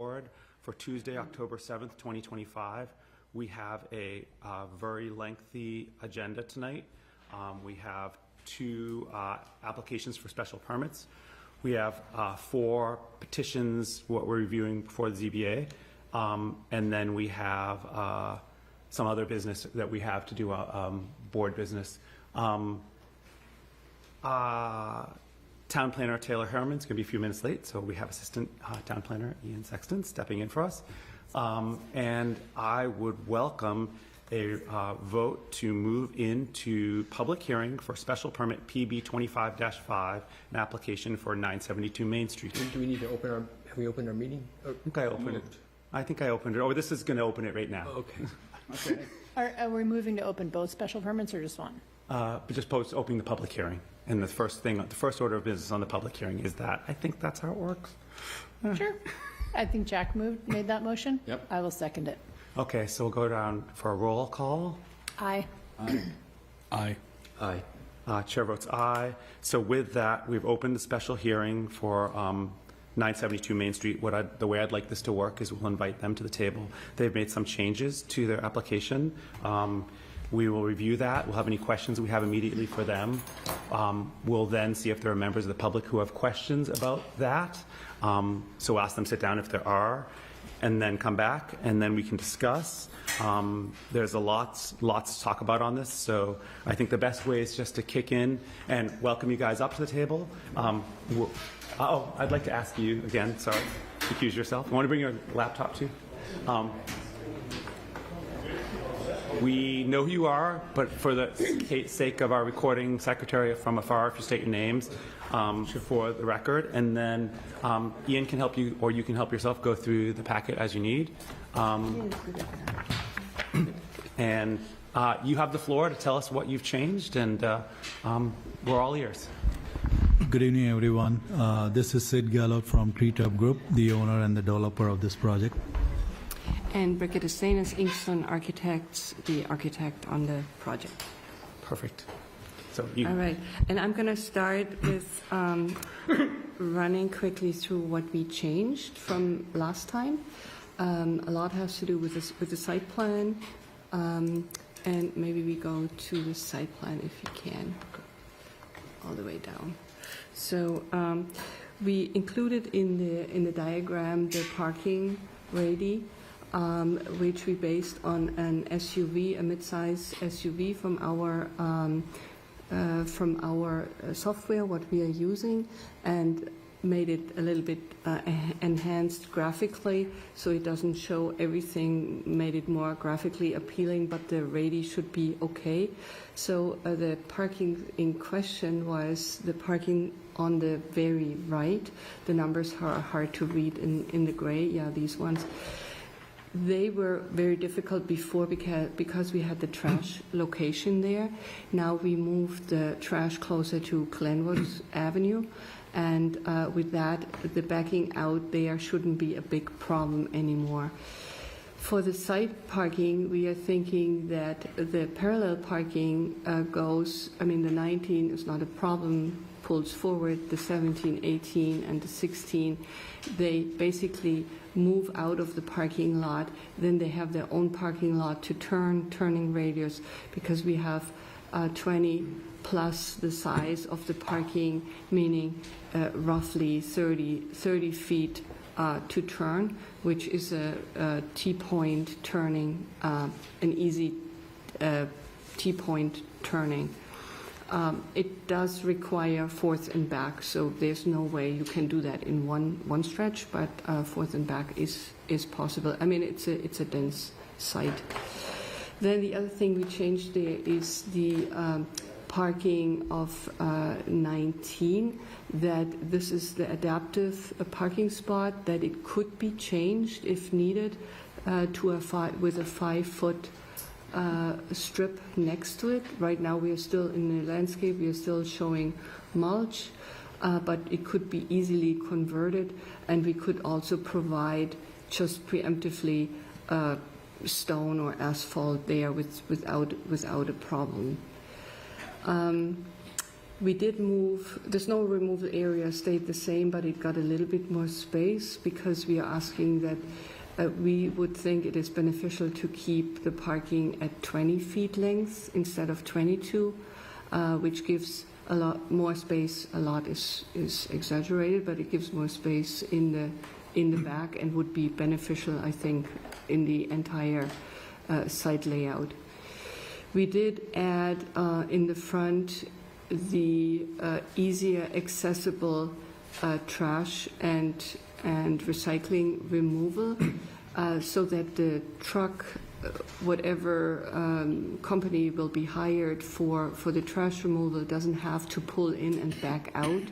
Board for Tuesday, October 7th, 2025. We have a very lengthy agenda tonight. We have two applications for special permits. We have 4 petitions, what we're reviewing before the ZBA, and then we have some other business that we have to do, board business. Town Planner Taylor Herman's going to be a few minutes late, so we have Assistant Town Planner Ian Sexton stepping in for us. And I would welcome a vote to move into public hearing for special permit PB 25-5, an application for 972 Main Street. Do we need to open our, have we opened our meeting? I think I opened it. I think I opened it. Oh, this is going to open it right now. Okay. Okay. Are we moving to open both special permits or just one? But just post opening the public hearing. And the first order of business on the public hearing is that. I think that's how it works. Sure. I think Jack made that motion. Yep. I will second it. Okay, so we'll go down for a roll call. Aye. Aye. Aye. Chair votes aye. So with that, we've opened the special hearing for 972 Main Street. The way I'd like this to work is we'll invite them to the table. They've made some changes to their application. We will review that. We'll have any questions we have immediately for them. We'll then see if there are members of the public who have questions about that. So we'll ask them to sit down if there are, and then come back, and then we can discuss. There's lots to talk about on this, so I think the best way is just to kick in and welcome you guys up to the table. I'd like to ask you again, sorry, accuse yourself. You want to bring your laptop too? We know who you are, but for the sake of our recording secretary from afar, if you state your names for the record, and then Ian can help you, or you can help yourself go through the packet as you need. And you have the floor to tell us what you've changed, and we're all ears. Good evening, everyone. This is Sid Gallup from Treetop Group, the owner and the developer of this project. And Brigitte Steenes, Inkstone Architects, the architect on the project. Perfect. So All right, and I'm going to start with running quickly through what we changed from last time. A lot has to do with the site plan, and maybe we go to the site plan if you can, all the way down. So we included in the diagram the parking radii, which we based on an SUV, a mid-size SUV from our software, what we are using, and made it a little bit enhanced graphically, so it doesn't show everything, made it more graphically appealing, but the radii should be okay. So the parking in question was the parking on the very right. The numbers are hard to read in the gray, yeah, these ones. They were very difficult before because we had the trash location there. Now we moved the trash closer to Glenwood Avenue, and with that, the backing out there shouldn't be a big problem anymore. For the site parking, we are thinking that the parallel parking goes, I mean, the 19 is not a problem, pulls forward, the 17, 18, and the 16, they basically move out of the parking lot, then they have their own parking lot to turning radius, because we have 20 plus the size of the parking, meaning roughly 30 feet to turn, which is a T-point turning, an easy T-point turning. It does require forth and back, so there's no way you can do that in one stretch, but forth and back is possible. I mean, it's a dense site. Then the other thing we changed there is the parking of 19, that this is the adaptive parking spot, that it could be changed if needed to with a 5-foot strip next to it. Right now we are still in the landscape, we are still showing mulch, but it could be easily converted, and we could also provide just preemptively stone or asphalt there without a problem. We did move, the snow removal area stayed the same, but it got a little bit more space because we are asking that we would think it is beneficial to keep the parking at 20 feet length instead of 22, which gives a lot more space. A lot is exaggerated, but it gives more space in the back and would be beneficial, I think, in the entire site layout. We did add in the front the easier accessible trash and recycling removal, so that the truck, whatever company will be hired for the trash removal, doesn't have to pull in and back out,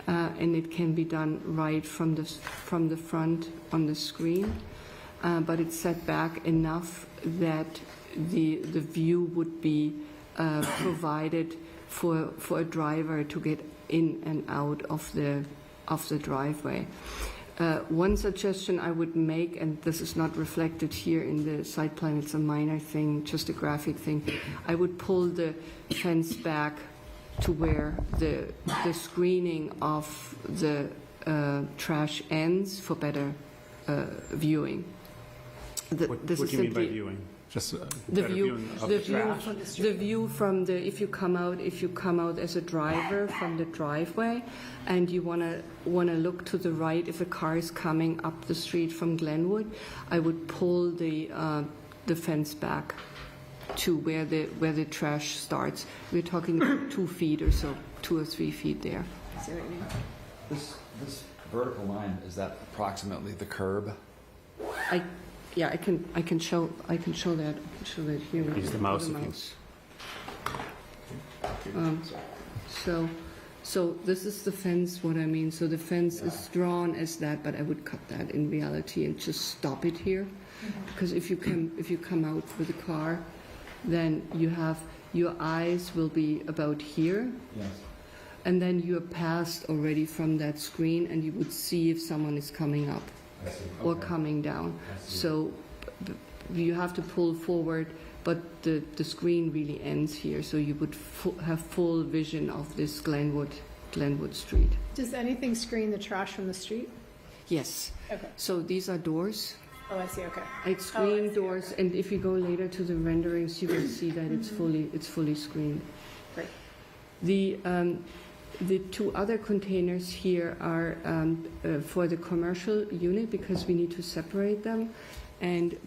and it can be done right from the front on the screen, but it's set back enough that the view would be provided for a driver to get in and out of the driveway. One suggestion I would make, and this is not reflected here in the site plan, it's a minor thing, just a graphic thing, I would pull the fence back to where the screening of the trash ends for better viewing. What do you mean by viewing? Just the better view, viewing of the the view, trash? the view from the, if you come out as a driver from the driveway, and you wanna look to the right if a car is coming up the street from Glenwood, I would pull the fence back to where the trash starts. We're talking about 2 feet or so, 2 or 3 feet there. This vertical line, is that approximately the curb? Yeah, I can show that. I can show that here. Use the mouse if you. So this is the fence. What I mean. So the fence is drawn as that, but I would cut that in reality and just stop it here, because if you come out with a car, then you have your eyes will be about here. Yes. And then you're past already from that screen, and you would see if someone is coming up or coming down. So you have to pull forward, but the screen really ends here, so you would have full vision of this Glenwood Street. Does anything screen the trash from the street? Yes. Okay. So these are doors. Oh, I see, okay. It's screen doors, and if you go later to the renderings, you will see that it's fully screened. Great. The 2 other containers here are for the commercial unit, because we need to separate them,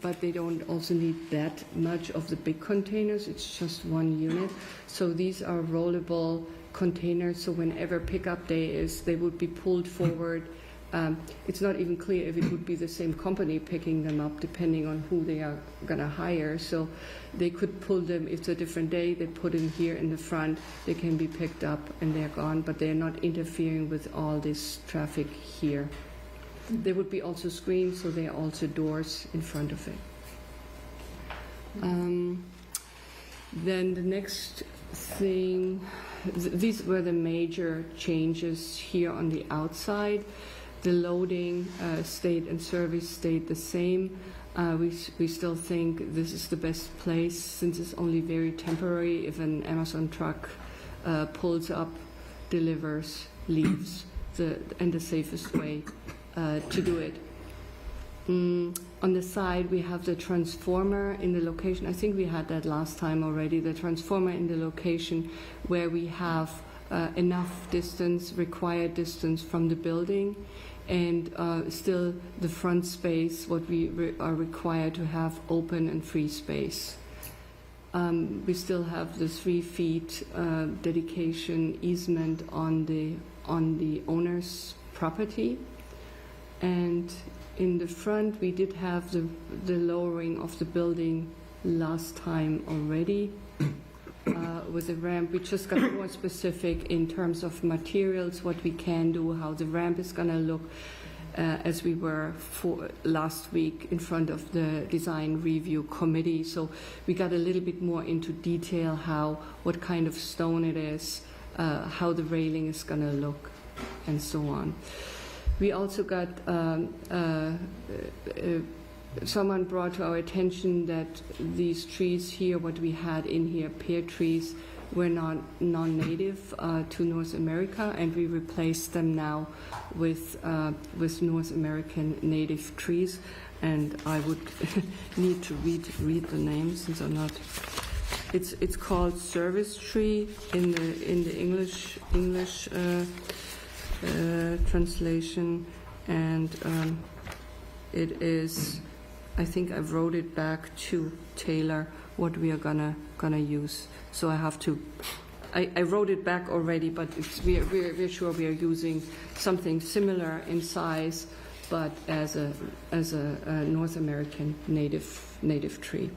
but they don't also need that much of the big containers. It's just 1 unit. So these are rollable containers, so whenever pickup day is, they would be pulled forward. It's not even clear if it would be the same company picking them up, depending on who they are going to hire. So they could pull them, if it's a different day, they put them here in the front, they can be picked up and they're gone, but they're not interfering with all this traffic here. They would be also screened, so there are also doors in front of it. Then the next thing, these were the major changes here on the outside. The loading stayed and service stayed the same. We still think this is the best place, since it's only very temporary. If an Amazon truck pulls up, delivers, leaves, and the safest way to do it. On the side, we have the transformer in the location. I think we had that last time already. The transformer in the location where we have enough distance, required distance from the building, and still the front space, what we are required to have open and free space. We still have the 3 feet dedication easement on the owner's property, and in the front we did have the lowering of the building last time already. With the ramp, we just got more specific in terms of materials, what we can do, how the ramp is going to look, as we were for last week in front of the design review committee. So we got a little bit more into detail, what kind of stone it is, how the railing is going to look, and so on. We also got someone brought to our attention that these trees here, what we had in here, pear trees, were not non-native to North America, and we replaced them now with North American native trees. And I would need to read the names since I'm not. It's called service tree in the English translation, and it is. I think I wrote it back to Taylor what we are gonna use. So I have to. I wrote it back already, but we're sure we are using something similar in size, but as a North American native tree.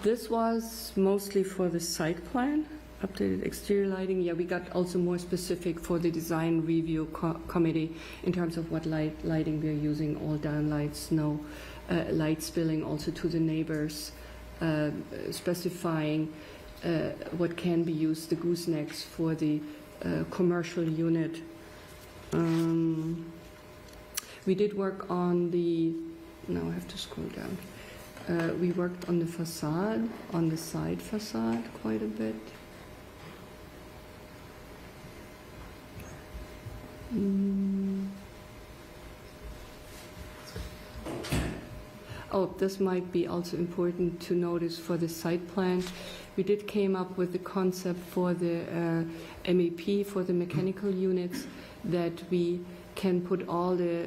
This was mostly for the site plan, updated exterior lighting. Yeah, we got also more specific for the design review committee in terms of what lighting we are using, all down lights, no light spilling also to the neighbors, specifying what can be used, the goosenecks for the commercial unit. We did work on the, now I have to scroll down. We worked on the facade, on the side facade quite a bit. Oh, this might be also important to notice for the site plan. We did came up with the concept for the MEP, for the mechanical units, that we can put all the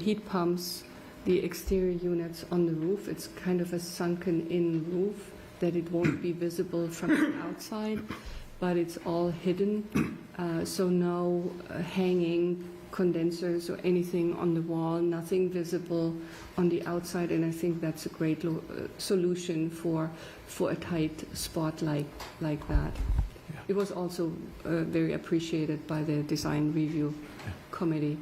heat pumps, the exterior units on the roof. It's kind of a sunken-in roof, that it won't be visible from the outside, but it's all hidden, so no hanging condensers or anything on the wall, nothing visible on the outside, and I think that's a great solution for a tight spot like that. Yeah. It was also very appreciated by the design review committee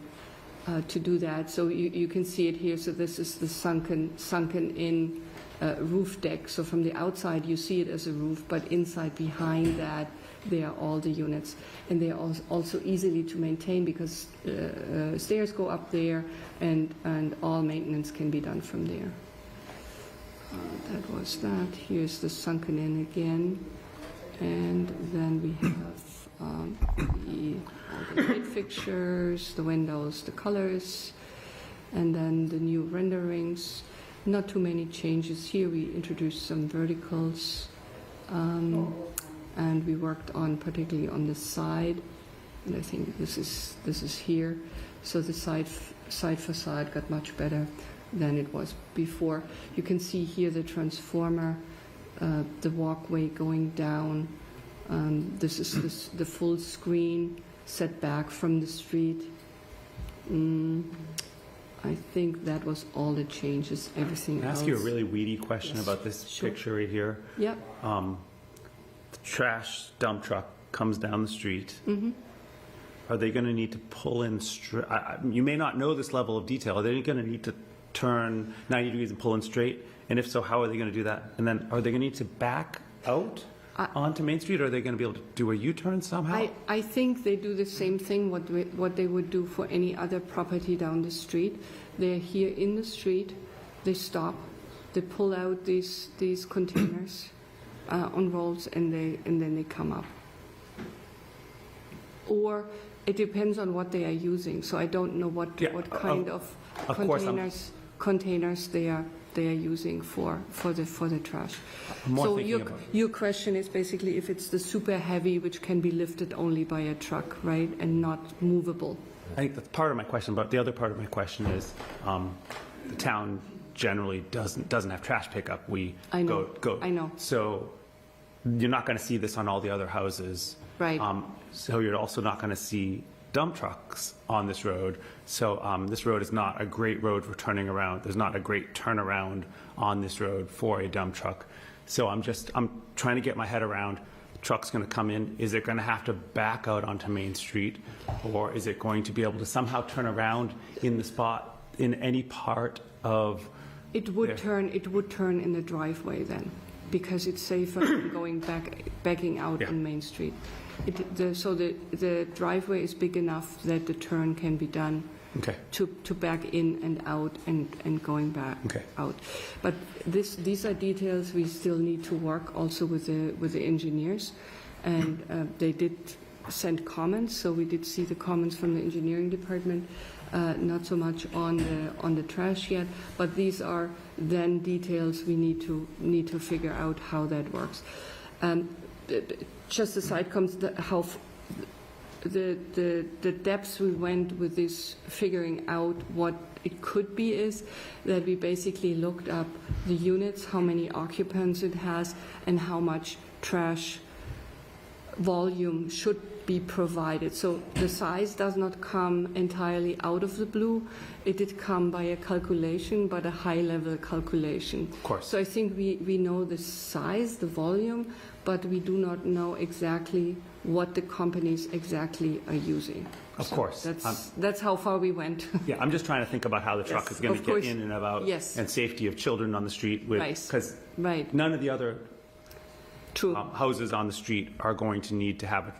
to do that. So you can see it here. So this is the sunken-in roof deck. So from the outside you see it as a roof, but inside behind that there are all the units, and they are also easily to maintain because stairs go up there, and all maintenance can be done from there. That was that. Here's the sunken in again, and then we have all the light fixtures, the windows, the colors, and then the new renderings. Not too many changes here. We introduced some verticals. And we worked on, particularly on the side, and I think this is here. So the side facade got much better than it was before. You can see here the transformer, the walkway going down. This is the full screen set back from the street. I think that was all the changes. Everything Can I else. ask you a really weedy question Yes, about this sure. picture right here? Yep. Trash dump truck comes down the street. Mm-hmm. Are they going to need to pull in straight? You may not know this level of detail. Are they going to need to turn 90 degrees and pull in straight? And if so, how are they going to do that? And then are they going to need to back out onto Main Street, or are they going to be able to do a U-turn somehow? I think they do the same thing what they would do for any other property down the street. They're here in the street, they stop, they pull out these containers on rolls, and then they come up. Or it depends on what they are using. So I don't know what kind of containers they are using for the trash. So your question is basically if it's the super heavy, which can be lifted only by a truck, right, and not movable. I think that's part of my question, but the other part of my question is the town generally doesn't have trash pickup. I know. I know. So you're not going to see this on all the other houses. Right. So you're also not going to see dump trucks on this road. So this road is not a great road for turning around. There's not a great turnaround on this road for a dump truck. So I'm trying to get my head around, the truck's going to come in, is it going to have to back out onto Main Street, or is it going to be able to somehow turn around in the spot in any part of... It would turn in the driveway then, because it's safer than backing out on Main Street. So the driveway is big enough that the turn can be done Okay. to back in and out and going back Okay. out. But these are details we still need to work also with the engineers, and they did send comments, so we did see the comments from the engineering department. Not so much on the trash yet, but these are then details we need to figure out how that works. Just a side comments, the depths we went with this figuring out what it could be is that we basically looked up the units, how many occupants it has, and how much trash volume should be provided. So the size does not come entirely out of the blue. It did come by a calculation, but a high-level calculation. Of course. So I think we know the size, the volume, but we do not know exactly what the companies exactly are using. Of So course. That's how far we went. Yeah, I'm just trying to think about how the truck Yes, is going to of get course. in and about, Yes. and safety of children on the street with, Right. because Right, none of the other true. houses on the street are going to need to have a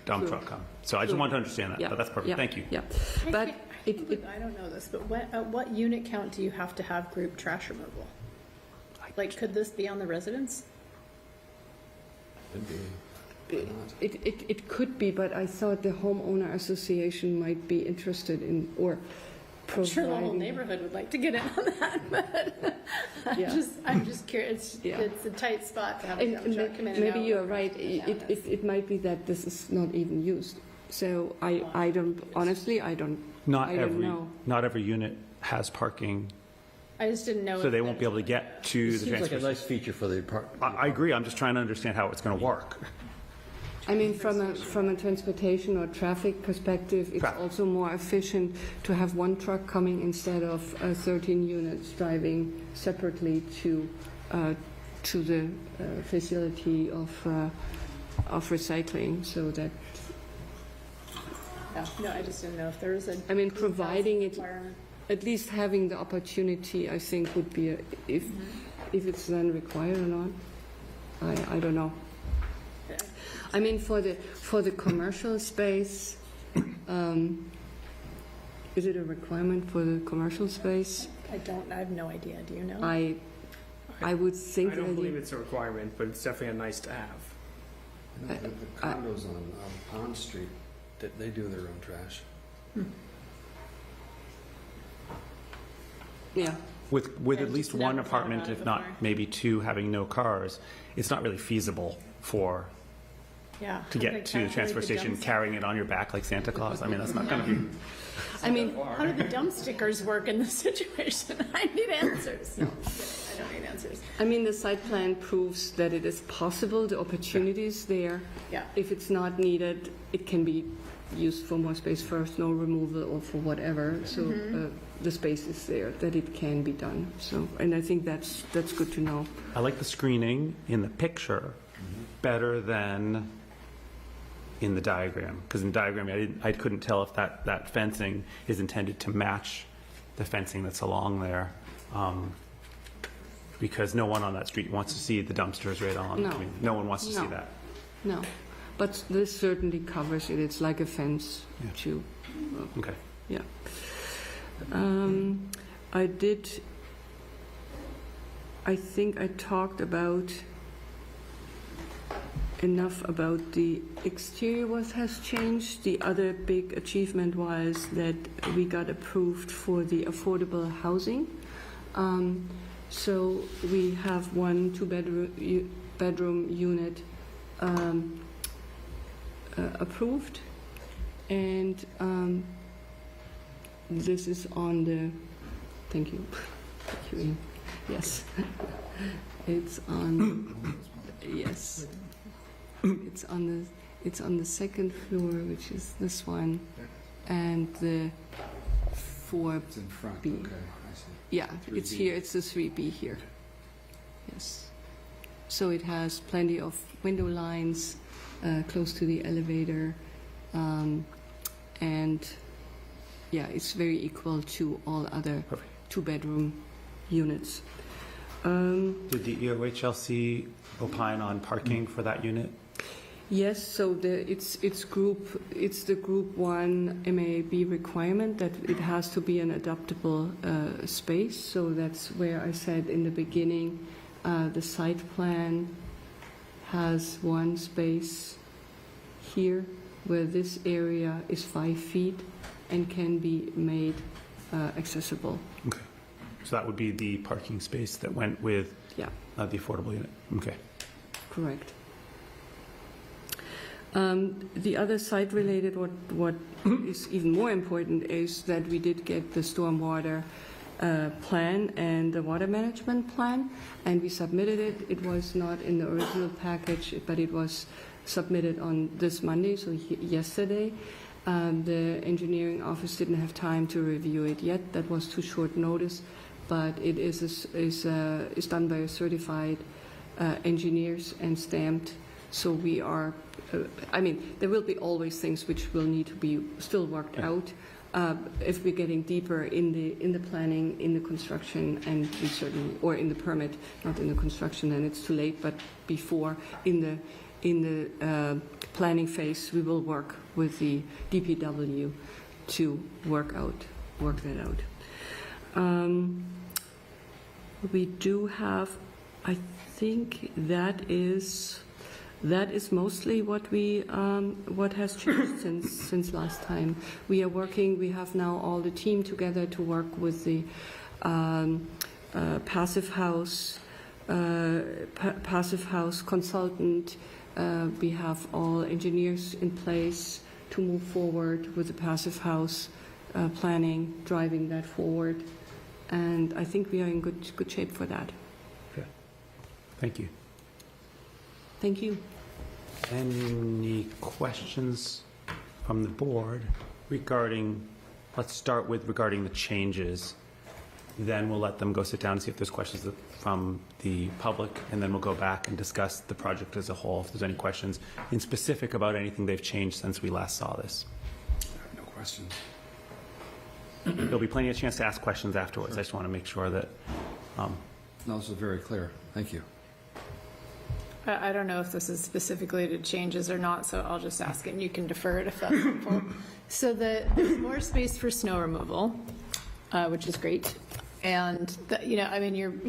dump True. truck come. So I just True. wanted to understand that, Yeah, but that's perfect. yeah, Thank you. Yeah, but I don't know this, but at what unit count do you have to have group trash removal? Like, could this be on the residents? it could be, but I thought the homeowner association might be interested in, or I'm sure the whole providing. neighborhood would like to get in on that, but Yeah. I'm just curious. Yeah. It's a tight spot to have a And dump truck come in and maybe out. you're right, it might be that this is not even used. So I don't, honestly, I don't know. Not every unit has parking, I just didn't know. so if they won't be able to get to It the seems like transfer a station. nice feature for the apartment. I agree, I'm just trying to understand how it's going to work. I mean, from a transportation or traffic perspective, it's Traffic. also more efficient to have one truck coming instead of 13 units driving separately to the facility of recycling, so that, Yeah. No, I just didn't know if there was a. I mean, providing it, requirement. at least having the opportunity, I think would be, if it's then required or not, I don't know. Yeah. I mean, for the commercial space, is it a requirement for the commercial space? I have no idea. Do you know? I would think I that don't believe you, it's a requirement, but it's definitely a nice to have. The condos on Pond Street, they do their own trash. yeah, With I've at least just one never thought apartment, about it if not before. maybe two, having no cars, it's not really feasible Yeah. to get to the transfer station carrying it on your back like Santa Claus. I mean, that's not going to be, I mean, How do the dump stickers work in this situation? I need answers. No, I don't need answers. I mean, the site plan proves that it is possible, the opportunity is there. Yeah. If it's not needed, it can be used for more space for snow removal or for whatever. So the space is there, that it can be done. So, and I think that's good to know. I like the screening in the picture better than in the diagram, because in the diagram I couldn't tell if that fencing is intended to match the fencing that's along there, because no one on that street wants to see the dumpsters right on. No. I mean, no one wants to see No. that. No, but this certainly covers it. It's like a fence Yeah. too. Okay. Yeah. I think I talked about enough about the exterior, what has changed. The other big achievement was that we got approved for the affordable housing. So we have one two-bedroom unit approved, and this is on the, thank you. Thank you, Ian. Yes. It's on, yes. It's on the second floor, which is this one, and the 4B. It's in front, B. okay, I see. Yeah, it's 3B. here, it's the 3B here. Yes. So it has plenty of window lines, close to the elevator, and yeah, it's very equal to all other Perfect. two-bedroom units. Did the EOHLC opine on parking for that unit? Yes, so it's the group 1 MAB requirement that it has to be an adaptable space. So that's where I said in the beginning, the site plan has one space here where this area is 5 feet and can be made accessible. Okay. So that would be the parking space that went with Yeah, the affordable unit. Okay. correct. The other site-related, what is even more important, is that we did get the stormwater plan and the water management plan, and we submitted it. It was not in the original package, but it was submitted on this Monday, so yesterday. The engineering office didn't have time to review it yet. That was too short notice, but it is done by a certified engineers and stamped. So we are, I mean, there will be always things which will need to be still worked out. If we're getting deeper in the planning, in the construction, and we certainly, or in the permit, not in the construction, then it's too late. But before, in the planning phase, we will work with the DPW to work that out. We do have, I think that is mostly what has changed since last time. We are working. We have now all the team together to work with the passive house consultant. We have all engineers in place to move forward with the passive house planning, driving that forward, and I think we are in good shape for that. Okay. Thank you. Thank you. Any questions from the board regarding, let's start with regarding the changes. Then we'll let them go sit down and see if there's questions from the public, and then we'll go back and discuss the project as a whole, if there's any questions in specific about anything they've changed since we last saw this. I have no questions. There'll be plenty of chance to ask questions afterwards. Sure. I just want to make sure that, No, this is very clear. Thank you. I don't know if this is specifically to changes or not, so I'll just ask it and you can defer it if that's helpful. So there's more space for snow removal, which is great. And, I mean,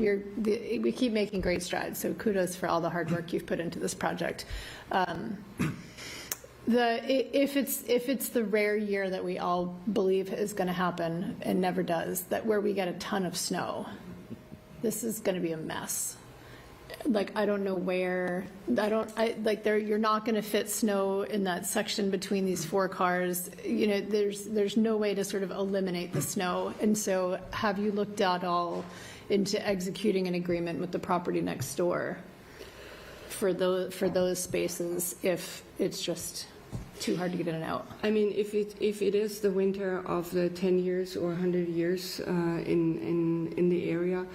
we keep making great strides, so kudos for all the hard work you've put into this project. If it's the rare year that we all believe is going to happen and never does, that where we get a ton of snow, this is going to be a mess. Like, I don't know where, you're not going to fit snow in that section between these 4 cars. There's no way to sort of eliminate the snow. And so have you looked at all into executing an agreement with the property next door for those spaces if it's just too hard to get in and out? I mean, if it is the winter of the 10 years or 100 years in the area,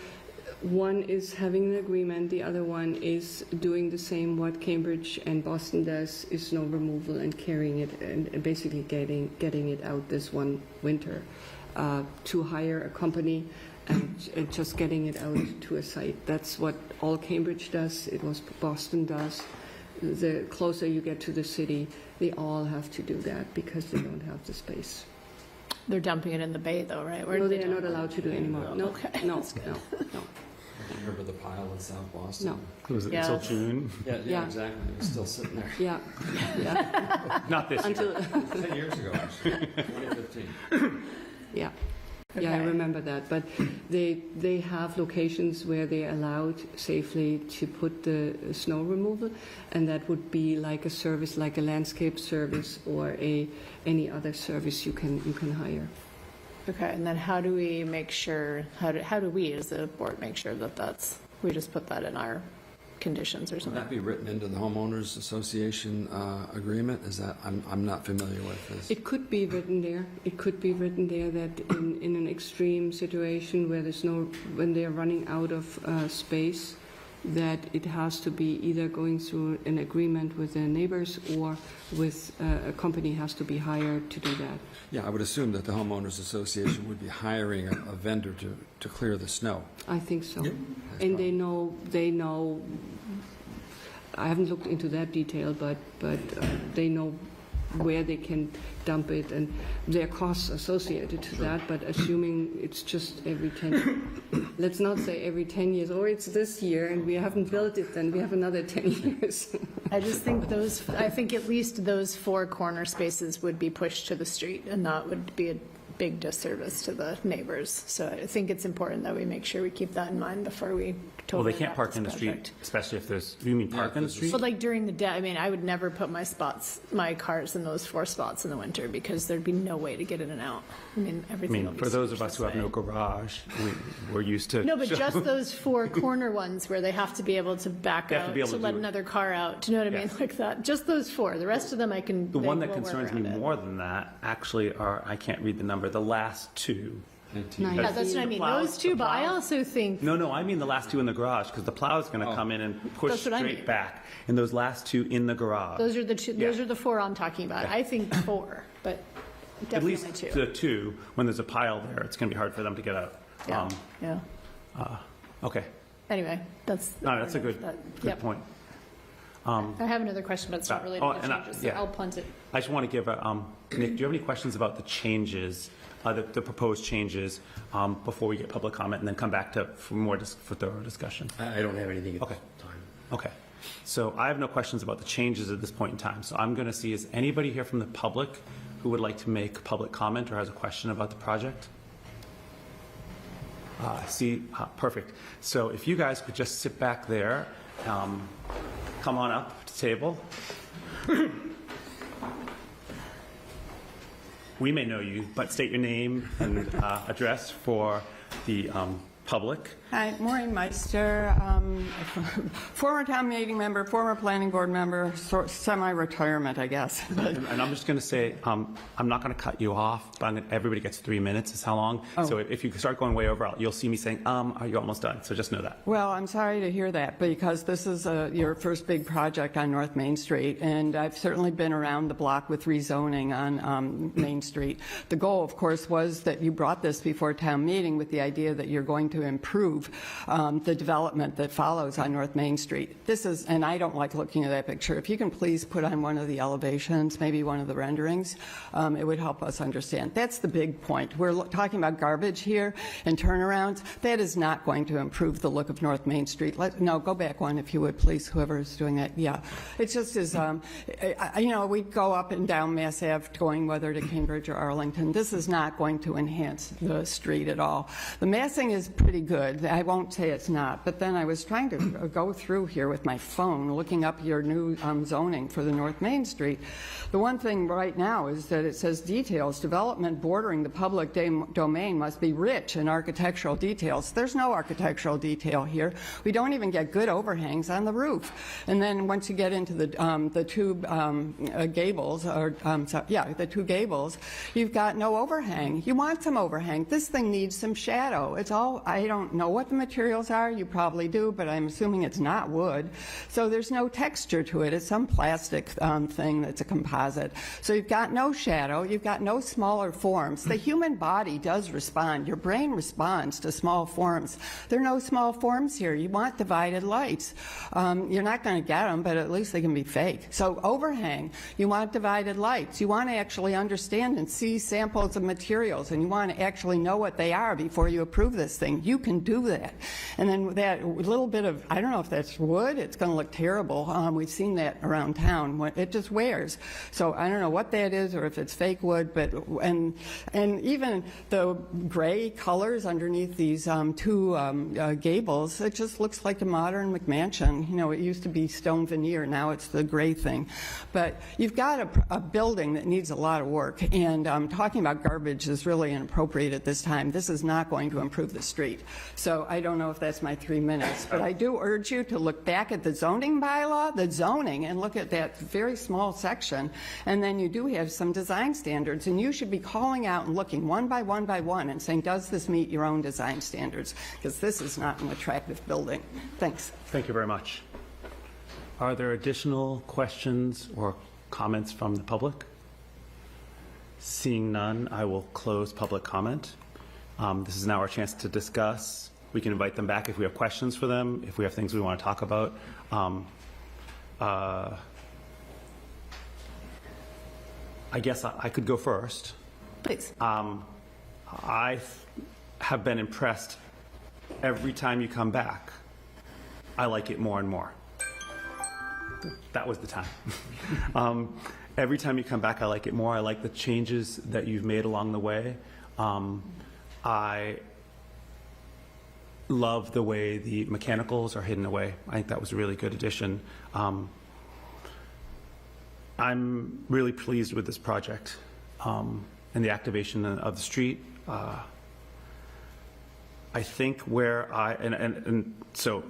one is having an agreement, the other one is doing the same what Cambridge and Boston does, is snow removal and carrying it and basically getting it out this one winter, to hire a company and just getting it out to a site. That's what all Cambridge does, it was Boston does. The closer you get to the city, they all have to do that because they don't have the space. They're dumping it in the bay though, right? No, they are not allowed to do anymore. No, Okay. no. Remember the pile in South Boston? No. was it Yeah. until June? Yeah. Exactly. It was still sitting there. Yeah. Not this year. Until 10 years ago, actually, 2015. yeah. Yeah, I Okay. remember that. But they have locations where they're allowed safely to put the snow removal, and that would be like a service, like a landscape service or any other service you can hire. Okay, and then how do we make sure, how do we as a board make sure that we just put that in our conditions or Would something? that be written into the homeowners association agreement? Is that, I'm not familiar with this. It could be written there. It could be written there that in an extreme situation where there's when they're running out of space, that it has to be either going through an agreement with their neighbors or with a company has to be hired to do that. Yeah, I would assume that the homeowners association would be hiring a vendor to clear the snow. I think so. Yep. And they know I haven't looked into that detail, but they know where they can dump it and their costs associated to that, but assuming it's just every 10, let's not say every 10 years, or it's this year and we haven't built it, then we have another 10 years. I just think I think at least those 4 corner spaces would be pushed to the street, and that would be a big disservice to the neighbors. So I think it's important that we make sure we keep that in mind before we Well, totally they can't wrap park this in the street, project. especially if there's, you mean park in the street? But like during the day, I mean, I would never put my cars in those 4 spots in the winter because there'd be no way to get in and out. I mean, I everything mean, will be for those of switched us who this have no way. garage, we're used to. No, but just those 4 corner ones where they have to be able to back They have to out be able to to let do it. another car out. Do you know what I mean? Yes. Like that. Just those 4. The rest of them I can. The one they that will work concerns me around it. more than that actually are, I can't read the number, the last 2. Yeah, that's what I mean. plows- Those 2, the but I plows- also think No, I mean the last 2 in the garage, because the plow's going to come in and push That's what I straight mean. back. And those last 2 in the garage. those are the 2. Those Yeah. are the 4 I'm talking about. I think 4, but At definitely least 2. the 2, when there's a pile there, it's going to be hard for them to get out. Yeah. Yeah. Okay, Anyway, that's. no, that's a good Yep. point. I have another question, but it's not related Oh, to and changes, so yeah. I'll punt it. I just want to give Nick, do you have any questions about the changes, the proposed changes, before we get public comment, and then come back to, for thorough discussion? I don't have anything at Okay. this time. Okay. So I have no questions about the changes at this point in time. So I'm going to see, is anybody here from the public who would like to make public comment or has a question about the project? Perfect. So if you guys could just sit back there, come on up to the table. We may know you, but state your name and address for the public. Hi, Maureen Meister, former town meeting member, former planning board member, semi-retirement, I guess. And I'm just going to say, I'm not going to cut you off, but everybody gets 3 minutes is how long. Oh. So if you start going way over, you'll see me saying, are you almost done? So just know that. Well, I'm sorry to hear that, because this is your first big project on North Main Street, and I've certainly been around the block with rezoning on Main Street. The goal, of course, was that you brought this before town meeting with the idea that you're going to improve the development that follows on North Main Street. This is, and I don't like looking at that picture. If you can please put on one of the elevations, maybe one of the renderings, it would help us understand. That's the big point. We're talking about garbage here and turnarounds. That is not going to improve the look of North Main Street. No, go back one if you would, please, whoever is doing that. Yeah. It just is, we go up and down Mass Ave going whether to Cambridge or Arlington. This is not going to enhance the street at all. The massing is pretty good. I won't say it's not, but then I was trying to go through here with my phone, looking up your new zoning for the North Main Street. The one thing right now is that it says details, development bordering the public domain must be rich in architectural details. There's no architectural detail here. We don't even get good overhangs on the roof. And then once you get into the two gables, the two gables, you've got no overhang. You want some overhang. This thing needs some shadow. It's all, I don't know what the materials are. You probably do, but I'm assuming it's not wood. So there's no texture to it. It's some plastic thing that's a composite. So you've got no shadow. You've got no smaller forms. The human body does respond. Your brain responds to small forms. There are no small forms here. You want divided lights. You're not going to get them, but at least they can be fake. So overhang, you want divided lights. You want to actually understand and see samples of materials, and you want to actually know what they are before you approve this thing. You can do that. And then that little bit of, I don't know if that's wood, it's going to look terrible. We've seen that around town. It just wears. So I don't know what that is or if it's fake wood, but, and even the gray colors underneath these two gables, it just looks like a modern McMansion. You know, it used to be stone veneer, now it's the gray thing. But you've got a building that needs a lot of work, and talking about garbage is really inappropriate at this time. This is not going to improve the street. So I don't know if that's my 3 minutes, but I do urge you to look back at the zoning bylaw, the zoning, and look at that very small section, and then you do have some design standards, and you should be calling out and looking one by one and saying, does this meet your own design standards? Because this is not an attractive building. Thanks. Thank you very much. Are there additional questions or comments from the public? Seeing none, I will close public comment. This is now our chance to discuss. We can invite them back if we have questions for them, if we have things we want to talk about. I guess I could go first. Please. I have been impressed every time you come back. I like it more and more. That was the time. Every time you come back, I like it more. I like the changes that you've made along the way. I love the way the mechanicals are hidden away. I think that was a really good addition. I'm really pleased with this project and the activation of the street. I think where and so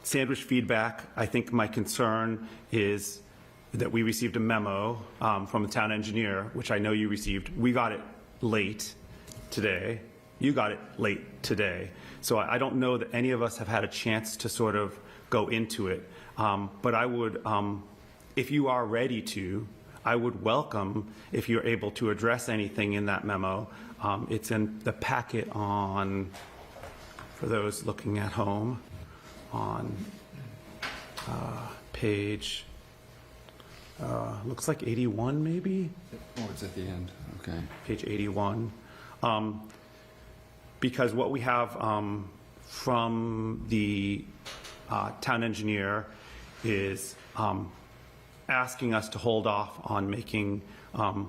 sandwich feedback, I think my concern is that we received a memo from the town engineer, which I know you received. We got it late today. You got it late today. So I don't know that any of us have had a chance to sort of go into it. But I would, if you are ready to, I would welcome if you're able to address anything in that memo. It's in the packet on, for those looking at home, on page, looks like 81 maybe? Oh, it's at the end, okay. Page 81. Because what we have from the town engineer is asking us to hold off on making a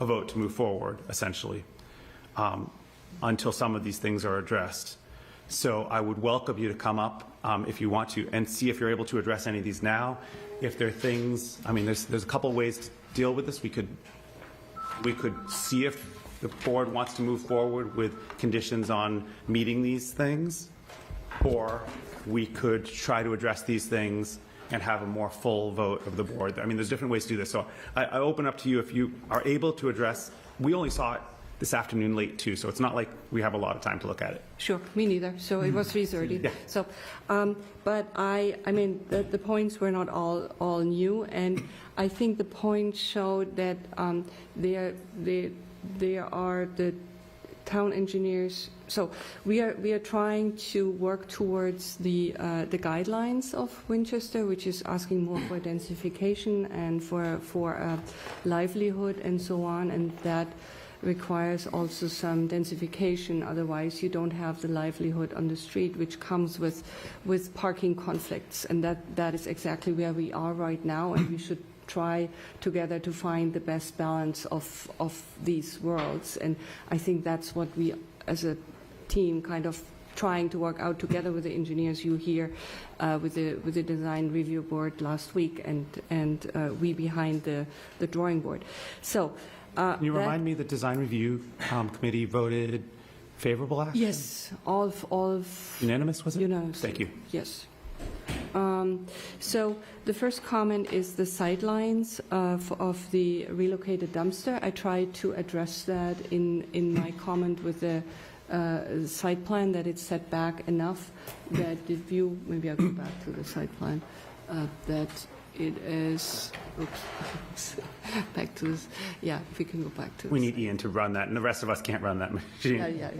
vote to move forward, essentially, until some of these things are addressed. So I would welcome you to come up if you want to and see if you're able to address any of these now. If there are things, I mean, there's a couple ways to deal with this. We could see if the board wants to move forward with conditions on meeting these things, or we could try to address these things and have a more full vote of the board. I mean, there's different ways to do this. So I open up to you if you are able to address. We only saw it this afternoon late too, so it's not like we have a lot of time to look at it. Sure, me neither. So it was 3:30. Yeah. So, but I mean, the points were not all new, and I think the points showed that there are the town engineers. So we are trying to work towards the guidelines of Winchester, which is asking more for densification and for livelihood and so on, and that requires also some densification. Otherwise, you don't have the livelihood on the street, which comes with parking conflicts, and that is exactly where we are right now, and we should try together to find the best balance of these worlds. And I think that's what we, as a team, kind of trying to work out together with the engineers you hear with the design review board last week, and we behind the drawing board. So. Can you remind me the design review committee voted favorable, actually? Yes, all Unanimous, was it? Unanimous. Thank you. Yes. So the first comment is the sightlines of the relocated dumpster. I tried to address that in my comment with the site plan, that it's set back enough that the view, maybe I'll go back to the site plan, that it is, oops, back to this, yeah, if we can go back to this. We need Ian to run that, and the rest of us can't run that machine. Yeah.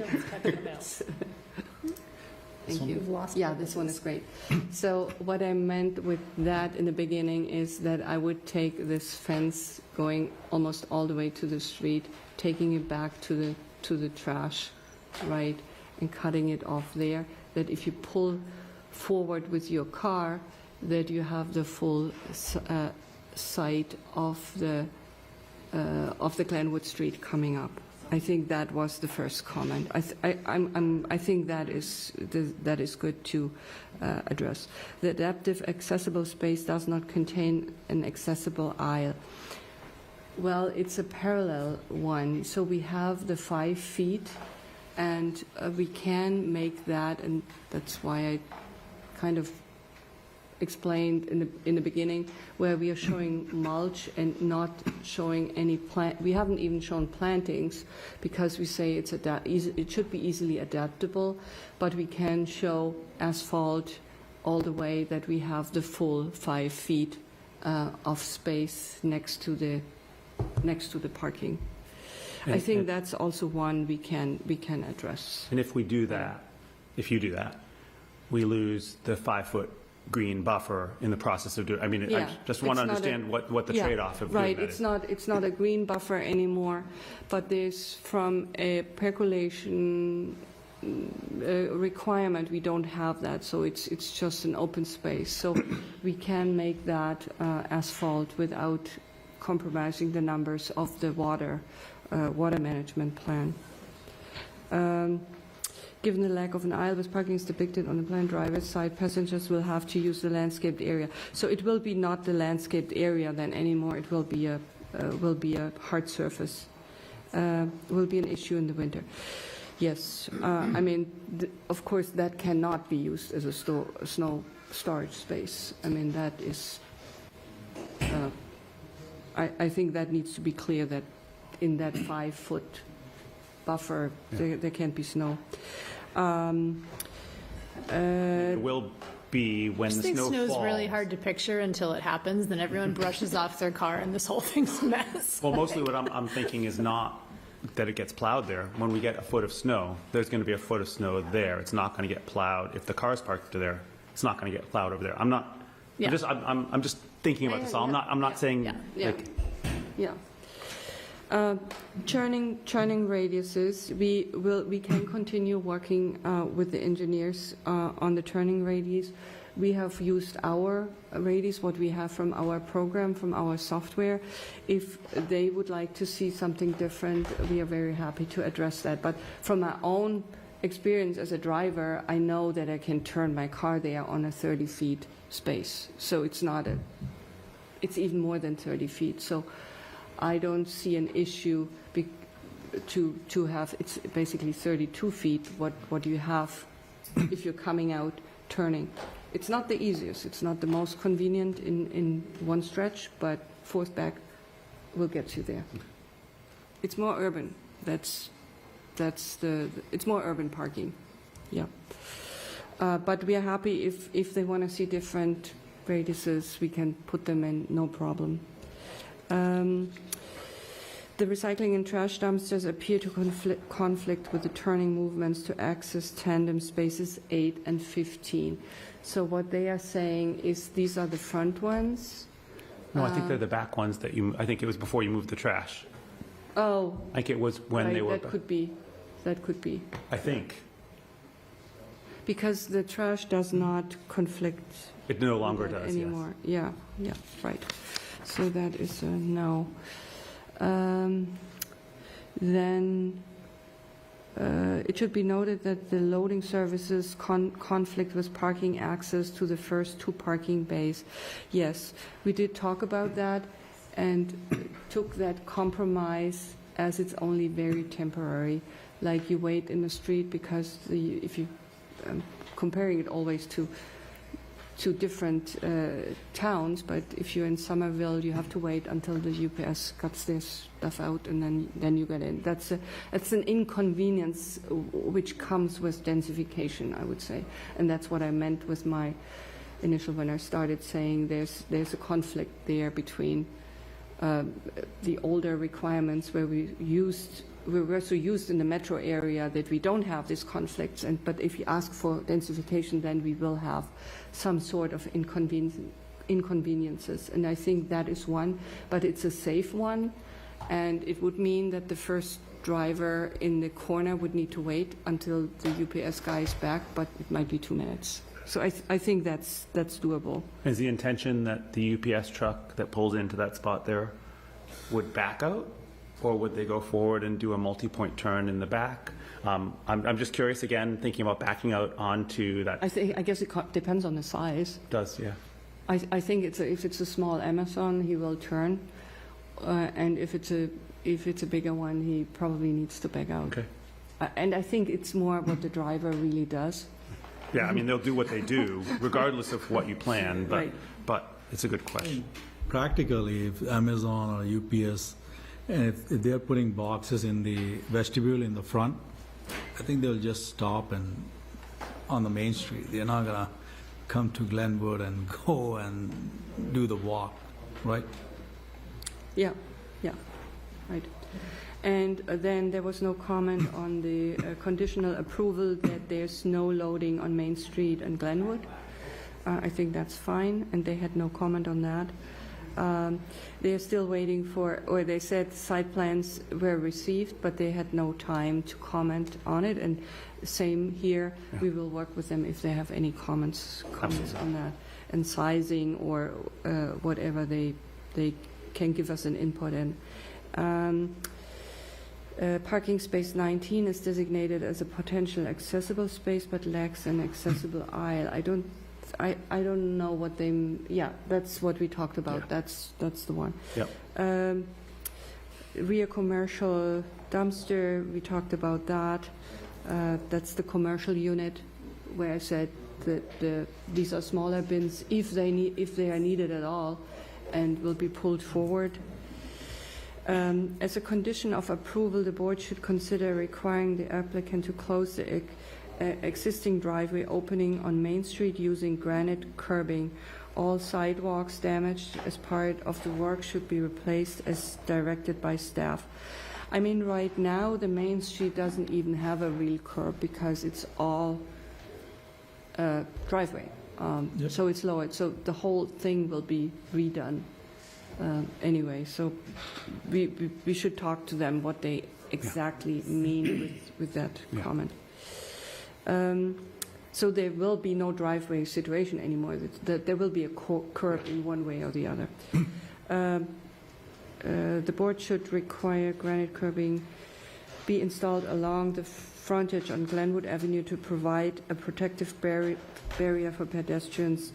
Thank you. Yeah, this one is great. So what I meant with that in the beginning is that I would take this fence going almost all the way to the street, taking it back to the trash, right, and cutting it off there, that if you pull forward with your car, that you have the full sight of the Glenwood Street coming up. I think that was the first comment. I think that is good to address. The adaptive accessible space does not contain an accessible aisle. Well, it's a parallel one, so we have the 5 feet, and we can make that, and that's why I kind of explained in the beginning, where we are showing mulch and not showing any plant. We haven't even shown plantings because we say it should be easily adaptable, but we can show asphalt all the way, that we have the full 5 feet of space next to the parking. I think that's also one we can address. And if we do that, if you do that, we lose the 5-foot green buffer in the process of doing, I mean, I Yeah, just want to it's not a- understand what the Yeah, trade-off of doing right. that is. It's not a green buffer anymore, but there's from a percolation requirement, we don't have that, so it's just an open space. So we can make that asphalt without compromising the numbers of the water management plan. Given the lack of an aisle with parking is depicted on the plan driver's side, passengers will have to use the landscaped area. So it will be not the landscaped area then anymore. It will be a hard surface. Will be an issue in the winter. Yes, I mean, of course, that cannot be used as a snow storage space. I mean, that is. I think that needs to be clear that in that 5-foot buffer, there can't be snow. It will be when I the think snow falls. snow's really hard to picture until it happens, then everyone brushes off their car and this whole thing's a mess. Well, mostly what I'm thinking is not that it gets plowed there. When we get a foot of snow, there's going to be a foot of snow there. It's not going to get plowed. If the car's parked there, it's not going to get plowed over there. I'm not. Yeah. I'm just thinking about this all. I'm not saying. Yeah. Yeah. Like, Yeah. Churning radiuses, we can continue working with the engineers on the turning radius. We have used our radius, what we have from our program, from our software. If they would like to see something different, we are very happy to address that. But from my own experience as a driver, I know that I can turn my car there on a 30 feet space. So it's not it's even more than 30 feet. So I don't see an issue to have, it's basically 32 feet, what you have if you're coming out turning. It's not the easiest, it's not the most convenient in one stretch, but fourth back will get you there. It's more urban, it's more urban parking, yeah. But we are happy if they want to see different radiuses, we can put them in, no problem. The recycling and trash dumpsters appear to conflict with the turning movements to access tandem spaces 8 and 15. So what they are saying is these are the front ones. no, I think they're the back ones that I think it was before you moved the trash. Oh, I think it was when right, they were. that could be. I think Because the trash does not conflict it no longer with that does. anymore. Yeah, right. So that is a no. Then it should be noted that the loading services conflict with parking access to the first 2 parking bays. Yes, we did talk about that and took that compromise as it's only very temporary. Like you wait in the street because if you comparing it always to different towns, but if you're in Somerville, you have to wait until the UPS cuts their stuff out, and then you get in. That's an inconvenience which comes with densification, I would say, and that's what I meant with my initial when I started saying there's a conflict there between the older requirements where we were so used in the metro area that we don't have these conflicts, but if you ask for densification, then we will have some sort of inconveniences, and I think that is one, but it's a safe one, and it would mean that the first driver in the corner would need to wait until the UPS guy is back, but it might be 2 minutes. So I think that's doable. Is the intention that the UPS truck that pulls into that spot there would back out? Or would they go forward and do a multi-point turn in the back? I'm just curious, again, thinking about backing out onto that. I guess it depends on the size. Does, yeah. I think if it's a small Amazon, he will turn, and if it's a bigger one, he probably needs to back out. Okay. And I think it's more what the driver really does. Yeah, I mean, they'll do what they do, regardless of what you plan, Right. but it's a good question. Practically, if Amazon or UPS, and if they're putting boxes in the vestibule in the front, I think they'll just stop and on the main street. They're not gonna come to Glenwood and go and do the walk, right? Yeah, right. And then there was no comment on the conditional approval that there's no loading on Main Street and Glenwood. I think that's fine, and they had no comment on that. They're still waiting for, or they said site plans were received, but they had no time to comment on it, and same here, we will work with them if they have any comments on that, and sizing or whatever they can give us an input in. Parking space 19 is designated as a potential accessible space but lacks an accessible aisle. I don't know what they, yeah, that's what we talked about. Yeah. That's the one. Yep. Rear commercial dumpster, we talked about that. That's the commercial unit where I said that these are smaller bins if they are needed at all and will be pulled forward. As a condition of approval, the board should consider requiring the applicant to close the existing driveway opening on Main Street using granite curbing. All sidewalks damaged as part of the work should be replaced as directed by staff. I mean, right now, the Main Street doesn't even have a real curb because it's all driveway. Yep. So it's lowered. So the whole thing will be redone. Anyway, so we should talk to them what they exactly mean with that comment. So there will be no driveway situation anymore. There will be a curb in one way or the other. The board should require granite curbing be installed along the frontage on Glenwood Avenue to provide a protective barrier for pedestrians.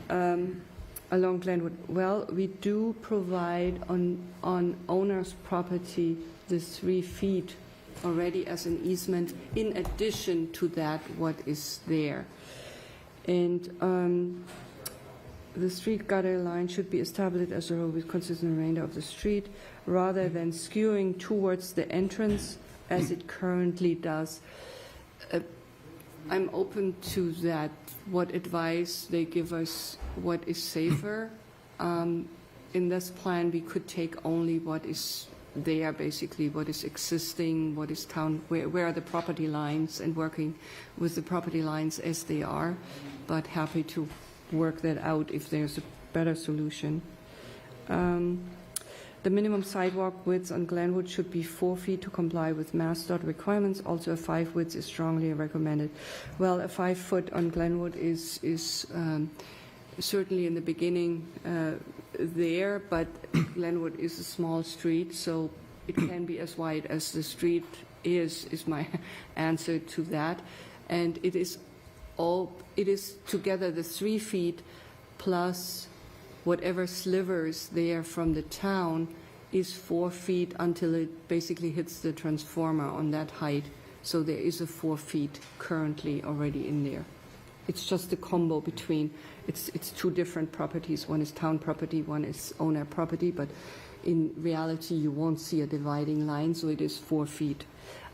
Along Glenwood, well, we do provide on owner's property the 3 feet already as an easement in addition to that what is there. And the street gutter line should be established as a road with consistent remainder of the street rather than skewing towards the entrance as it currently does. I'm open to that, what advice they give us, what is safer. In this plan, we could take only what is there, basically, what is existing, what is town, where are the property lines, and working with the property lines as they are, but happy to work that out if there's a better solution. The minimum sidewalk width on Glenwood should be 4 feet to comply with MassDOT requirements. Also, a 5 width is strongly recommended. Well, a 5 foot on Glenwood is certainly in the beginning there, but Glenwood is a small street, so it can be as wide as the street is my answer to that. And it is together the 3 feet plus whatever slivers there from the town is 4 feet until it basically hits the transformer on that height. So there is a 4 feet currently already in there. It's just a combo between, it's 2 different properties. One is town property, one is owner property, but in reality you won't see a dividing line, so it is 4 feet.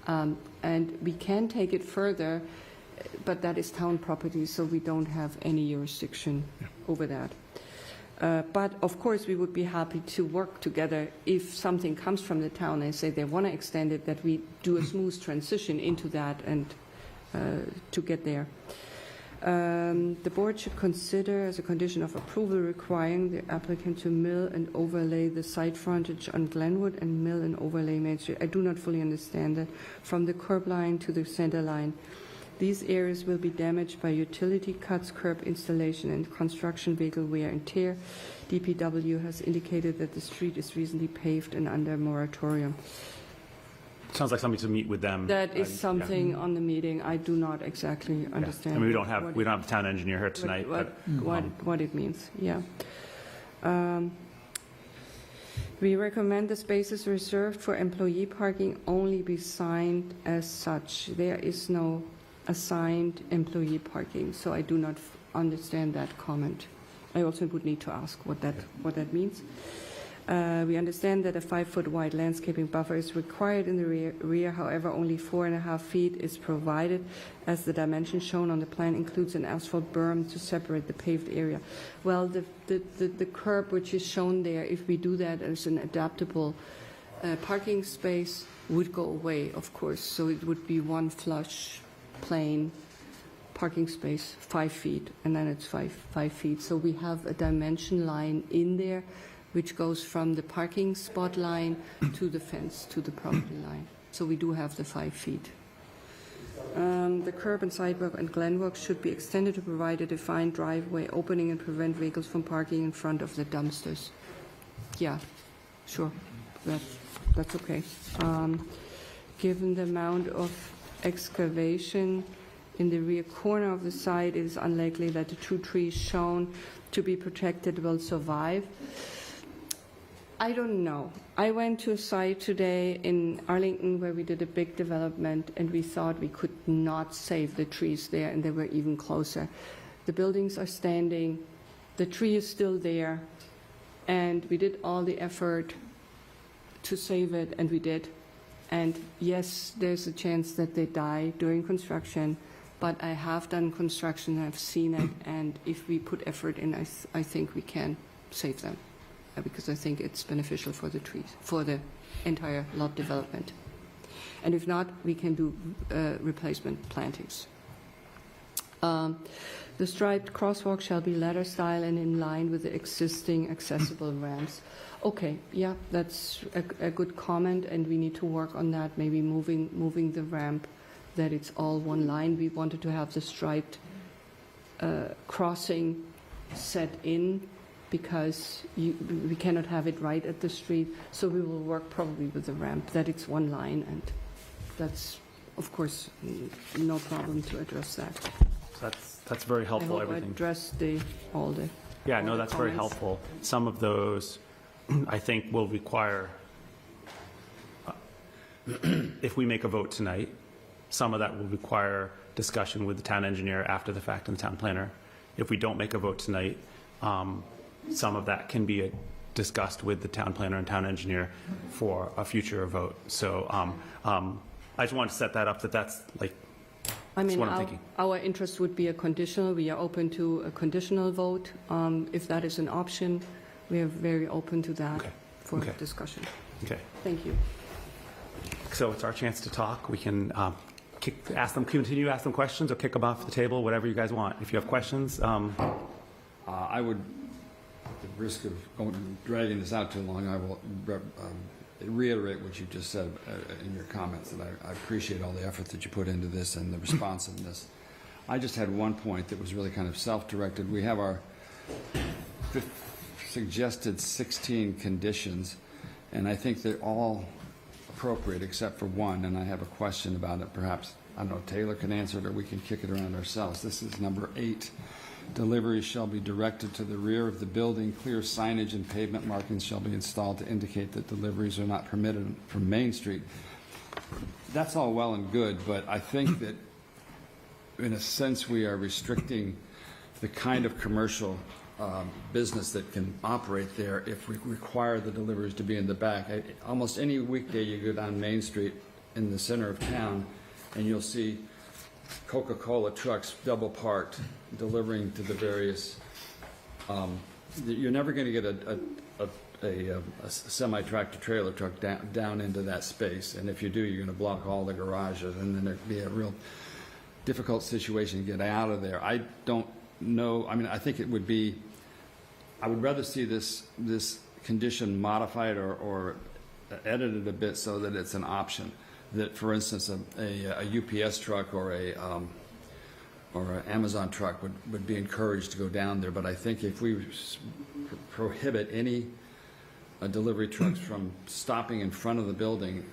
And we can take it further, but that is town property, so we don't have any jurisdiction over that. But of course, we would be happy to work together if something comes from the town and say they want to extend it, that we do a smooth transition into that and to get there. The board should consider as a condition of approval requiring the applicant to mill and overlay the site frontage on Glenwood and mill and overlay Main Street. I do not fully understand that. From the curb line to the center line. These areas will be damaged by utility cuts, curb installation, and construction vehicle wear and tear. DPW has indicated that the street is recently paved and under moratorium. Sounds like something to meet with them. That is something on the meeting I do not exactly understand. I mean, we don't have the town engineer here tonight. What it means, yeah. We recommend the spaces reserved for employee parking only be signed as such. There is no assigned employee parking, so I do not understand that comment. I also would need to ask what that means. We understand that a 5 foot wide landscaping buffer is required in the rear. However, only 4.5 feet is provided, as the dimension shown on the plan includes an asphalt berm to separate the paved area. Well, the curb which is shown there, if we do that as an adaptable parking space, would go away, of course. So it would be one flush, plain parking space 5 feet, and then it's 5 feet. So we have a dimension line in there which goes from the parking spot line to the fence, to the property line. So we do have the 5 feet. The curb and sidewalk and glenwalk should be extended to provide a defined driveway opening and prevent vehicles from parking in front of the dumpsters. Yeah, sure, that's okay. Given the amount of excavation in the rear corner of the site, it is unlikely that the 2 trees shown to be protected will survive. I don't know. I went to a site today in Arlington where we did a big development, and we thought we could not save the trees there, and they were even closer. The buildings are standing, the tree is still there, and we did all the effort to save it, and we did. And yes, there's a chance that they die during construction, but I have done construction, I've seen it, and if we put effort in, I think we can save them, because I think it's beneficial for the trees, for the entire lot development. And if not, we can do replacement plantings. The striped crosswalk shall be ladder style and in line with the existing accessible ramps. Okay, yeah, that's a good comment, and we need to work on that, maybe moving the ramp, that it's all one line. We wanted to have the striped crossing set in, because we cannot have it right at the street, so we will work probably with the ramp, that it's one line, and that's, of course, no problem to address that. That's very helpful, I hope everything. I addressed all the Yeah, all no, the that's very comments. helpful. Some of those, I think, will require, if we make a vote tonight, some of that will require discussion with the town engineer after the fact and the town planner. If we don't make a vote tonight, some of that can be discussed with the town planner and town engineer for a future vote. So I just wanted to set that up, that's like, I mean, what I'm thinking. our interest would be a conditional. We are open to a conditional vote. If that is an option, we are very open to that Okay. for Okay. discussion. okay. Thank you. So it's our chance to talk. We can continue to ask them questions or kick them off the table, whatever you guys want. If you have questions, I would, at the risk of dragging this out too long, I will reiterate what you just said in your comments, that I appreciate all the effort that you put into this and the responsiveness. I just had one point that was really kind of self-directed. We have our suggested 16 conditions, and I think they're all appropriate except for one, and I have a question about it. Perhaps, I don't know, Taylor can answer it, or we can kick it around ourselves. This is number 8. Deliveries shall be directed to the rear of the building. Clear signage and pavement markings shall be installed to indicate that deliveries are not permitted from Main Street. That's all well and good, but I think that in a sense we are restricting the kind of commercial business that can operate there if we require the deliveries to be in the back. Almost any weekday you go down Main Street in the center of town and you'll see Coca-Cola trucks double parked delivering to the various, you're never going to get a semi-tractor trailer truck down into that space, and if you do, you're going to block all the garages, and then there'd be a real difficult situation to get out of there. I don't know, I mean, I think it would be, I would rather see this condition modified or edited a bit so that it's an option. That, for instance, a UPS truck or an Amazon truck would be encouraged to go down there. But I think if we prohibit any delivery trucks from stopping in front of the building,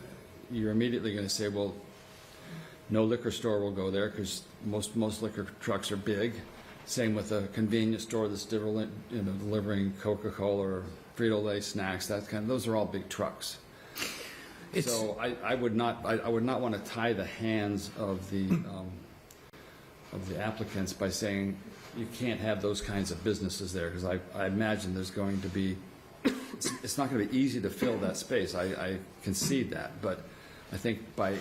you're immediately going to say, well, no liquor store will go there because most liquor trucks are big. Same with a convenience store that's delivering Coca-Cola or Frito-Lay snacks. Those are all big trucks. So I would not want to tie the hands of the applicants by saying you can't have those kinds of businesses there, because I imagine there's going to be, it's not going to be easy to fill that space. I concede that, but I think by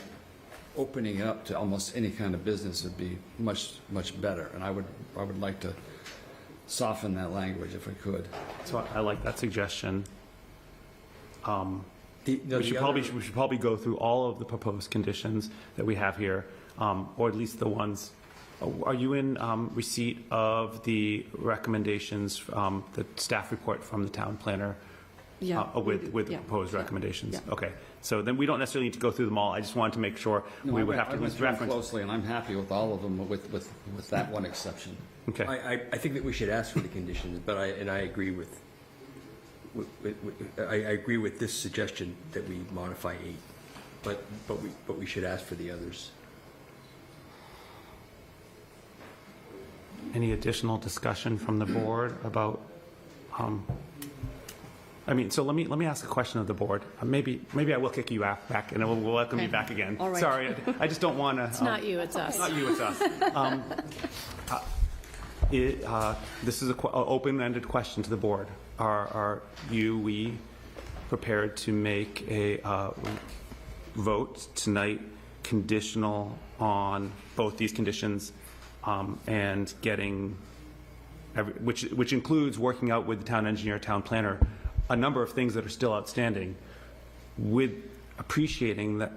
opening it up to almost any kind of business would be much better, and I would like to soften that language if we could. so I like that suggestion. We should probably go through all of the proposed conditions that we have here, or at least the ones Are you in receipt of the recommendations, the staff report from the town planner? Yeah, With the yeah, proposed yeah, recommendations? yeah. Okay, so then we don't necessarily need to go through them all. I just wanted to make sure No, we I would went- have to I went through them reference. closely, and I'm happy with all of them, with that one exception. Okay, I think that we should ask for the conditions, but I agree I agree with this suggestion that we modify 8, but we should ask for the others. any additional discussion from the board about, so let me ask a question of the board. Maybe I will kick you back, and we'll welcome you Okay. back again. All right. Sorry, I just don't want to. It's not you, it's us. Not you, it's us. This is an open-ended question to the board. Are we prepared to make a vote tonight conditional on both these conditions and getting, which includes working out with the town engineer, town planner, a number of things that are still outstanding, with appreciating that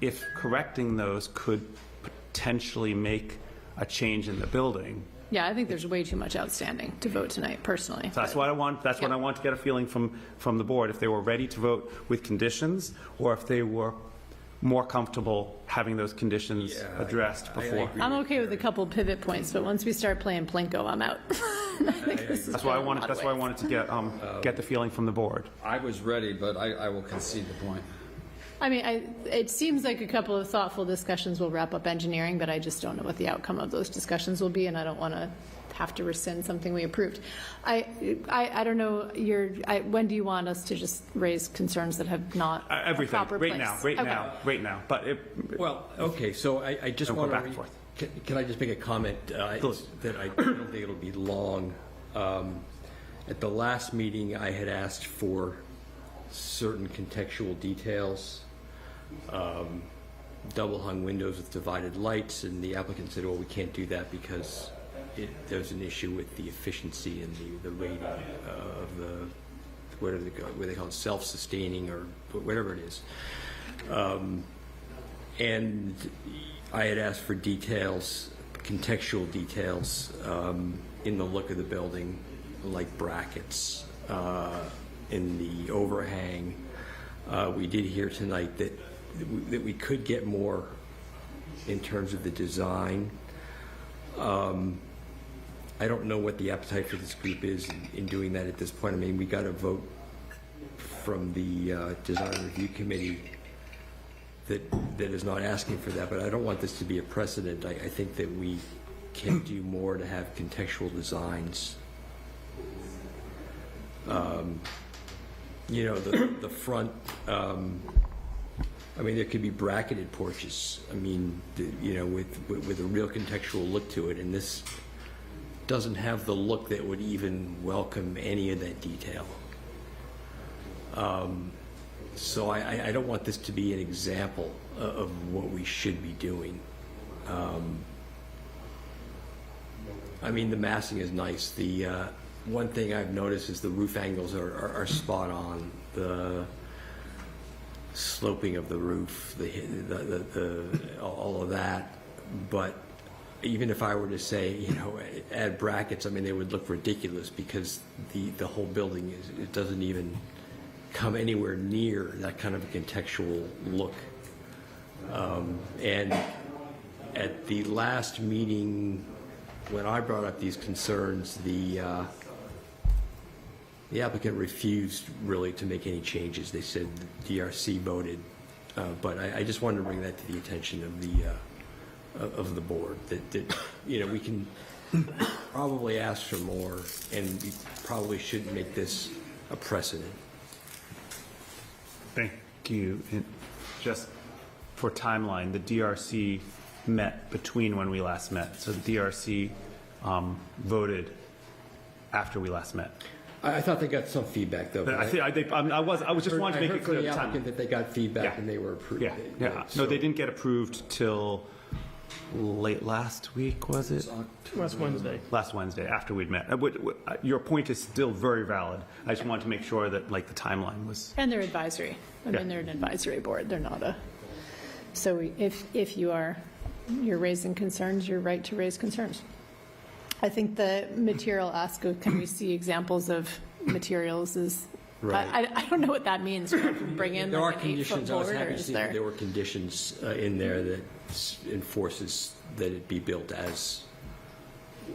if correcting those could potentially make a change in the building. Yeah, I think there's way too much outstanding to vote tonight, personally. So that's what I want. That's what I want to get a feeling from the board, if they were ready to vote with conditions, or if they were more comfortable having those conditions addressed before. agree. I'm okay with a couple pivot points, but once we start playing Plinko, I'm out. I think this is That's why I going a wanted. lot That's of why I ways. wanted to get the feeling from the board. I was ready, but I will concede the point. I mean, it seems like a couple of thoughtful discussions will wrap up engineering, but I just don't know what the outcome of those discussions will be, and I don't want to have to rescind something we approved. I don't know, when do you want us to just raise concerns that have not a Everything proper right place? now, right Okay. now, right now. But Well, okay, so I just Don't go want back and to, forth. can I just make a comment Please. that I don't think it'll be long? At the last meeting, I had asked for certain contextual details, double-hung windows with divided lights, and the applicant said, well, we can't do that because there's an issue with the efficiency and the rating of the, what they call it, self-sustaining or whatever it is. And I had asked for details, contextual details, in the look of the building, like brackets, in the overhang. We did hear tonight that we could get more in terms of the design. I don't know what the appetite for this group is in doing that at this point. I mean, we got a vote from the Design Review Committee that is not asking for that, but I don't want this to be a precedent. I think that we can do more to have contextual designs. You know, the front, I mean, there could be bracketed porches. I mean, with a real contextual look to it, and this doesn't have the look that would even welcome any of that detail. So I don't want this to be an example of what we should be doing. I mean, the massing is nice. The one thing I've noticed is the roof angles are spot on. The sloping of the roof, all of that. But even if I were to say, add brackets, I mean, they would look ridiculous because the whole building it doesn't even come anywhere near that kind of a contextual look. And at the last meeting, when I brought up these concerns, the applicant refused really to make any changes. They said the DRC voted, but I just wanted to bring that to the attention of the board, that we can probably ask for more, and we probably shouldn't make this a precedent. Thank you. And just for timeline, the DRC met between when we last met. So the DRC voted after we last met. I thought they got some feedback, though. But I was just wanting to make it clear I heard from the the time. applicant that they got feedback Yeah. and they were approved. Yeah, yeah. No, they didn't get approved till late last week, was it? Last Wednesday. Last Wednesday, after we'd met. Your point is still very valid. I just wanted to make sure that, the timeline was... And they're advisory. I Yeah. mean, they're an advisory board. They're not a, so if you are you're raising concerns, you're right to raise concerns. I think the material ask of, can we see examples of materials is, Right. I don't know what that means. Bring in There are like an 8-foot conditions, I was board, or happy to is see that there? there were conditions in there that enforces that it be built as,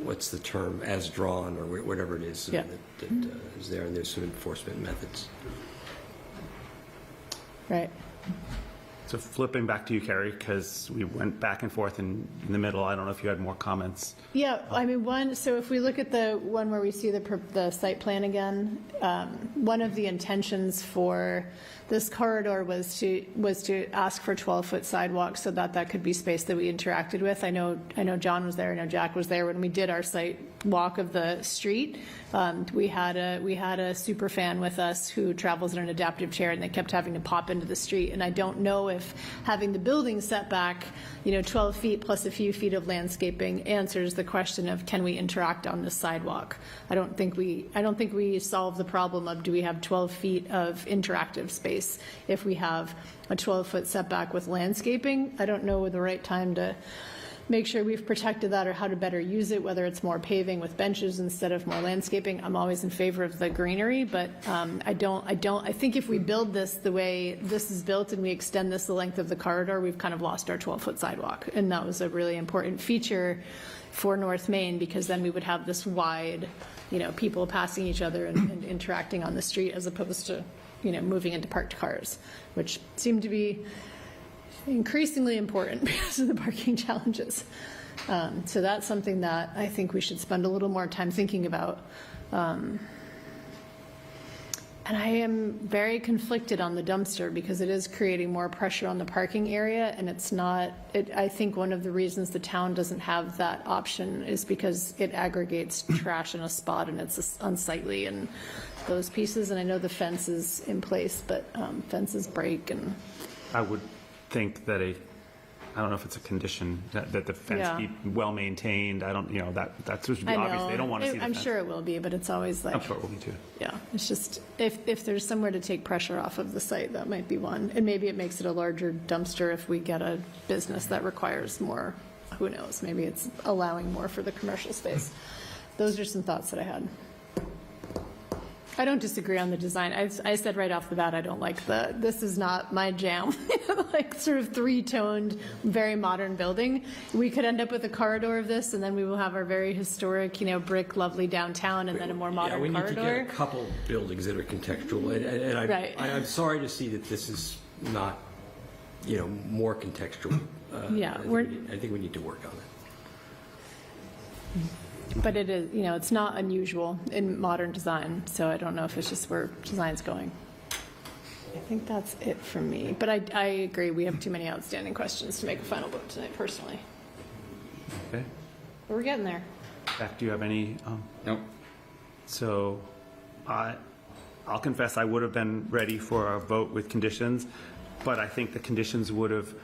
what's the term, as drawn, or whatever it is Yeah. that is there, and there's some enforcement methods. Right. So flipping back to you, Carrie, because we went back and forth in the middle. I don't know if you had more comments. Yeah, I mean, so if we look at the one where we see the site plan again, one of the intentions for this corridor was to ask for 12-foot sidewalks so that could be space that we interacted with. I know John was there, I know Jack was there when we did our site walk of the street. We had a super fan with us who travels in an adaptive chair, and they kept having to pop into the street. And I don't know if having the building set back, 12 feet plus a few feet of landscaping answers the question of, can we interact on the sidewalk? I don't think we solve the problem of, do we have 12 feet of interactive space if we have a 12-foot setback with landscaping? I don't know the right time to make sure we've protected that, or how to better use it, whether it's more paving with benches instead of more landscaping. I'm always in favor of the greenery, but I think if we build this the way this is built and we extend this the length of the corridor, we've kind of lost our 12-foot sidewalk. And that was a really important feature for North Main, because then we would have this wide, people passing each other and interacting on the street, as opposed to, moving into parked cars, which seem to be increasingly important because of the parking challenges. So that's something that I think we should spend a little more time thinking about. And I am very conflicted on the dumpster, because it is creating more pressure on the parking area, and it's not, I think one of the reasons the town doesn't have that option is because it aggregates trash in a spot, and it's unsightly, and those pieces. And I know the fence is in place, but fences break, and I would think that I don't know if it's a condition that the fence Yeah. be well maintained. I don't, that should be I obvious. know. They don't want to see the I'm fence. sure it will be, but it's always like, I'm sure it will be too. yeah, it's just, if there's somewhere to take pressure off of the site, that might be one. And maybe it makes it a larger dumpster if we get a business that requires more. Who knows? Maybe it's allowing more for the commercial space. Those are some thoughts that I had. I don't disagree on the design. I said right off the bat, I don't like this is not my jam. Like sort of three-toned, very modern building. We could end up with a corridor of this, and then we will have our very historic, brick, lovely downtown, and then a more modern we corridor. need to get a couple buildings that are contextual, and Right. I'm sorry to see that this is not, more contextual. Yeah, I think we need to work on it. but it is, it's not unusual in modern design, so I don't know if it's just where design's going. I think that's it from me, but I agree, we have too many outstanding questions to make a final vote tonight, personally. Okay. But we're getting there. Jack, do you have any? Nope. So I'll confess I would have been ready for a vote with conditions, but I think the conditions would have,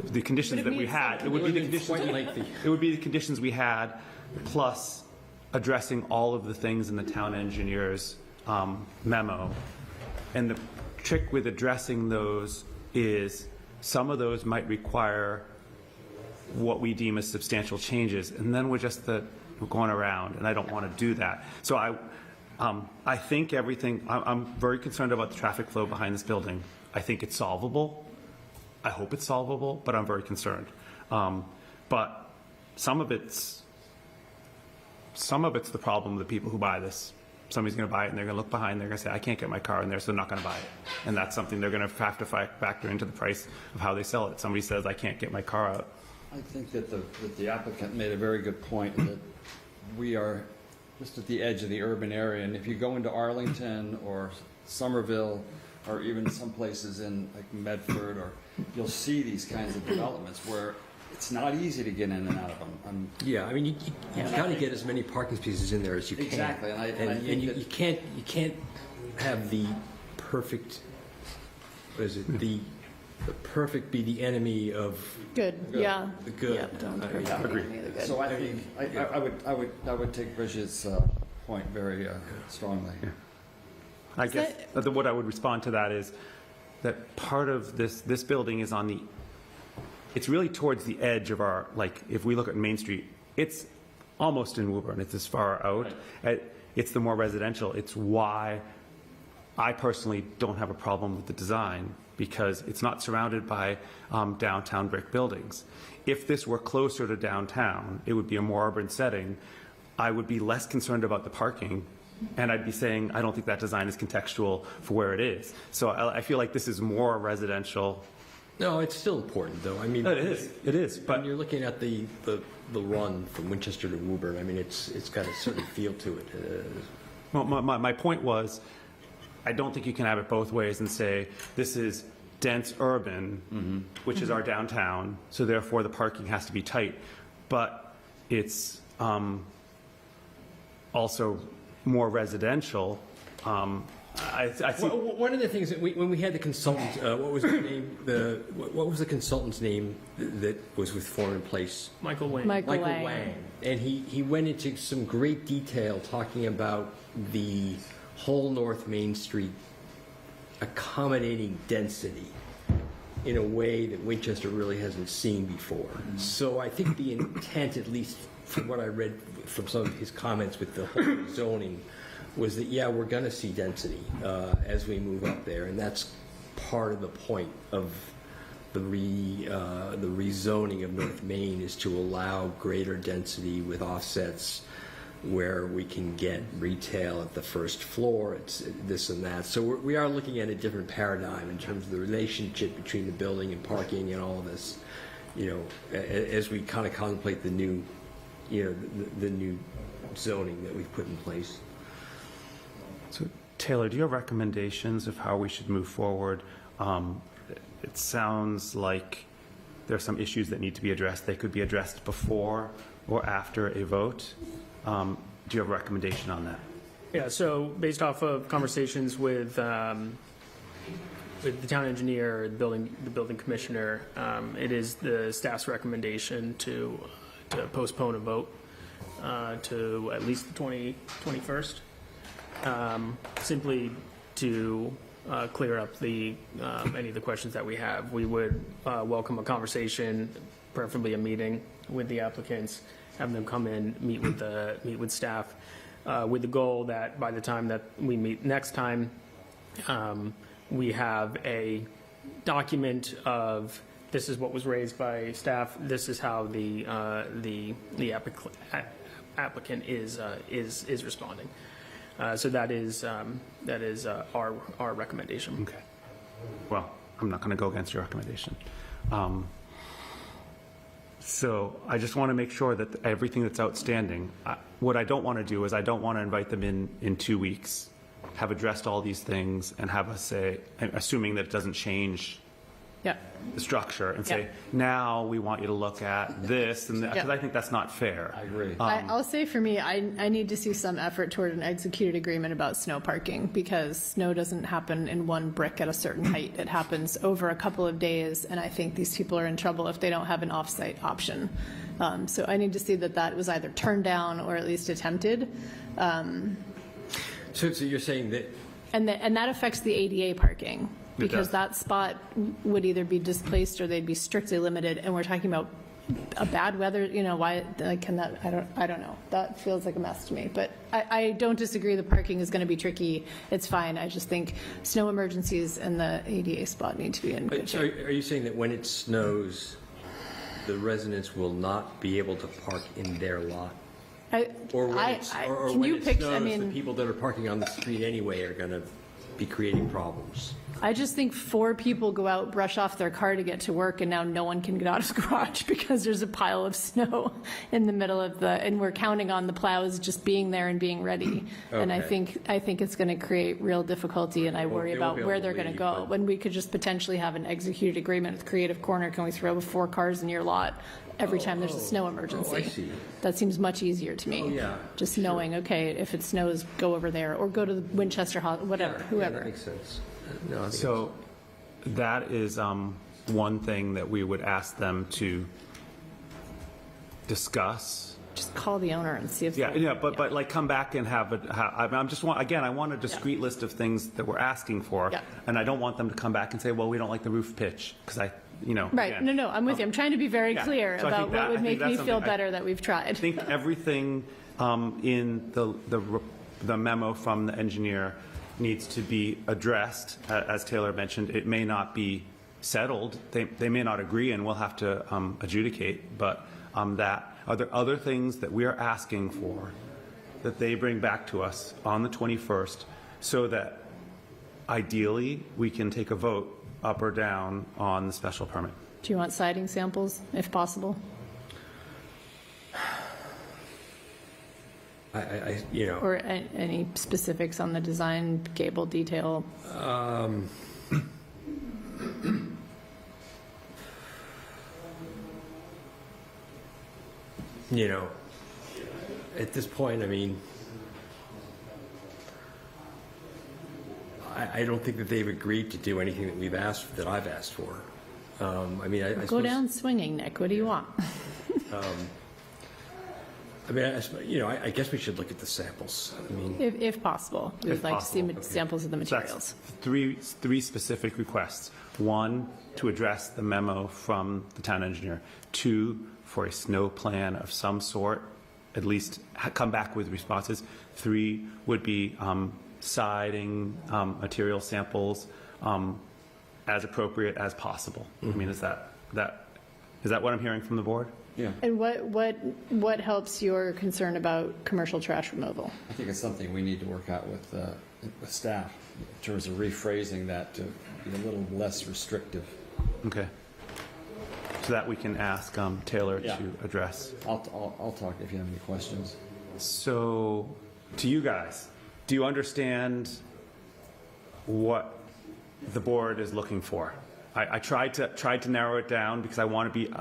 the conditions Would have that we needed had, some it would be the conditions. conditions, Quite lengthy. it would be the conditions we had, plus addressing all of the things in the town engineer's memo. And the trick with addressing those is some of those might require what we deem as substantial changes, and then we're going around, and I don't want to do that. So I think everything, I'm very concerned about the traffic flow behind this building. I think it's solvable. I hope it's solvable, but I'm very concerned. But some of it's the problem of the people who buy this. Somebody's going to buy it, and they're going to look behind, they're going to say, I can't get my car in there, so they're not going to buy it. And that's something they're going to have to factor into the price of how they sell it. Somebody says, I can't get my car out. I think that the applicant made a very good point, that we are just at the edge of the urban area, and if you go into Arlington or Somerville, or even some places in like Medford, or you'll see these kinds of developments where it's not easy to get in and out of them. Yeah, I mean, you got to get as many parking spaces in there as you can. Exactly, and I think and that- you can't have the perfect. What is it? The perfect be the enemy of Good, yeah. the good. Yeah, don't Agree. agree. So I think, I would take Bridget's point very strongly. I guess what I would respond to that is that part of this building is on the it's really towards the edge of our, like, if we look at Main Street, it's almost in Woburn, it's as far out. It's the more residential. It's why I personally don't have a problem with the design, because it's not surrounded by downtown brick buildings. If this were closer to downtown, it would be a more urban setting. I would be less concerned about the parking, and I'd be saying, I don't think that design is contextual for where it is. So I feel like this is more residential. No, it's still important, though. I mean, It is, when but you're looking at the run from Winchester to Woburn, I mean, it's got a certain feel to it. well, my point was, I don't think you can have it both ways and say, this is dense urban, which is our downtown, so therefore the parking has to be tight. But it's also more residential. I see. Well, one of the things that when we had the consultant, what was the name? What was the consultant's name that was with Foreign Place? Michael Wayne. Michael Wang. And he went into some great detail talking about the whole North Main Street accommodating density in a way that Winchester really hasn't seen before. So I think the intent, at least from what I read from some of his comments with the whole zoning, was that, yeah, we're going to see density as we move up there, and that's part of the point of the rezoning of North Main, is to allow greater density with offsets where we can get retail at the first floor, it's this and that. So we are looking at a different paradigm in terms of the relationship between the building and parking and all of this, you know, as we kind of contemplate the new, you know, the new zoning that we've put in place. So Taylor, do you have recommendations of how we should move forward? It sounds like there are some issues that need to be addressed. They could be addressed before or after a vote. Do you have a recommendation on that? Yeah, so based off of conversations with the town engineer, the building commissioner, it is the staff's recommendation to postpone a vote to at least the 21st, simply to clear up any of the questions that we have. We would welcome a conversation, preferably a meeting with the applicants, have them come in, meet with staff, with the goal that by the time that we meet next time, we have a document of, this is what was raised by staff, this is how the applicant is responding. So that is our recommendation. Okay. Well, I'm not going to go against your recommendation. So I just want to make sure that everything that's outstanding, what I don't want to do is I don't want to invite them in 2 weeks, have addressed all these things, and have us say, assuming that it doesn't change Yeah. the structure, and say, Yeah. now we want you to look at this, and because I think that's not fair. I agree. I'll say for me, I need to see some effort toward an executed agreement about snow parking, because snow doesn't happen in one brick at a certain height. It happens over a couple of days, and I think these people are in trouble if they don't have an off-site option. So I need to see that was either turned down or at least attempted. So you're saying that And that affects the ADA parking, because does. that spot would either be displaced or they'd be strictly limited, and we're talking about a bad weather, you know, why, like, can that, I don't know. That feels like a mess to me, but I don't disagree the parking is going to be tricky. It's fine. I just think snow emergencies and the ADA spot need to be in good So shape. are you saying that when it snows, the residents will not be able to park in their lot? Or when can when you it picture, snows, I the mean, people that are parking on the street anyway are going to be creating problems? I just think 4 people go out, brush off their car to get to work, and now no one can get out of the garage because there's a pile of snow in the middle of and we're counting on the plows just being there and being ready. And I Okay. think it's going to create real difficulty, and I worry they won't about be where able to they're going to leave, go. but- When we could just potentially have an executed agreement with Creative Corner, can we throw 4 cars in your lot every time there's a snow emergency? I see. That seems much easier to me. Oh, yeah, Just knowing, okay, if it snows, go over there, or go to the Winchester, whatever, Yeah, whoever. that makes sense. No, I think So that is one thing that we would ask them to discuss. Just call the owner and see if. Yeah, but like come back and I want a discrete list of things that we're asking for. Yeah. And I don't want them to come back and say, well, we don't like the roof pitch, because Right, again, no, I'm with you. I'm trying to be very yeah. clear So I think about that- what I would think make that's me feel something better that we've tried. I think everything in the memo from the engineer needs to be addressed. As Taylor mentioned, it may not be settled. They may not agree, and we'll have to adjudicate. But are there other things that we are asking for that they bring back to us on the 21st, so that ideally we can take a vote up or down on the special permit? Do you want siding samples, if possible? Or any specifics on the design, gable detail? At this point, I mean, I don't think that they've agreed to do anything that I've asked for. I mean, I Go suppose- down swinging, Nick. What do you want? I mean, I guess we should look at the samples. I mean, If possible. We'd If like to see possible, samples of the So that's materials. three specific requests. One, to address the memo from the town engineer. Two, for a snow plan of some sort, at least come back with responses. Three would be siding material samples as appropriate as possible. I mean, is that what I'm hearing from the board? Yeah, And what helps your concern about commercial trash removal? I think it's something we need to work out with staff in terms of rephrasing that to be a little less restrictive. Okay. So that we can ask Taylor Yeah. to address. I'll talk if you have any questions. So, to you guys, do you understand what the board is looking for? I tried to narrow it down because I want to be,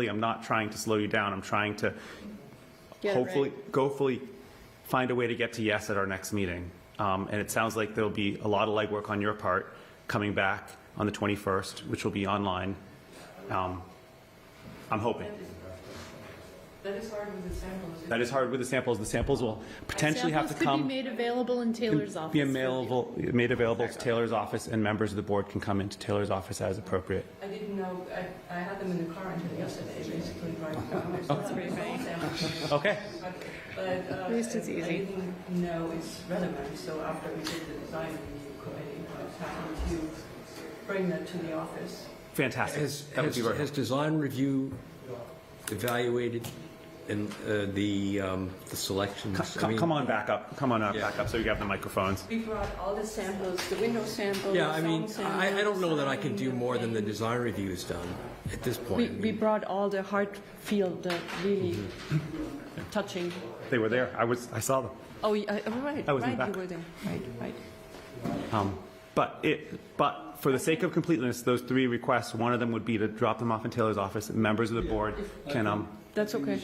I'm not trying to slow you down. I'm trying to hopefully find a way to get to yes at our next meeting. And it sounds like there'll be a lot of legwork on your part coming back on the 21st, which will be online. I'm hoping. That is hard with the samples. That is hard with the samples. The samples will potentially have to Samples come. could be made available in Taylor's office. Be made available to Taylor's office, and members of the board can come into Taylor's office as appropriate. I didn't know, I had them in the car until yesterday, basically, right? That's very funny. Okay. But At least it's I easy. didn't know it's relevant, so after we did the design review committee, I was happy to bring that to the office. Fantastic. That would be very has design review evaluated and the selections? I mean- Come on back up. Come on up, back up so you have the microphones. We brought all the samples, the window samples. Yeah, I mean, sound I don't know that I samples, can do more than the design review has done at this point. We brought all the hard field, the really touching. They were there. I saw them. Oh, yeah, right, I was in the right, you back. were there, right. But for the sake of completeness, those three requests, one of them would be to drop them off in Taylor's office, and members of the board can, That's okay.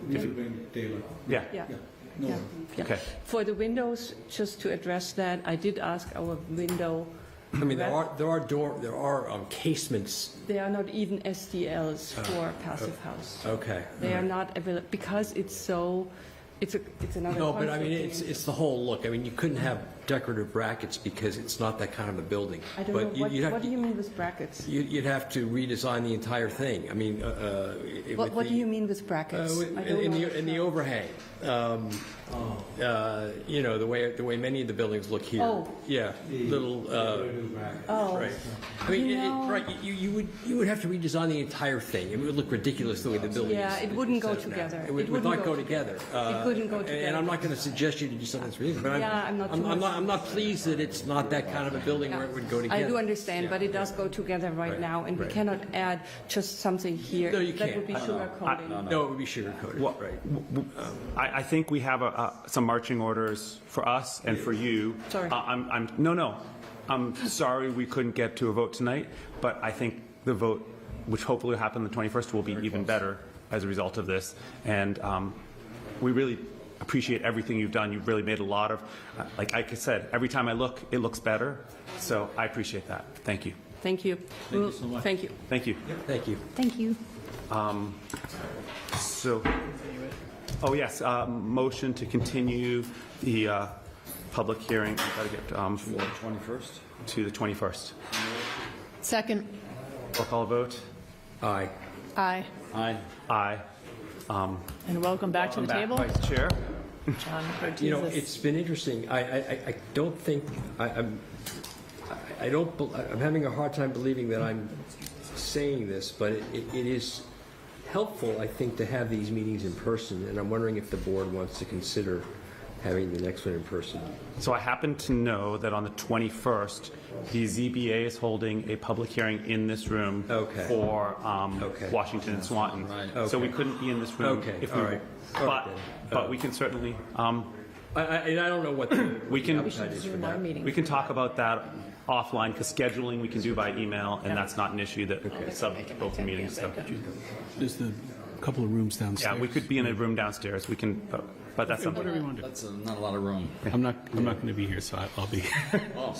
We should bring Taylor. yeah. Yeah. No Yeah, worries. yeah. Okay. For the windows, just to address that, I did ask our window, I mean, there are casements. they are not even SDLs for passive house. Okay. They are not available, because it's so, it's another No, but I conflict mean, thing. it's the whole look. I mean, you couldn't have decorative brackets because it's not that kind of a building. I don't But know, you'd have what to- do you mean with brackets? You'd have to redesign the entire thing. I mean, What do you mean with brackets? I don't in know. the overhang? You know, the way many of the buildings look here. Oh. Yeah, little. Oh. Right. I mean, You know- right. You would have to redesign the entire thing. It would look ridiculous the way the building Yeah, is. it wouldn't go set up now. together. It would It wouldn't not go go together. It wouldn't go And together. I'm not going to suggest you to do something that's ridiculous. But Yeah, I'm not too much- I'm not pleased that it's not that kind of a building where it would go together. I do understand, but it does go together right Right, now, and we right. cannot add just something here. No, you That can't. would be sugar coating. No, it would be sugar coated. Well, Right. I think we have some marching orders for us and for you. Sorry. I'm sorry we couldn't get to a vote tonight, but I think the vote, which hopefully will happen on the 21st, will be even better as a result of this. And we really appreciate everything you've done. You've really made a lot of, like I said, every time I look, it looks better. So I appreciate that. Thank you. Thank you. Thank you so much. Thank you. Thank you. Thank you. Thank you. So, yes, motion to continue the public hearing. I've got to get For the 21st? to the 21st. Second. Roll call vote. Aye. Aye. Aye. Aye. And welcing back to the table, Vice Chair. John You know, Cortez. it's been interesting. I don't think, I'm having a hard time believing that I'm saying this, but it is helpful, I think, to have these meetings in person, and I'm wondering if the board wants to consider having the next one in person. So I happen to know that on the 21st, the ZBA is holding a public hearing in this room Okay. for Okay. Washington and Swanton. Right. So we couldn't be in this room. Okay, if all we right. All right But, then. but we can certainly, And I don't know what the We can- appetite is for Zoom our that. meeting. we can talk about that offline, because scheduling we can do by email, and that's not an issue that sub open meetings. So, There's the couple of rooms downstairs. yeah, we could be in a room downstairs. We can, but that's something. Whatever you want to do. That's not a lot of room. I'm not going to be here, so I'll be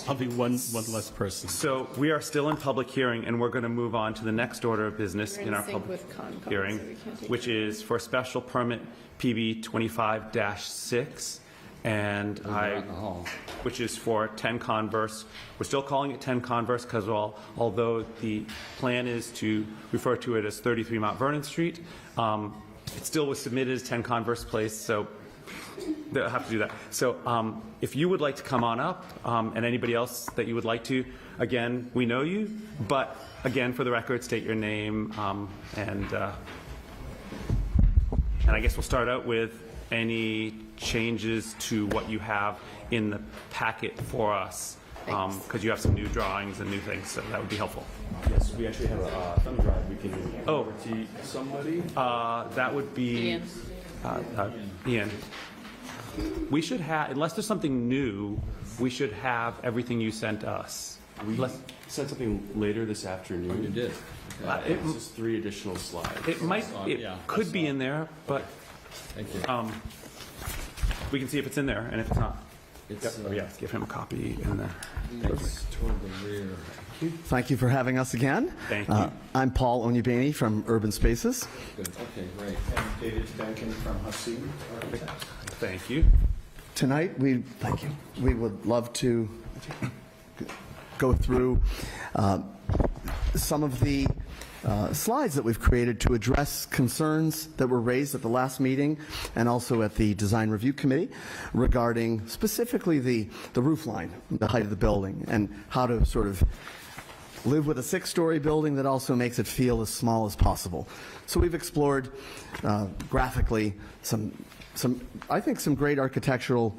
I'll be one less person. So we are still in public hearing, and we're going to move on to the next order of business We're in in our sync public with Concom, hearing, so we can't take which is for special permit PB 25-6, and Out in the hall. which is for 10 Converse. We're still calling it 10 Converse because although the plan is to refer to it as 33 Mount Vernon Street, it still was submitted as 10 Converse Place, so they'll have to do that. So if you would like to come on up, and anybody else that you would like to, again, we know you, but again, for the record, state your name, and I guess we'll start out with any changes to what you have in the packet for us, because you have some new drawings and new things, so that would be helpful. Yes, we actually have a thumb drive we can Oh. over to somebody. That would be Ian. We should have, unless there's something new, we should have everything you sent us. We sent something later this afternoon. You did. It's just 3 additional slides. It might, it yeah, could be in there, but Thank you. we can see if it's in there, and if it's not, It's, yeah, give him a copy in there. It's toward the rear. Thank you for having us again. Thank you. I'm Paul Onyebane from Urban Spaces. Good. Okay, great. David Duncan from Hussey Architects. Thank you. Tonight, we would love to go through some of the slides that we've created to address concerns that were raised at the last meeting and also at the Design Review Committee regarding specifically the roof line, the height of the building, and how to sort of live with a 6-story building that also makes it feel as small as possible. So we've explored graphically I think some great architectural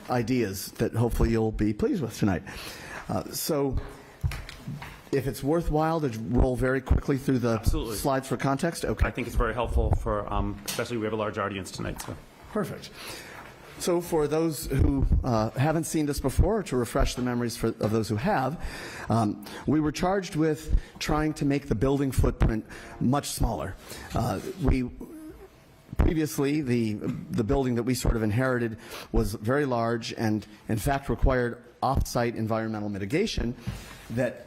ideas that hopefully you'll be pleased with tonight. So if it's worthwhile to roll very quickly through the Absolutely. slides for context, okay. I think it's very helpful for, especially we have a large audience tonight, so. Perfect. So for those who haven't seen this before, to refresh the memories of those who have, we were charged with trying to make the building footprint much smaller. Previously, the building that we sort of inherited was very large and, in fact, required off-site environmental mitigation that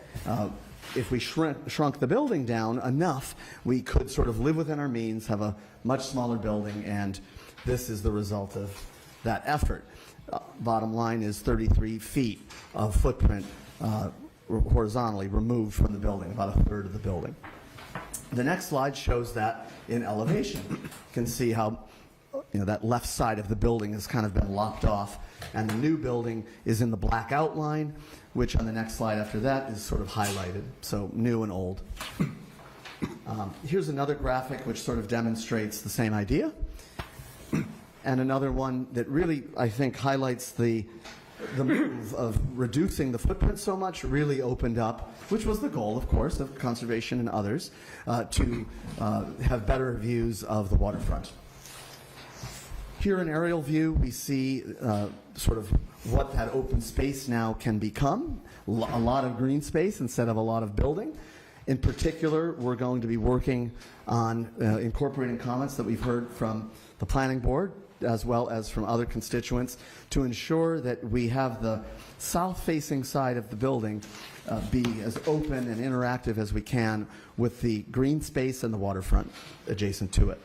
if we shrunk the building down enough, we could sort of live within our means, have a much smaller building, and this is the result of that effort. Bottom line is 33 feet of footprint horizontally removed from the building, about a third of the building. The next slide shows that in elevation. You can see how that left side of the building has kind of been lopped off, and the new building is in the black outline, which on the next slide after that is sort of highlighted, so new and old. Here's another graphic which sort of demonstrates the same idea, and another one that really, I think, highlights the move of reducing the footprint so much really opened up, which was the goal, of course, of conservation and others, to have better views of the waterfront. Here in aerial view, we see sort of what that open space now can become, a lot of green space instead of a lot of building. In particular, we're going to be working on incorporating comments that we've heard from the planning board as well as from other constituents to ensure that we have the south-facing side of the building be as open and interactive as we can with the green space and the waterfront adjacent to it.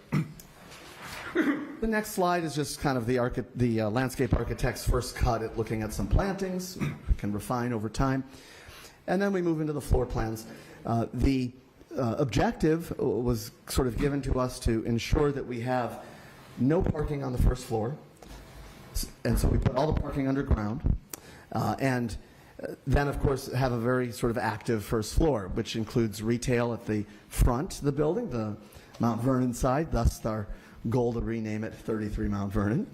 The next slide is just kind of the landscape architect's first cut at looking at some plantings. We can refine over time. And then we move into the floor plans. The objective was sort of given to us to ensure that we have no parking on the first floor, and so we put all the parking underground, and then, of course, have a very sort of active first floor, which includes retail at the front of the building, the Mount Vernon side, thus our goal to rename it 33 Mount Vernon,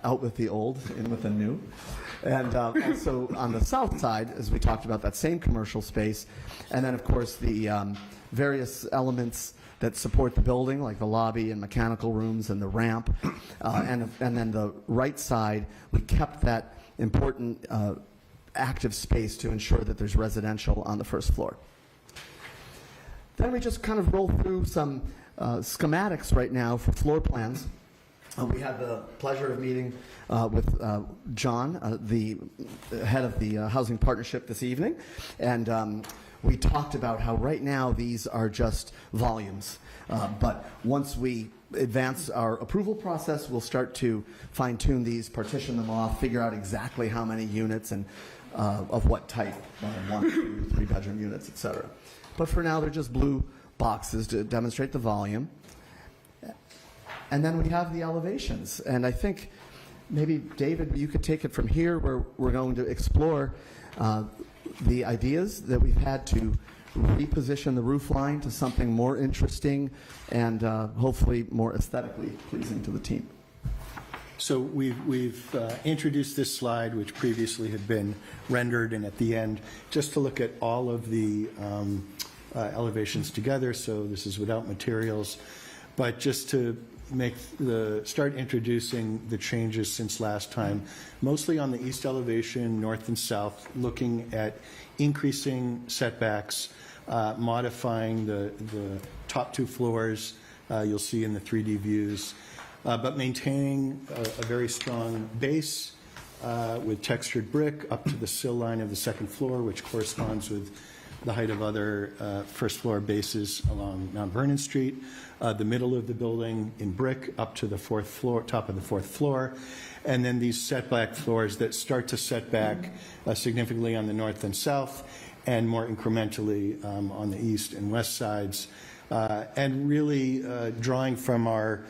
out with the old, in with the new. And also on the south side, as we talked about, that same commercial space, and then, of course, the various elements that support the building, like the lobby and mechanical rooms and the ramp. And then the right side, we kept that important active space to ensure that there's residential on the first floor. Then we just kind of roll through some schematics right now for floor plans. We had the pleasure of meeting with John, the head of the Housing Partnership this evening, and we talked about how right now these are just volumes, but once we advance our approval process, we'll start to fine-tune these, partition them off, figure out exactly how many units and of what type, 1, 2, 3 bedroom units, etc. But for now, they're just blue boxes to demonstrate the volume. And then we have the elevations. And I think maybe, David, you could take it from here, where we're going to explore the ideas that we've had to reposition the roof line to something more interesting and hopefully more aesthetically pleasing to the team. So we've introduced this slide, which previously had been rendered, and at the end, just to look at all of the elevations together. So this is without materials, but just to start introducing the changes since last time, mostly on the east elevation, north and south, looking at increasing setbacks, modifying the top 2 floors, you'll see in the 3D views, but maintaining a very strong base with textured brick up to the sill line of the second floor, which corresponds with the height of other first floor bases along Mount Vernon Street. The middle of the building in brick up to the 4th floor, top of the 4th floor, and then these setback floors that start to set back significantly on the north and south, and more incrementally on the east and west sides, and really drawing from our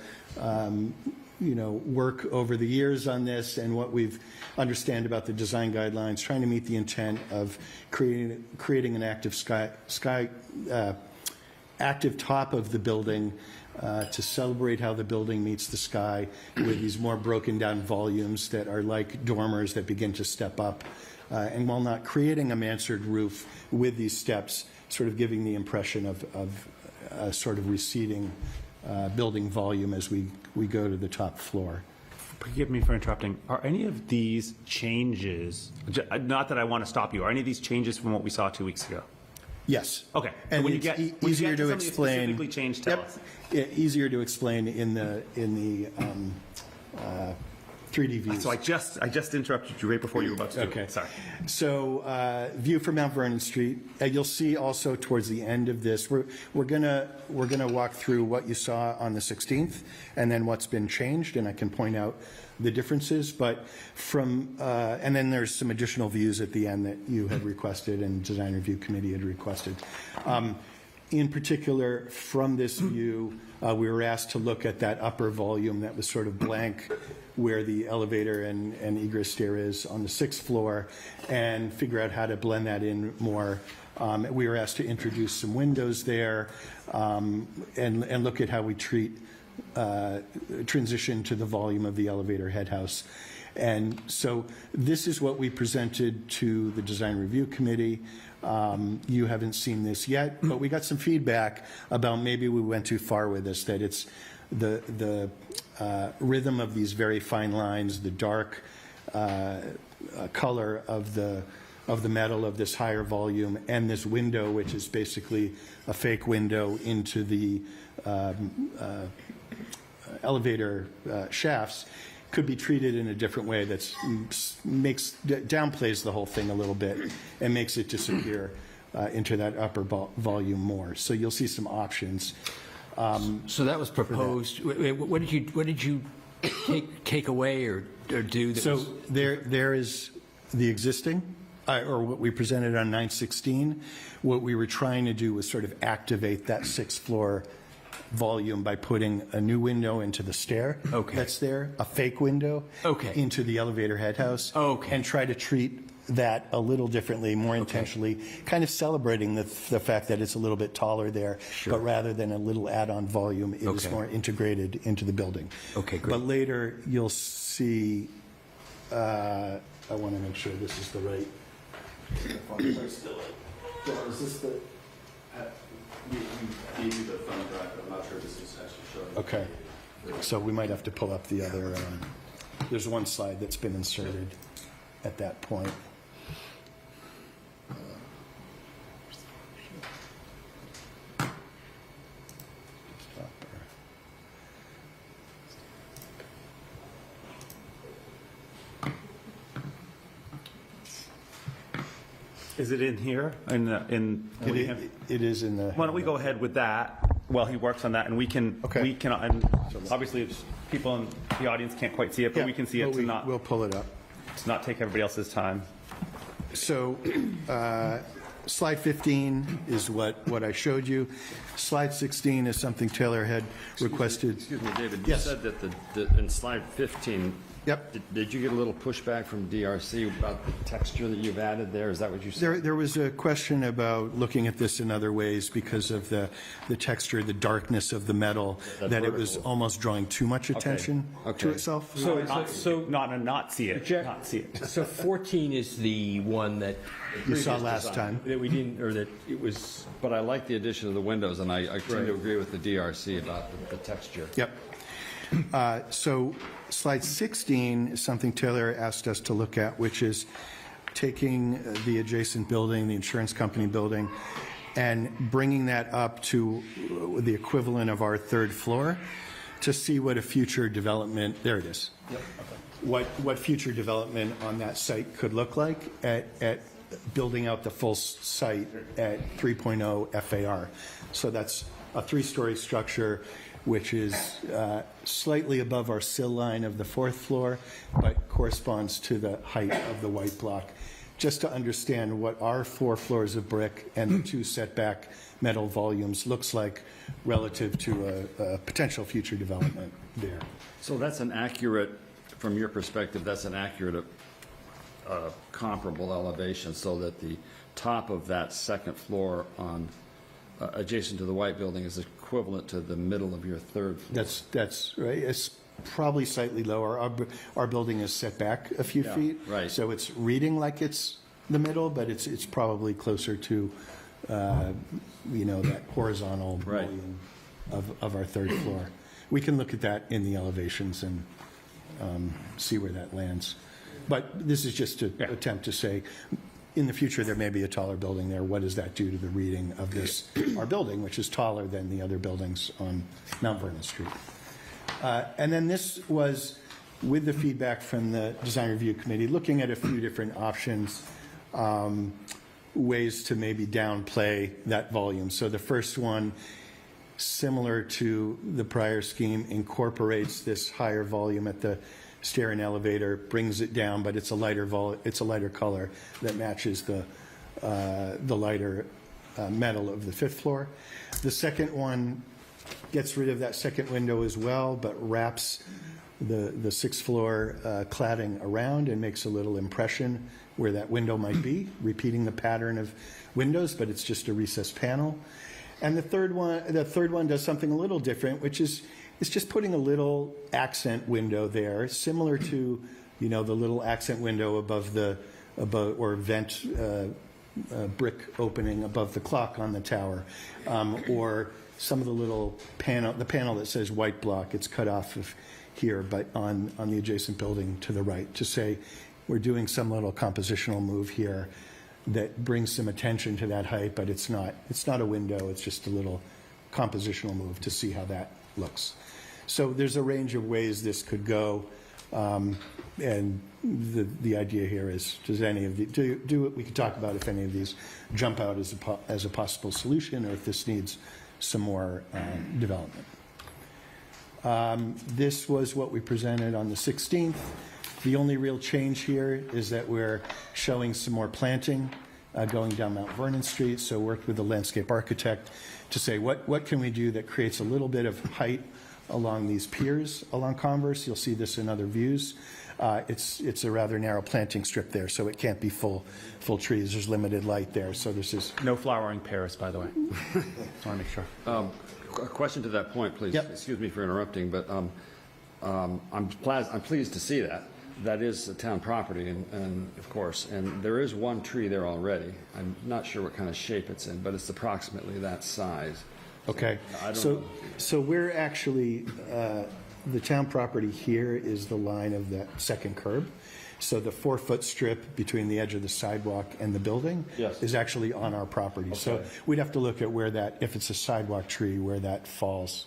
work over the years on this and what we've understand about the design guidelines, trying to meet the intent of creating an active top of the building to celebrate how the building meets the sky with these more broken down volumes that are like dormers that begin to step up. And while not creating a mansard roof with these steps, sort of giving the impression of a sort of receding building volume as we go to the top floor. Forgive me for interrupting. Are any of these changes, not that I want to stop you, are any of these changes from what we saw 2 weeks ago? Yes. Okay. And when it's you get easier to to something explain. specifically changed, tell us. Yeah, easier to explain in the 3D views. So I just interrupted you right before you were about to do it. Okay. Sorry. So view from Mount Vernon Street. You'll see also towards the end of this, we're gonna walk through what you saw on the 16th and then what's been changed, and I can point out the differences. But and then there's some additional views at the end that you had requested and Design Review Committee had requested. In particular, from this view, we were asked to look at that upper volume that was sort of blank where the elevator and egress stair is on the 6th floor and figure out how to blend that in more. We were asked to introduce some windows there and look at how we transition to the volume of the elevator head house. And so this is what we presented to the Design Review Committee. You haven't seen this yet, but we got some feedback about maybe we went too far with this, that it's the rhythm of these very fine lines, the dark color of the metal of this higher volume, and this window, which is basically a fake window into the elevator shafts, could be treated in a different way that downplays the whole thing a little bit and makes it disappear into that upper volume more. So you'll see some options. So that was proposed. What did you take away or do? So there is the existing, or what we presented on 916, what we were trying to do was sort of activate that sixth floor volume by putting a new window into the stair that's there, a fake window into the elevator head house, and try to treat that a little differently, more intentionally, kind of celebrating the fact that it's a little bit taller there, but rather than a little add-on volume, it is more integrated into the building. Okay, great. But later, you'll see, I want to make sure this is the right. Is this the? We gave you the front drive, but I'm not sure this is actually showing. Okay, so we might have to pull up the other, there's one slide that's been inserted at that point. Is it in here? It is in the. Why don't we go ahead with that while he works on that, and we can, and obviously, if people in the audience can't quite see it, but we can see it to We'll pull it up. not take everybody else's time. So, slide 15 is what I showed you. Slide 16 is something Taylor had requested. Excuse me, David, you Yes. said that in slide 15, did you get a little pushback from DRC about the texture that you've added there? Is that what you said? There was a question about looking at this in other ways because of the texture, the darkness of the metal, that it was almost drawing too much attention to itself. So Not see it. So 14 is the one that You saw last time. that we didn't, or that it was. But I like the addition of the windows, and I tend to agree with the DRC about the texture. Yep. So slide 16 is something Taylor asked us to look at, which is taking the adjacent building, the insurance company building, and bringing that up to the equivalent of our third floor to see what a future development, there it is. Yep. What future development on that site could look like at building out the full site at 3.0 FAR. So that's a 3-story structure which is slightly above our sill line of the 4th floor, but corresponds to the height of the white block. Just to understand what our 4 floors of brick and the 2 setback metal volumes looks like relative to a potential future development there. So that's an accurate, from your perspective, that's an accurate comparable elevation, so that the top of that second floor on adjacent to the white building is equivalent to the middle of your third floor. That's right. It's probably slightly lower. Our building is set back a few feet, right. So it's reading like it's the middle, but it's probably closer to that horizontal volume of our third floor. We can look at that in the elevations and see where that lands. But this is just to attempt to say, in the future, there may be a taller building there. What does that do to the reading of this, our building, which is taller than the other buildings on Mount Vernon Street? And then this was with the feedback from the Design Review Committee, looking at a few different options, ways to maybe downplay that volume. So the first one, similar to the prior scheme, incorporates this higher volume at the stair and elevator, brings it down, but it's a lighter color that matches the lighter metal of the 5th floor. The second one gets rid of that second window as well, but wraps the 6th floor cladding around and makes a little impression where that window might be, repeating the pattern of windows, but it's just a recessed panel. And the third one does something a little different, which is it's just putting a little accent window there, similar to, the little accent window above or vent brick opening above the clock on the tower, or some of the little the panel that says white block. It's cut off of here, but on the adjacent building to the right, to say we're doing some little compositional move here that brings some attention to that height, but it's not a window. It's just a little compositional move to see how that looks. So there's a range of ways this could go, and the idea here is, does any of the we could talk about if any of these jump out as a possible solution, or if this needs some more development. This was what we presented on the 16th. The only real change here is that we're showing some more planting going down Mount Vernon Street. So worked with the landscape architect to say what can we do that creates a little bit of height along these piers along Converse. You'll see this in other views. It's a rather narrow planting strip there, so it can't be full trees. There's limited light there, so this is... No flowering pears, by the way. Just want to make sure. A question to that point, please. Yep. Excuse me for interrupting, but I'm pleased to see that. That is a town property, and of course, and there is one tree there already. I'm not sure what kind of shape it's in, but it's approximately that size. Okay, so we're actually, the town property here is the line of that second curb. So the 4-foot strip between the edge of the sidewalk and the building is actually on our property. So Okay. we'd have to look at where that, if it's a sidewalk tree, where that falls.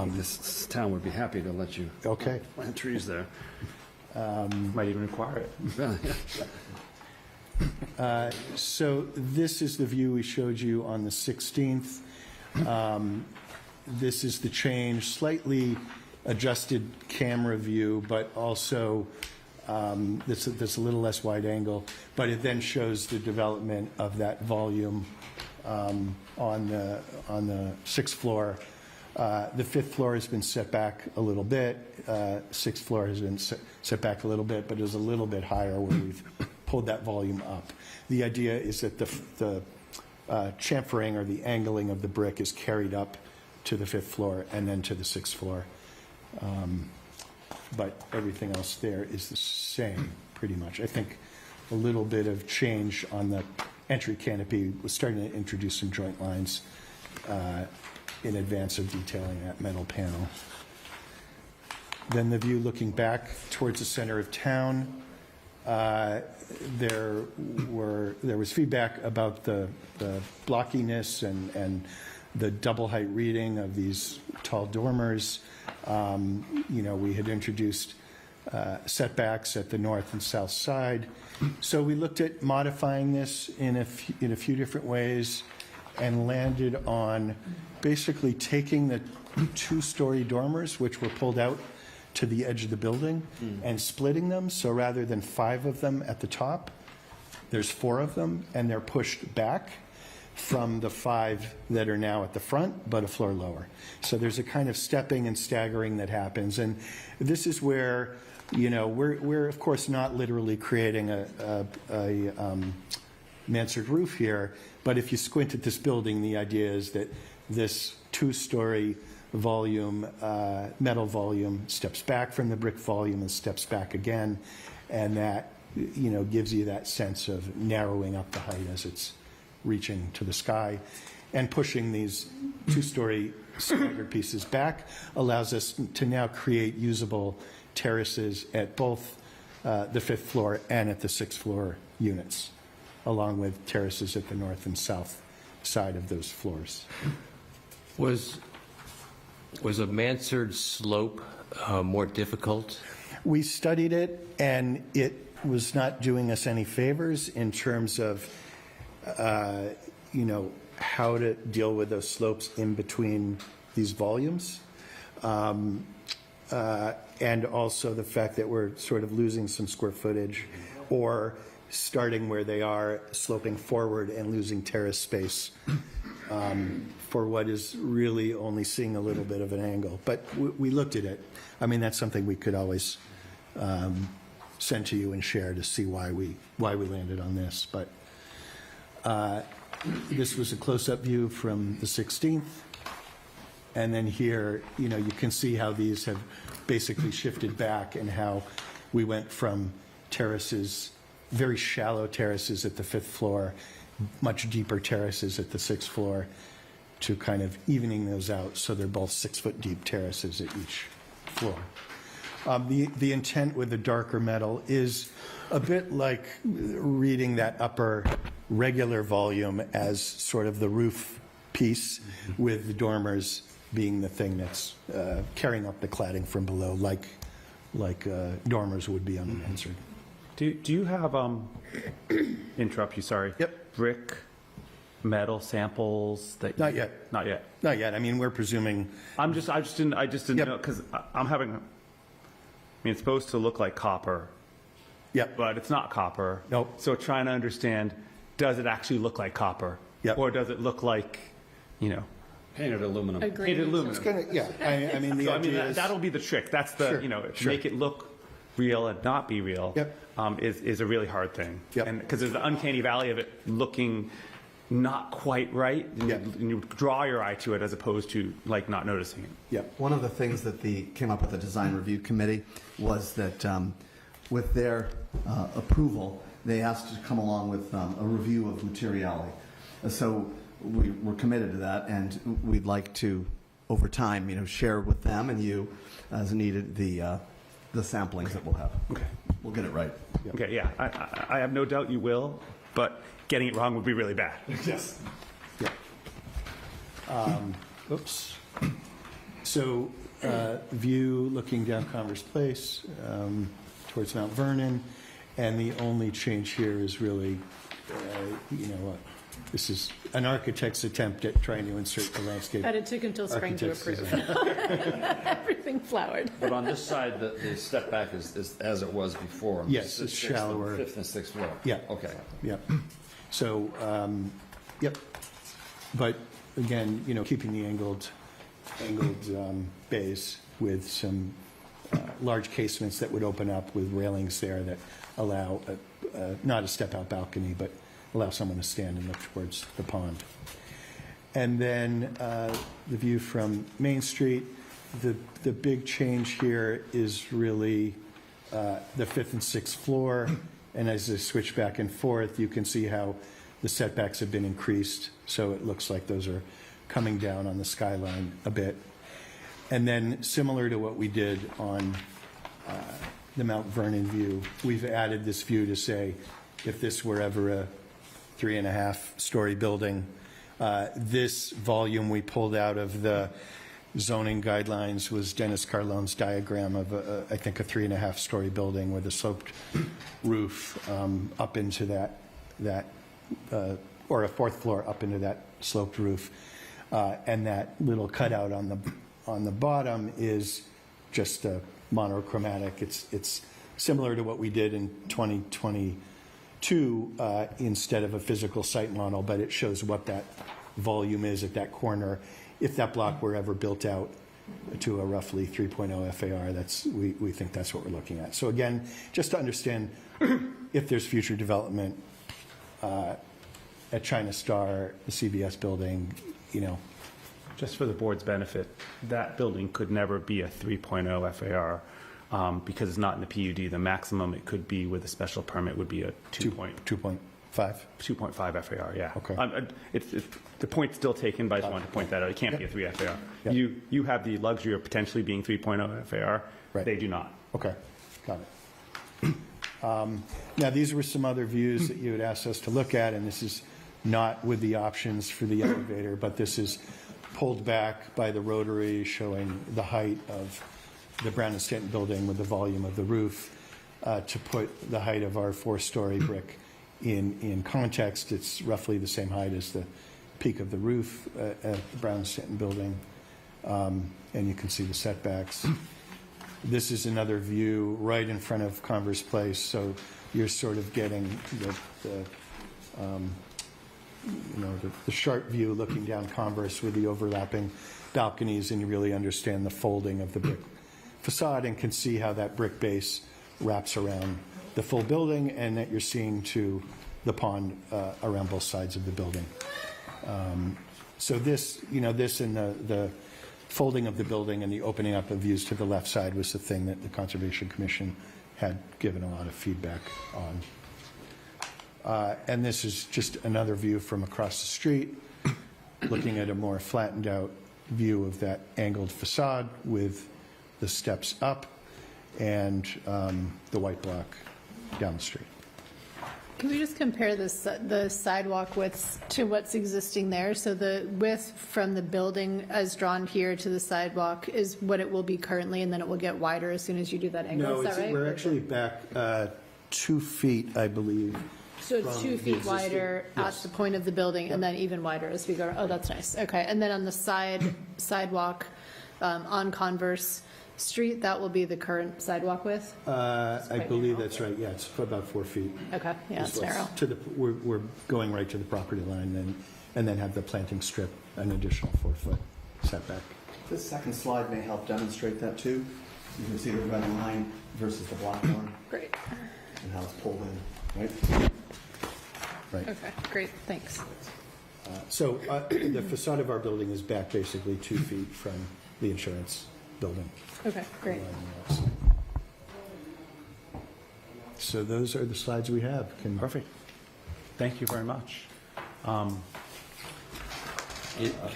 This town would be happy to let you Okay. plant trees there. Might even require it. So this is the view we showed you on the 16th. This is the change, slightly adjusted camera view, but also this a little less wide angle. But it then shows the development of that volume on the 6th floor. The 5th floor has been set back a little bit. 6th floor has been set back a little bit, but is a little bit higher where we've pulled that volume up. The idea is that the chamfering or the angling of the brick is carried up to the 5th floor and then to the 6th floor. But everything else there is the same, pretty much. I think a little bit of change on the entry canopy was starting to introduce some joint lines in advance of detailing that metal panel. Then the view looking back towards the center of town, there was feedback about the blockiness and the double height reading of these tall dormers. We had introduced setbacks at the north and south side. So we looked at modifying this in a few different ways and landed on basically taking the 2-story dormers, which were pulled out to the edge of the building, and splitting them. So rather than 5 of them at the top, there's 4 of them, and they're pushed back from the 5 that are now at the front, but a floor lower. So there's a kind of stepping and staggering that happens. And this is where, we're of course not literally creating a mansard roof here, but if you squint at this building, the idea is that this 2-story volume, metal volume, steps back from the brick volume and steps back again, and that gives you that sense of narrowing up the height as it's reaching to the sky. And pushing these 2-story staggered pieces back allows us to now create usable terraces at both the 5th floor and at the 6th floor units, along with terraces at the north and south side of those floors. Was a mansard slope more difficult? We studied it, and it was not doing us any favors in terms of, how to deal with those slopes in between these volumes. And also the fact that we're sort of losing some square footage, or starting where they are, sloping forward and losing terrace space for what is really only seeing a little bit of an angle. But we looked at it. I mean, that's something we could always send to you and share to see why we landed on this. But this was a close-up view from the 16th. And then here, you can see how these have basically shifted back, and how we went from terraces, very shallow terraces at the 5th floor, much deeper terraces at the 6th floor, to kind of evening those out so they're both 6-foot deep terraces at each floor. The intent with the darker metal is a bit like reading that upper regular volume as sort of the roof piece, with the dormers being the thing that's carrying up the cladding from below, like dormers would be on the mansard. Do you have, interrupt you, sorry. Yep. Brick metal samples that? Not yet. Not yet. Not yet. I mean, we're presuming, I just didn't Yep. know, because I'm having, I mean, it's supposed to look like copper, yep, but it's not copper. Nope. So trying to understand, does it actually look like copper? Yep. Or does it look like, Painted aluminum. Agreed. painted aluminum? it's kind of, yeah, I mean, the So, I mean, idea is. that'll be the trick. That's the, Sure, to sure. make it look real and not be real. Yep. Is a really hard thing. Yep. And because there's the uncanny valley of it looking not quite right, and Yep. you draw your eye to it as opposed to like not noticing it. Yeah, One of the things that came up with the design review committee was that with their approval, they asked to come along with a review of materiality. So we're committed to that, and we'd like to, over time, share with them and you, as needed, the samplings that we'll have. Okay. We'll get it right. Okay, yeah, I have no doubt you will, but getting it wrong would be really bad. yes. Yeah. Oops. So, view looking down Converse Place towards Mount Vernon, and the only change here is really, this is an architect's attempt at trying to insert the landscape. But it took until spring to Architects approve. Everything flowered. But on this side, the step back is as it was before. Yes, it's shallower. Fifth and sixth floor. Yeah. Okay. Yep. So, yep. But again, keeping the angled bays with some large casements that would open up with railings there that allow not a step-out balcony, but allow someone to stand and look towards the pond. And then the view from Main Street, the big change here is really the fifth and sixth floor. And as I switch back and forth, you can see how the setbacks have been increased. So it looks like those are coming down on the skyline a bit. And then similar to what we did on the Mount Vernon view, we've added this view to say, if this were ever a 3.5-story building, this volume we pulled out of the zoning guidelines was Dennis Carlone's diagram of, I think, a 3.5-story building with a sloped roof up into that or a fourth floor up into that sloped roof. And that little cutout on the bottom is just a monochromatic. It's similar to what we did in 2022 instead of a physical site model, but it shows what that volume is at that corner. If that block were ever built out to a roughly 3.0 FAR, we think that's what we're looking at. So again, just to understand if there's future development at China Star, the CVS building, Just for the board's benefit, that building could never be a 3.0 FAR because it's not in the PUD. The maximum it could be with a special permit would be a 2.5. 2.5 FAR, yeah. Okay. The point's still taken, but I just wanted to point that out. It can't be a 3 FAR. Yep. You have the luxury of potentially being 3.0 FAR. Right. They do not. Okay, got it. Now, these were some other views that you had asked us to look at, and this is not with the options for the elevator, but this is pulled back by the rotary showing the height of the Brown and Stanton building with the volume of the roof to put the height of our 4-story brick in context. It's roughly the same height as the peak of the roof at the Brown and Stanton building, and you can see the setbacks. This is another view right in front of Converse Place, so you're sort of getting the sharp view looking down Converse with the overlapping balconies, and you really understand the folding of the brick facade and can see how that brick base wraps around the full building and that you're seeing to the pond around both sides of the building. So this and the folding of the building and the opening up of views to the left side was the thing that the Conservation Commission had given a lot of feedback on. And this is just another view from across the street, looking at a more flattened out view of that angled facade with the steps up and the white block down the street. Can we just compare the sidewalk widths to what's existing there? So the width from the building as drawn here to the sidewalk is what it will be currently, and then it will get wider as soon as you do that angle, is that right? We're actually back 2 feet, I believe, So it's from 2 the feet existing- wider at Yes. the point of the building, and then even wider as we go. Oh, that's nice. Okay, and then on the sidewalk on Converse Street, that will be the current sidewalk width? I believe that's right, yeah, it's about 4 feet. Okay, yeah, is it's what's narrow. To the, we're going right to the property line, and then have the planting strip an additional 4-foot setback. This second slide may help demonstrate that too. You can see the red line versus the black one Great. and how it's pulled in, right? Right. Okay, great, thanks. So the facade of our building is back basically 2 feet from the insurance building. Okay, great. So those are the slides we have. Perfect. Thank you very much. Can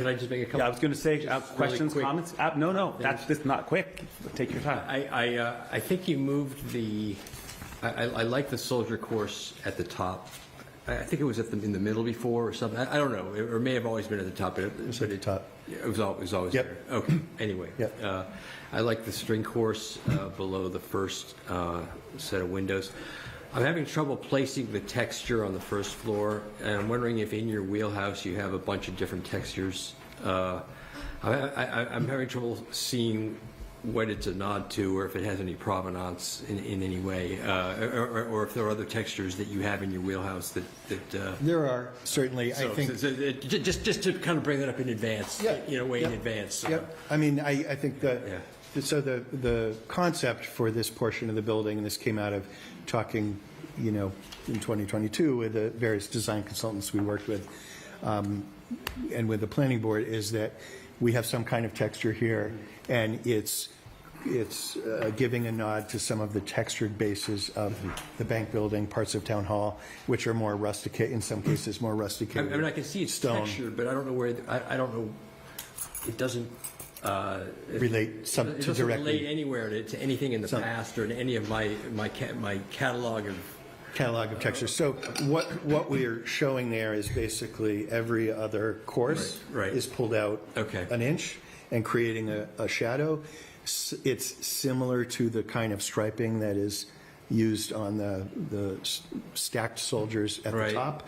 I just make a couple? Yeah, I was going to say, really questions, quick- comments? No, that's just not quick. Take your time. I think you moved the, I like the soldier course at the top. I think it was in the middle before or something. I don't know, or it may have always been at the top. It's at the top. It was always Yep. there. Okay, anyway. Yep. I like the string course below the first set of windows. I'm having trouble placing the texture on the first floor, and I'm wondering if in your wheelhouse you have a bunch of different textures. I'm having trouble seeing what it's a nod to, or if it has any provenance in any way, or if there are other textures that you have in your wheelhouse that. There are, certainly, I think. Just to kind of bring that up in advance, Yeah. way in Yep. advance. Yep, I mean, I think that, Yeah. so the concept for this portion of the building, and this came out of talking, in 2022 with the various design consultants we worked with, and with the planning board, is that we have some kind of texture here, and it's giving a nod to some of the textured bases of the bank building, parts of town hall, which are more rusticated, in some cases more rusticated. I mean, I can see it's stone. textured, but I don't know where. I don't know. It doesn't Relate it doesn't directly. relate anywhere to anything in the past or to any of my catalog of. Catalog of textures. So what we're showing there is basically every other course Right. is pulled out Okay. an inch and creating a shadow. It's similar to the kind of striping that is used on the stacked soldiers at Right. the top.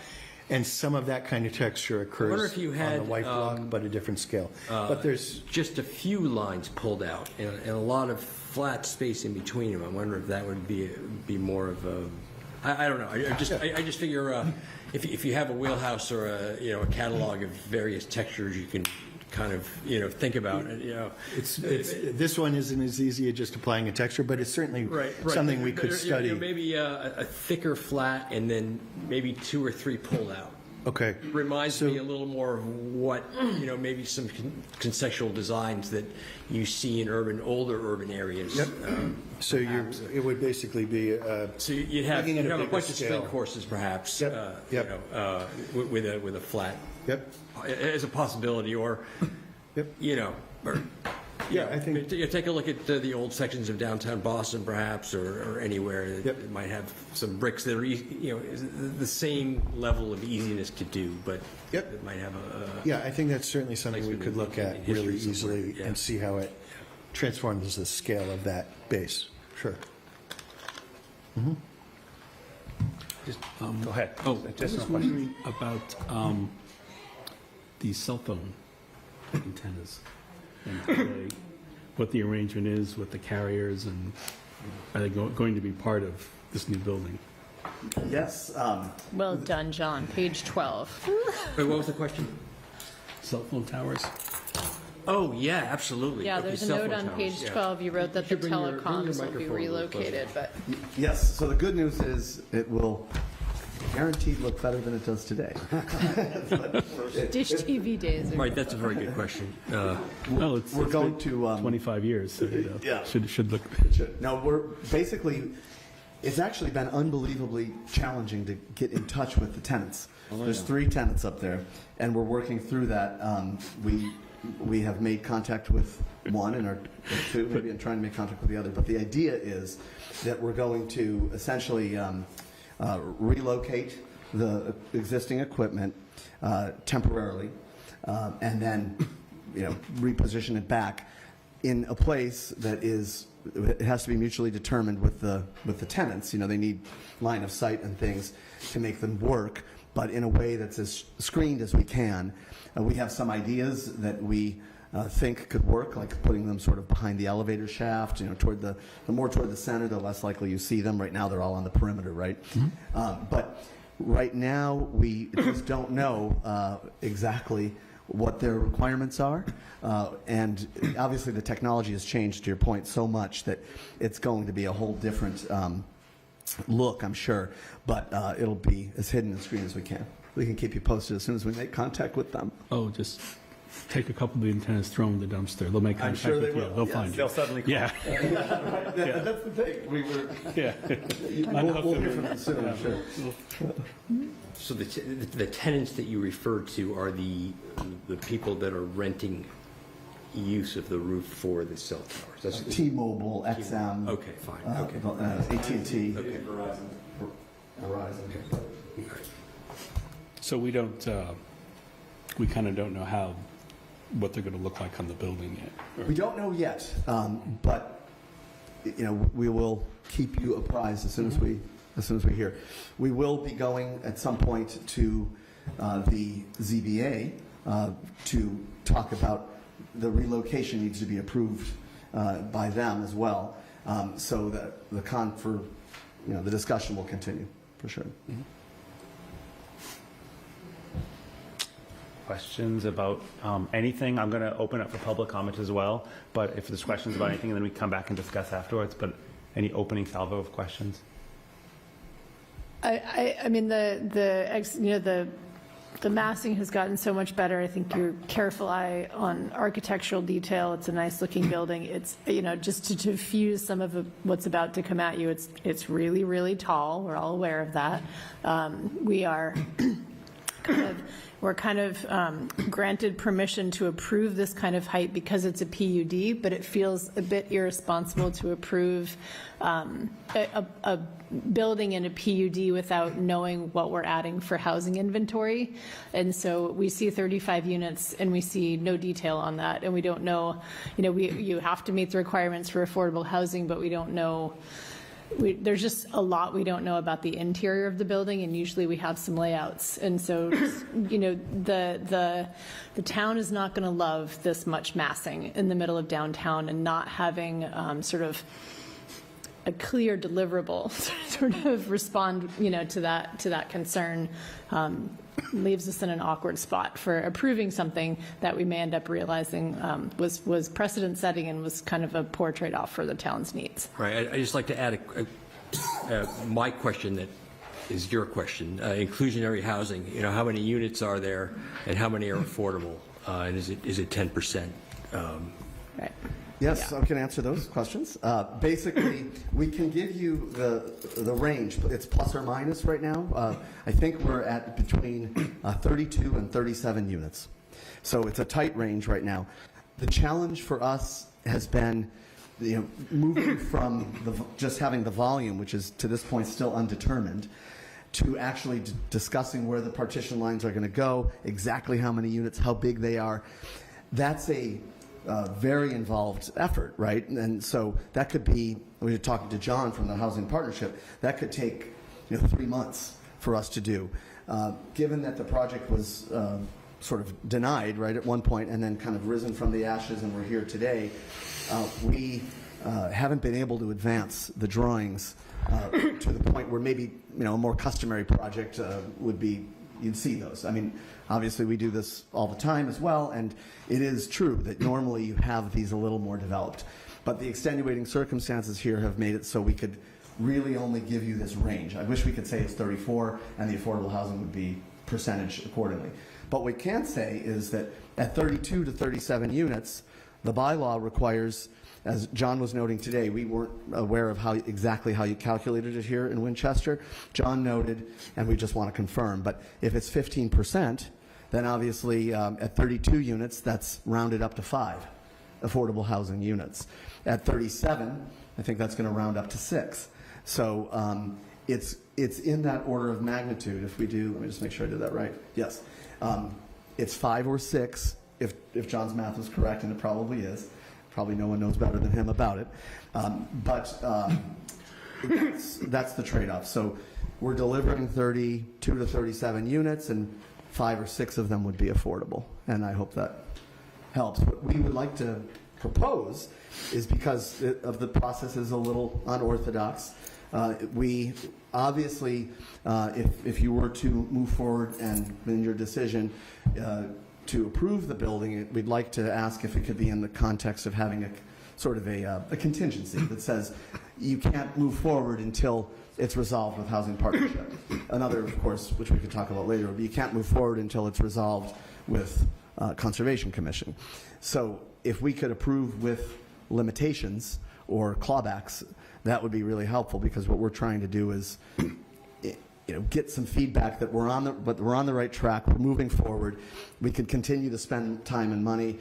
And some of that kind of texture wonder occurs if you on had, the white block, but a different scale. But there's just a few lines pulled out and a lot of flat space in between them. I wonder if that would be more of a. I don't know. I just figure if you have a wheelhouse or a catalog of various textures, you can kind of think about it. It's this one isn't as easy as just applying a texture, but it's certainly something we could study. Maybe a thicker flat and then maybe 2 or 3 pulled out. Okay. Reminds me a little more of what, maybe some conceptual designs that you see in older urban areas. Yep. So it would basically be. So you'd have looking at a bigger bunch of scale. string courses, perhaps. Yep. With a flat. Yep. As a possibility, or. Yep. Or. Yeah, I think. Take a look at the old sections of downtown Boston, perhaps, or anywhere that might have some bricks that are, the same level of easiness to do, but it might have a. Yeah, I think that's certainly something we could look at history really somewhere, easily and see how it transforms the scale of that base. Sure. Go ahead. I was wondering about the cell phone antennas and what the arrangement is with the carriers, and are they going to be part of this new building? Yes. Well done, John. Page 12. Wait, what was the question? Cell phone towers? Oh, yeah, absolutely. Yeah, Okay, there's a cell note phone on towers, page yeah. 12. You wrote that the Bring your telecoms will be microphone a little relocated, but Yes. So the good news is it will guaranteed look better than it does today. Dish TV days are. Right, that's a very good question. Well, it's going been to, 25 years, so yeah. should look. No, we're basically, it's actually been unbelievably challenging to get in touch with the tenants. There's 3 tenants up there, and we're working through that. We have made contact with one and or 2, maybe, and trying to make contact with the other. But the idea is that we're going to essentially relocate the existing equipment temporarily, and then reposition it back. in a place that is, it has to be mutually determined with the tenants. You know, they need line of sight and things to make them work, but in a way that's as screened as we can. We have some ideas that we think could work, like putting them sort of behind the elevator shaft, you know, toward the more toward the center, the less likely you see them. Right now, they're all on the perimeter, right? But right now, we just don't know exactly what their requirements are. And obviously, the technology has changed, to your point, so much that it's going to be a whole different look, I'm sure. But it'll be as hidden and screened as we can. We can keep you posted as soon as we make contact with them. Oh, just take a couple of the antennas, throw them in the dumpster. They'll make I'm contact sure they with you. will. They'll Yes. find you. They'll suddenly call. Yeah. That's the thing. Yeah. We'll hear from them soon, I'm sure. So the tenants that you referred to are the people that are renting use of the roof for the cell towers? That's T-Mobile, XM. Okay, fine. Okay. AT&T. Okay. Verizon. So we don't, we kind of don't know what they're going to look like on the building yet. We don't know yet, but you know, we will keep you apprised as soon as we hear. We will be going at some point to the ZBA to talk about the relocation needs to be approved by them as well, so that the discussion will continue for sure. Questions about anything? I'm going to open up for public comment as well, but if there's questions about anything, then we come back and discuss afterwards. But any opening salvo of questions? I mean, the massing has gotten so much better. I think your careful eye on architectural detail. It's a nice looking building. It's, you know, just to diffuse some of what's about to come at you. It's really, really tall. We're all aware of that. We are we're kind of granted permission to approve this kind of height because it's a PUD, but it feels a bit irresponsible to approve a building in a PUD without knowing what we're adding for housing inventory. And so we see 35 units and we see no detail on that. And we don't know, you know, you have to meet the requirements for affordable housing, but we don't know. There's just a lot we don't know about the interior of the building, and usually we have some layouts. And so, you know, the town is not going to love this much massing in the middle of downtown and not having sort of a clear deliverable sort of respond, you know, to that concern. Leaves us in an awkward spot for approving something that we may end up realizing was precedent setting and was kind of a poor trade-off for the town's needs. Right. I just like to add my question that is your question. Inclusionary housing. You know, how many units are there, and how many are affordable? And is it 10%? Right. Yes, Yeah. I can answer those questions. Basically, we can give you the range. It's plus or minus right now. I think we're at between 32 and 37 units. So it's a tight range right now. The challenge for us has been, you know, moving from just having the volume, which is to this point still undetermined, to actually discussing where the partition lines are going to go, exactly how many units, how big they are. That's a very involved effort, right? And so that could be, we were talking to John from the Housing Partnership, that could take 3 months for us to do. Given that the project was sort of denied, right, at one point, and then kind of risen from the ashes and we're here today, we haven't been able to advance the drawings to the point where maybe, a more customary project would be, you'd see those. I mean, obviously we do this all the time as well, and it is true that normally you have these a little more developed. But the extenuating circumstances here have made it so we could really only give you this range. I wish we could say it's 34 and the affordable housing would be percentage accordingly. But what we can say is that at 32 to 37 units, the bylaw requires, as John was noting today, we weren't aware of exactly how you calculated it here in Winchester. John noted, and we just want to confirm, but if it's 15%, then obviously at 32 units, that's rounded up to 5 affordable housing units. At 37, I think that's going to round up to 6. So it's in that order of magnitude. If we do, let me just make sure I did that right. Yes. It's 5 or 6, if John's math was correct, and it probably is. Probably no one knows better than him about it. That's the trade-off. So we're delivering 32 to 37 units, and 5 or 6 of them would be affordable. And I hope that helps. What we would like to propose is, because of the process is a little unorthodox, we obviously, if you were to move forward and in your decision to approve the building, we'd like to ask if it could be in the context of having a sort of a contingency that says you can't move forward until it's resolved with Housing Partnership. Another, of course, which we could talk about later, but you can't move forward until it's resolved with Conservation Commission. So if we could approve with limitations or clawbacks, that would be really helpful, because what we're trying to do is get some feedback that we're on the right track, we're moving forward, we can continue to spend time and money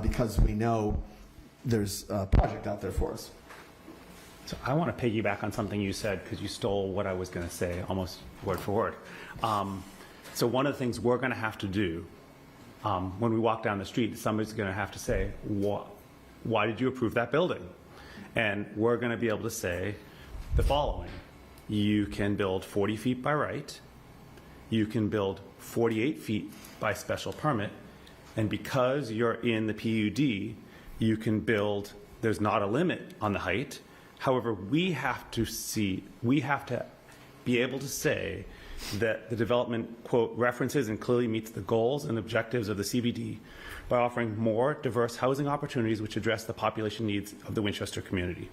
because we know there's a project out there for us. So I want to piggyback on something you said, because you stole what I was going to say almost word for word. So one of the things we're going to have to do when we walk down the street, somebody's going to have to say, why did you approve that building? And we're going to be able to say the following. You can build 40 feet by right. You can build 48 feet by special permit. And because you're in the PUD, you can build, there's not a limit on the height. However, we have to be able to say that the development, quote, references and clearly meets the goals and objectives of the CBD by offering more diverse housing opportunities which address the population needs of the Winchester community.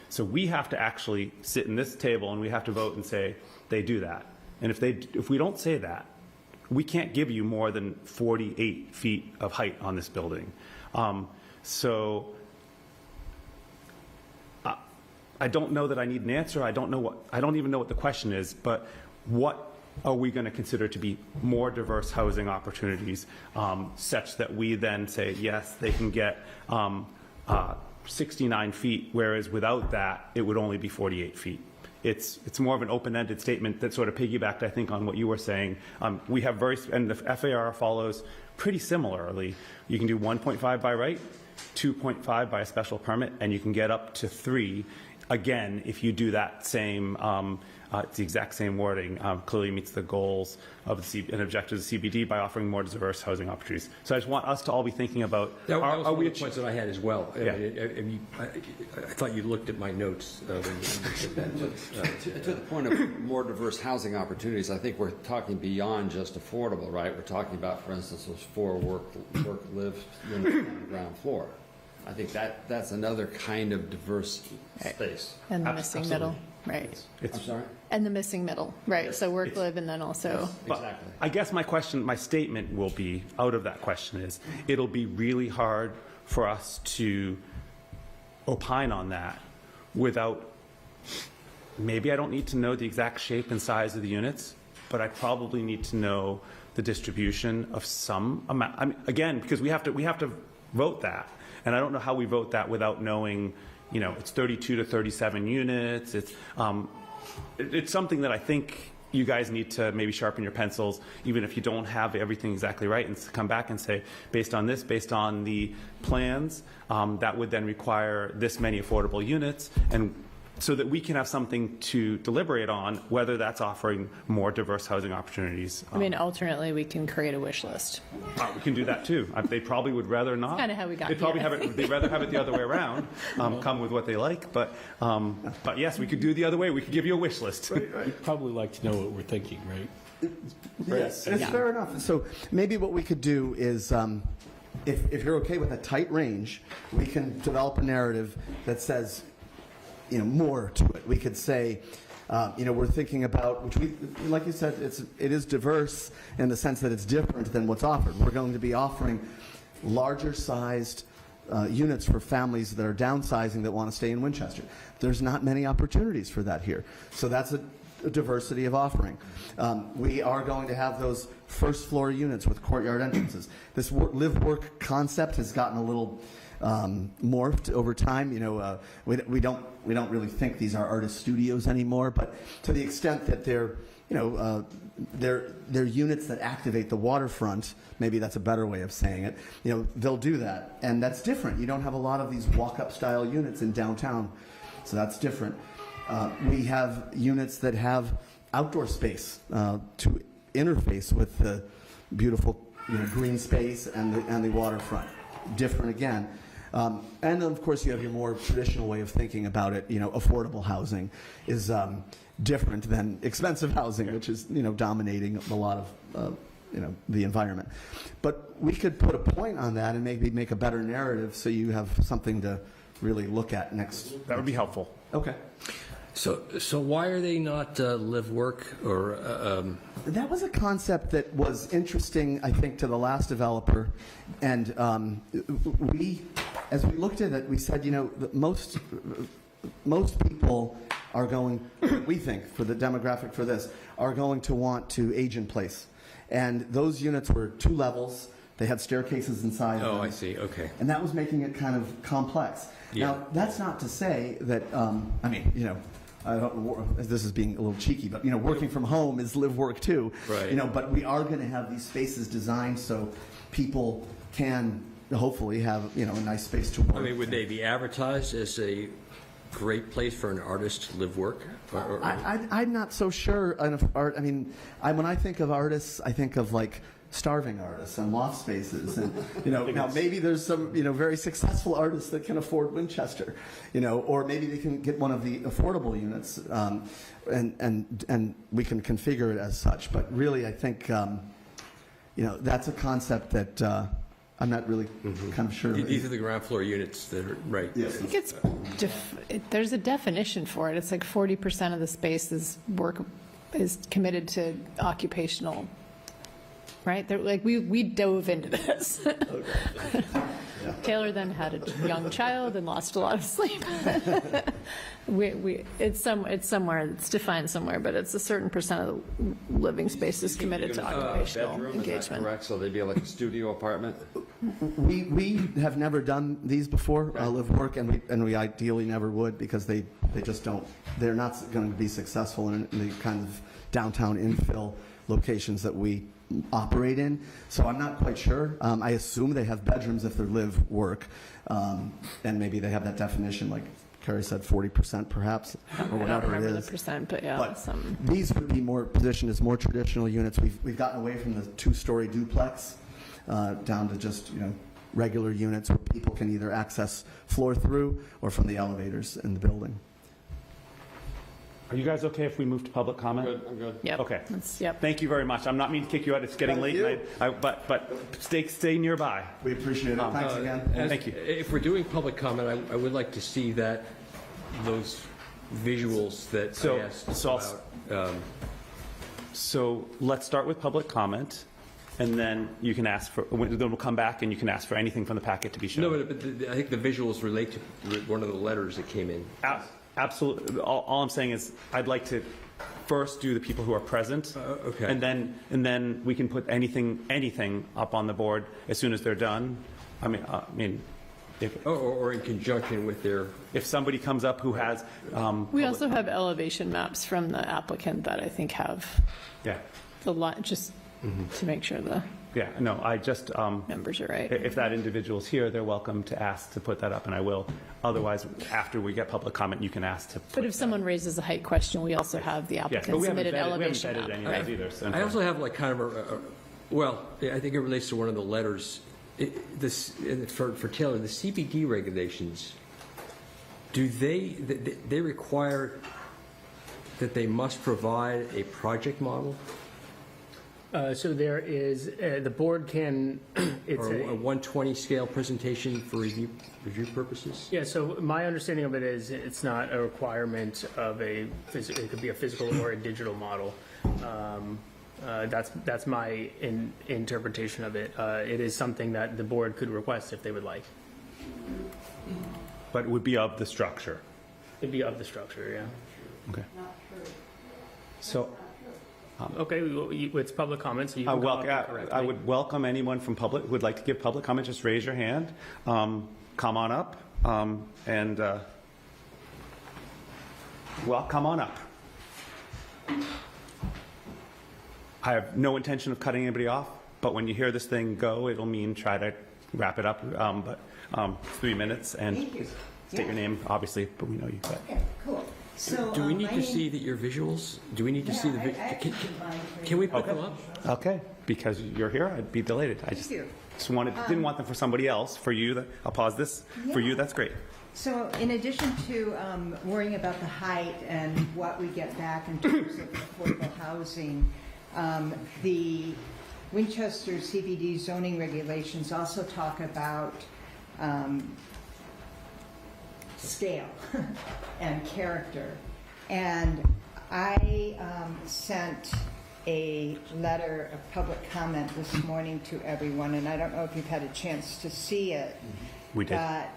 So we have to actually sit in this table and we have to vote and say they do that. And if we don't say that, we can't give you more than 48 feet of height on this building. I don't know that I need an answer. I don't even know what the question is, but what are we going to consider to be more diverse housing opportunities such that we then say, yes, they can get 69 feet, whereas without that, it would only be 48 feet. It's more of an open-ended statement that sort of piggybacked, I think, on what you were saying. We have and the FAR follows pretty similarly. You can do 1.5 by right, 2.5 by a special permit, and you can get up to 3. Again, if you do that same, it's the exact same wording, clearly meets the goals of the and objectives of the CBD by offering more diverse housing opportunities. So I just want us to all be thinking about, that was one of the points that I had as well. Yeah. I thought you looked at my notes. To the point of more diverse housing opportunities, I think we're talking beyond just affordable, right? We're talking about, for instance, those 4 work, live units on the ground floor. I think that's another kind of diverse space. And the missing middle, right. I'm sorry? And the missing middle, right. So work, live, and then also. Exactly. I guess my statement will be, out of that question is, it'll be really hard for us to opine on that without, maybe I don't need to know the exact shape and size of the units, but I probably need to know the distribution of some amount. I mean, again, because we have to vote that. And I don't know how we vote that without knowing, it's 32 to 37 units. It's something that I think you guys need to maybe sharpen your pencils, even if you don't have everything exactly right, and come back and say, based on this, based on the plans, that would then require this many affordable units, and so that we can have something to deliberate on, whether that's offering more diverse housing opportunities. I mean, alternately, we can create a wish list. We can do that too. They probably would rather not. That's kind of how we got They'd probably here. they'd rather have it the other way around, come with what they like. But yes, we could do the other way. We could give you a wish list. Right. You'd probably like to know what we're thinking, right? Yes, it's fair enough. So maybe what we could do is, if you're okay with a tight range, we can develop a narrative that says, more to it. We could say, we're thinking about, which we, like you said, it is diverse in the sense that it's different than what's offered. We're going to be offering larger sized units for families that are downsizing that want to stay in Winchester. There's not many opportunities for that here. So that's a diversity of offering. We are going to have those first floor units with courtyard entrances. This live-work concept has gotten a little morphed over time. We don't really think these are artist studios anymore, but to the extent that they're units that activate the waterfront, maybe that's a better way of saying it, they'll do that. And that's different. You don't have a lot of these walk-up style units in downtown, so that's different. We have units that have outdoor space to interface with the beautiful green space and the waterfront. Different again. And then, of course, you have your more traditional way of thinking about it. Affordable housing is different than expensive housing, which is dominating a lot of the environment. But we could put a point on that and maybe make a better narrative so you have something to really look at next. That would be helpful. Okay. So why are they not live work or? That was a concept that was interesting, I think, to the last developer, and as we looked at it, we said, most people are going, we think, for the demographic for this, are going to want to age in place, and those units were 2 levels. They had staircases inside. Oh, I see. Okay. And that was making it kind of complex. Yeah. Now, that's not to say that, this is being a little cheeky, but working from home is live work too. Right. But we are going to have these spaces designed so people can hopefully have a nice space to work. I mean, would they be advertised as a great place for an artist to live work? I'm not so sure. When I think of artists, I think of like starving artists and loft spaces, and now maybe there's some very successful artists that can afford Winchester, or maybe they can get one of the affordable units, and we can configure it as such. But really, I think that's a concept that I'm not really kind of sure. These are the ground floor units that are right. Yes. I think there's a definition for it. It's like 40% of the space is committed to occupational. Right? We dove into this. Okay. Yeah. Taylor then had a young child and lost a lot of sleep. It's somewhere, it's defined somewhere, but it's a certain percent of the living space is committed to occupational Bedroom, engagement. is that correct? So they'd be like a studio apartment? We have never done these before, live work, and we ideally never would, because they just don't. They're not going to be successful in the kind of downtown infill locations that we operate in. So I'm not quite sure. I assume they have bedrooms if they're live work, and maybe they have that definition, like Carrie said, 40% perhaps, or whatever it is. I don't remember the percent, but yeah. But these would be more positioned as more traditional units. We've gotten away from the 2-story duplex down to just regular units where people can either access floor through or from the elevators in the building. Are you guys okay if we move to public comment? I'm good. Yep. Okay. Yep. Thank you very much. I'm not meaning to kick you out. It's getting Thank late, you. and but stay nearby. We appreciate it. Thanks again. Thank you. If we're doing public comment, I would like to see those visuals that I asked about. So let's start with public comment, and then you can ask for. Then we'll come back, and you can ask for anything from the packet to be shown. No, but I think the visuals relate to one of the letters that came in. Absolutely. All I'm saying is I'd like to first do the people who are present, Okay. and then we can put anything up on the board as soon as they're done. I mean, or in conjunction with their. if somebody comes up who has, We also have elevation maps from the applicant that I think have yeah, the lot, just to make sure the I just numbers are right. if that individual's here, they're welcome to ask to put that up, and I will. Otherwise, after we get public comment, you can ask to. But if someone raises a height question, we also have the Yes, but applicant we haven't submitted vetted elevation any of map. those either. So I also have like kind of I think it relates to one of the letters. For Taylor, the CBD regulations, do they require that they must provide a project model? So there is, the board can, it's Or a 120 scale presentation for review purposes? yeah, so my understanding of it is it's not a requirement of it could be a physical or a digital model. That's my interpretation of it. It is something that the board could request if they would like. but it would be of the structure. It'd be of the structure, yeah. Okay. So. Okay, it's public comment, so you can come up and correct I me. would welcome anyone from public who would like to give public comment. Just raise your hand. come on up, and, well, come on up. I have no intention of cutting anybody off, but when you hear this thing go, it'll mean try to wrap it up, but 3 minutes, and Thank you. state your name, obviously, but we know you. But. Okay, cool. So, Do we need my to name- see that your visuals? Do we need to see the? Yeah, I actually combined three. Can we put them up? Okay, because you're here, I'd be delighted. I just didn't want them for somebody else. For you, I'll pause this. For you, that's great. So in addition to worrying about the height and what we get back in terms of affordable housing, the Winchester CBD zoning regulations also talk about scale and character. And I sent a letter of public comment this morning to everyone, and I don't know if you've had a chance to see it. We did. But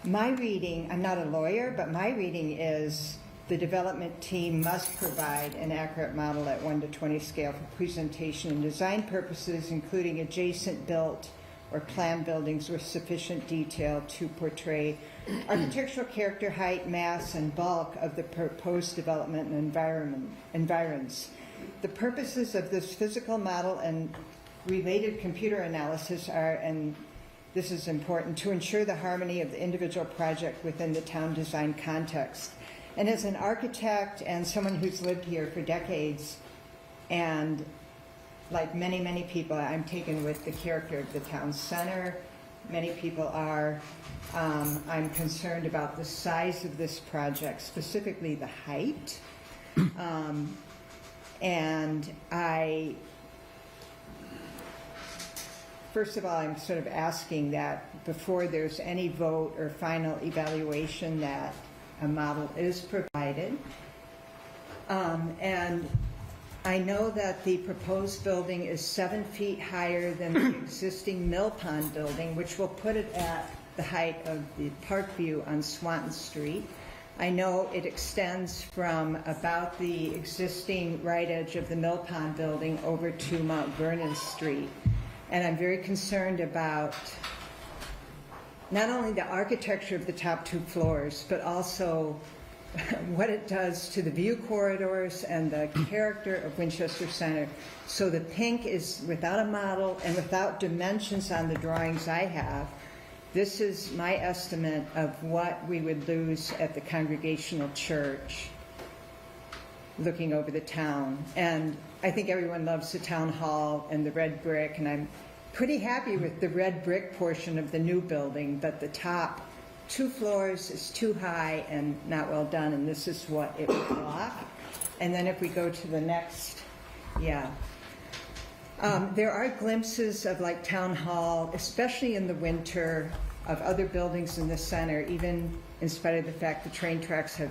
my reading, I'm not a lawyer, but my reading is the development team must provide an accurate model at 1 to 20 scale for presentation and design purposes, including adjacent built or planned buildings with sufficient detail to portray architectural character, height, mass, and bulk of the proposed development and environs. The purposes of this physical model and related computer analysis are, and this is important, to ensure the harmony of the individual project within the town design context. And as an architect and someone who's lived here for decades, and like many, many people, I'm taken with the character of the town center. Many people are. I'm concerned about the size of this project, specifically the height. And first of all, I'm sort of asking that before there's any vote or final evaluation that a model is provided. And I know that the proposed building is 7 feet higher than the existing Mill Pond building, which will put it at the height of the Park View on Swanton Street. I know it extends from about the existing right edge of the Mill Pond building over to Mount Vernon Street. And I'm very concerned about not only the architecture of the top 2 floors, but also what it does to the view corridors and the character of Winchester Center. So the pink is without a model and without dimensions on the drawings I have. This is my estimate of what we would lose at the Congregational Church looking over the town. And I think everyone loves the town hall and the red brick, and I'm pretty happy with the red brick portion of the new building, but the top 2 floors is too high and not well done, and this is what it would block. And then if we go to the next, there are glimpses of like town hall, especially in the winter, of other buildings in the center, even in spite of the fact the train tracks have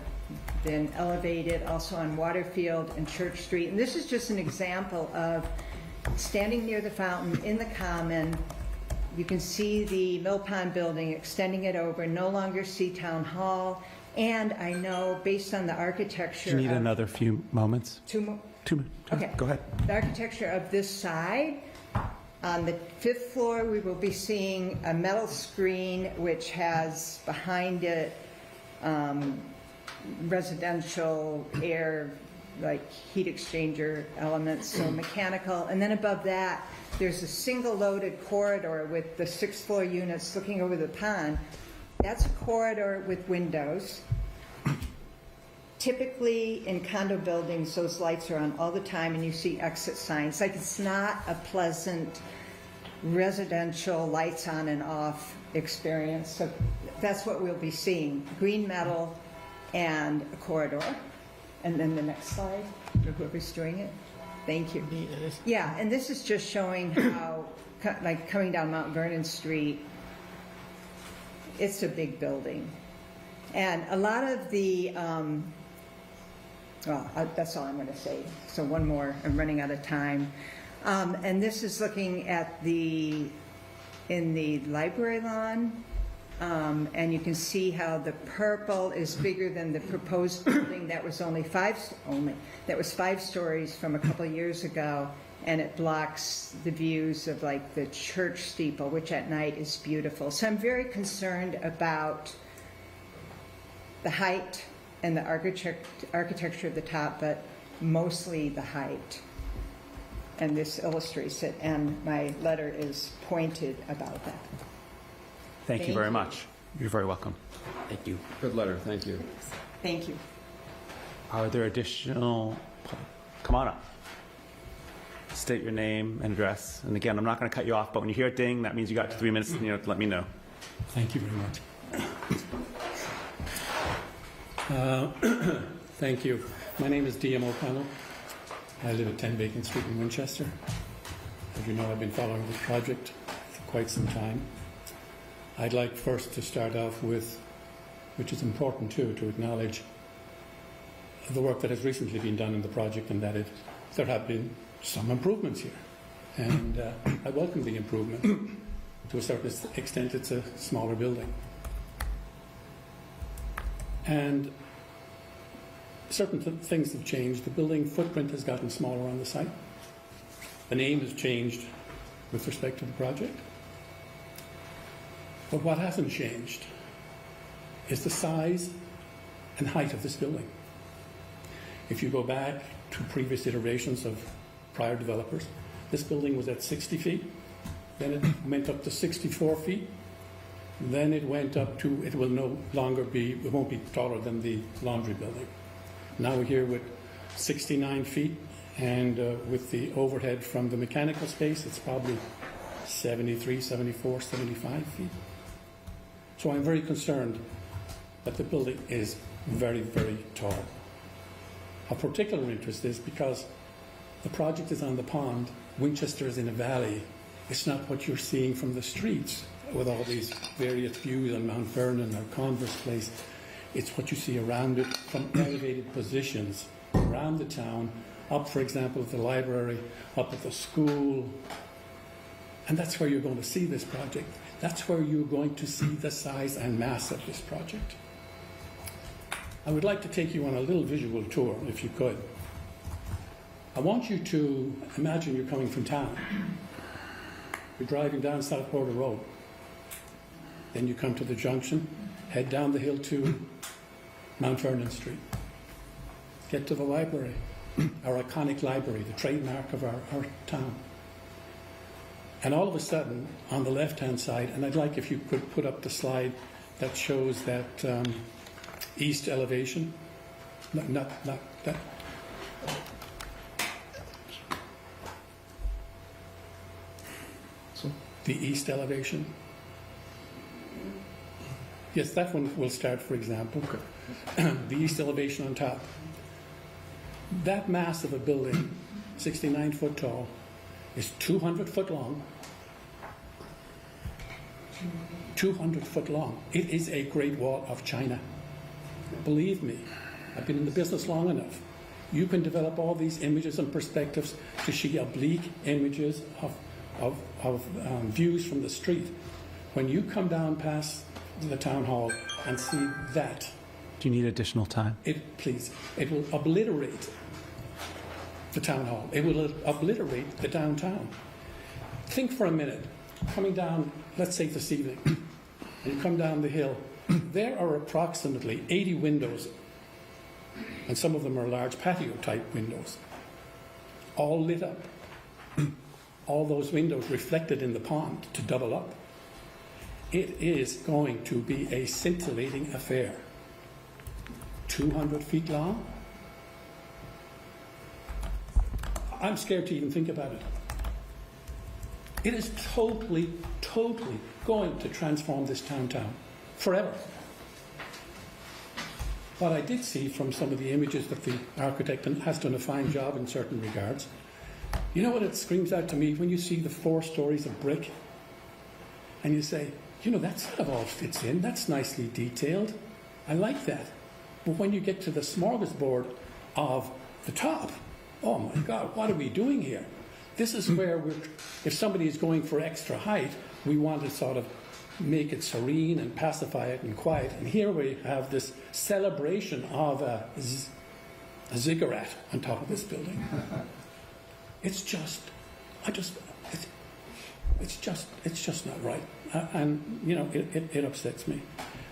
been elevated, also on Waterfield and Church Street. And this is just an example of standing near the fountain in the common. You can see the Mill Pond building, extending it over, no longer see town hall. And I know, based on the architecture, Do you need another few moments? 2 more. 2 minutes. Okay. Go ahead. The architecture of this side, on the 5th floor, we will be seeing a metal screen which has behind it residential air, like heat exchanger elements, so mechanical. And then above that, there's a single loaded corridor with the 6th floor units looking over the pond. That's a corridor with windows. Typically, in condo buildings, those lights are on all the time, and you see exit signs. Like, it's not a pleasant residential lights on and off experience. So that's what we'll be seeing: green metal and a corridor. And then the next slide, or whoever's doing it. Thank you. Yeah, and this is just showing how, like, coming down Mount Vernon Street, it's a big building. And a lot of the, that's all I'm going to say. So one more, I'm running out of time. And this is looking at in the library lawn, and you can see how the purple is bigger than the proposed building that was 5 stories from a couple of years ago. and it blocks the views of like the church steeple, which at night is beautiful. So I'm very concerned about the height and the architecture of the top, but mostly the height. And this illustrates it, and my letter is pointed about that. Thank you very much. You're very welcome. Thank you. Good letter, thank you. Thank you. Are there additional, come on up. State your name and address. And again, I'm not going to cut you off, but when you hear a ding, that means you got 3 minutes, and you have to let me know. Thank you very much. Thank you. My name is D.M. O'Connell. I live at 10 Bacon Street in Winchester. As you know, I've been following this project for quite some time. I'd like first to start off with, which is important too, to acknowledge the work that has recently been done in the project, and that there have been some improvements here. And I welcome the improvement. To a certain extent, it's a smaller building. And certain things have changed. The building footprint has gotten smaller on the site. The name has changed with respect to the project. But what hasn't changed is the size and height of this building. If you go back to previous iterations of prior developers, this building was at 60 feet, then it went up to 64 feet, then it went up to, it will no longer be, it won't be taller than the laundry building. Now we're here with 69 feet, and with the overhead from the mechanical space, it's probably 73, 74, 75 feet. So I'm very concerned that the building is very, very tall. Of particular interest is because the project is on the pond, Winchester is in a valley. It's not what you're seeing from the streets with all these various views on Mount Vernon or Converse Place. It's what you see around it from elevated positions around the town, up, for example, at the library, up at the school. And that's where you're going to see this project. That's where you're going to see the size and mass of this project. I would like to take you on a little visual tour, if you could. I want you to imagine you're coming from town. You're driving down South Border Road. Then you come to the junction, head down the hill to Mount Vernon Street. Get to the library, our iconic library, the trademark of our town. And all of a sudden, on the left-hand side, and I'd like if you could put up the slide that shows that east elevation. Not that. So the east elevation. Yes, that one will start, for example. Okay. The east elevation on top. That mass of a building, 69 foot tall, is 200 foot long. 200 foot long. It is a Great Wall of China. Believe me, I've been in the business long enough. You can develop all these images and perspectives to see oblique images of views from the street. When you come down past the town hall and see that. Do you need additional time? Please. It will obliterate the town hall. It will obliterate the downtown. Think for a minute. Coming down, let's say this evening, and you come down the hill, there are approximately 80 windows, and some of them are large patio-type windows, all lit up. All those windows reflected in the pond to double up. It is going to be a scintillating affair. 200 feet long. I'm scared to even think about it. It is totally, totally going to transform this town forever. What I did see from some of the images that the architect has done a fine job in certain regards, you know what it screams out to me when you see the 4 stories of brick and you say, you know, that sort of all fits in, that's nicely detailed, I like that. But when you get to the smorgasbord of the top, oh my God, what are we doing here? This is where if somebody is going for extra height, we want to sort of make it serene and pacify it and quiet. And here we have this celebration of a ziggurat on top of this building. it's just not right. And, you know, it upsets me.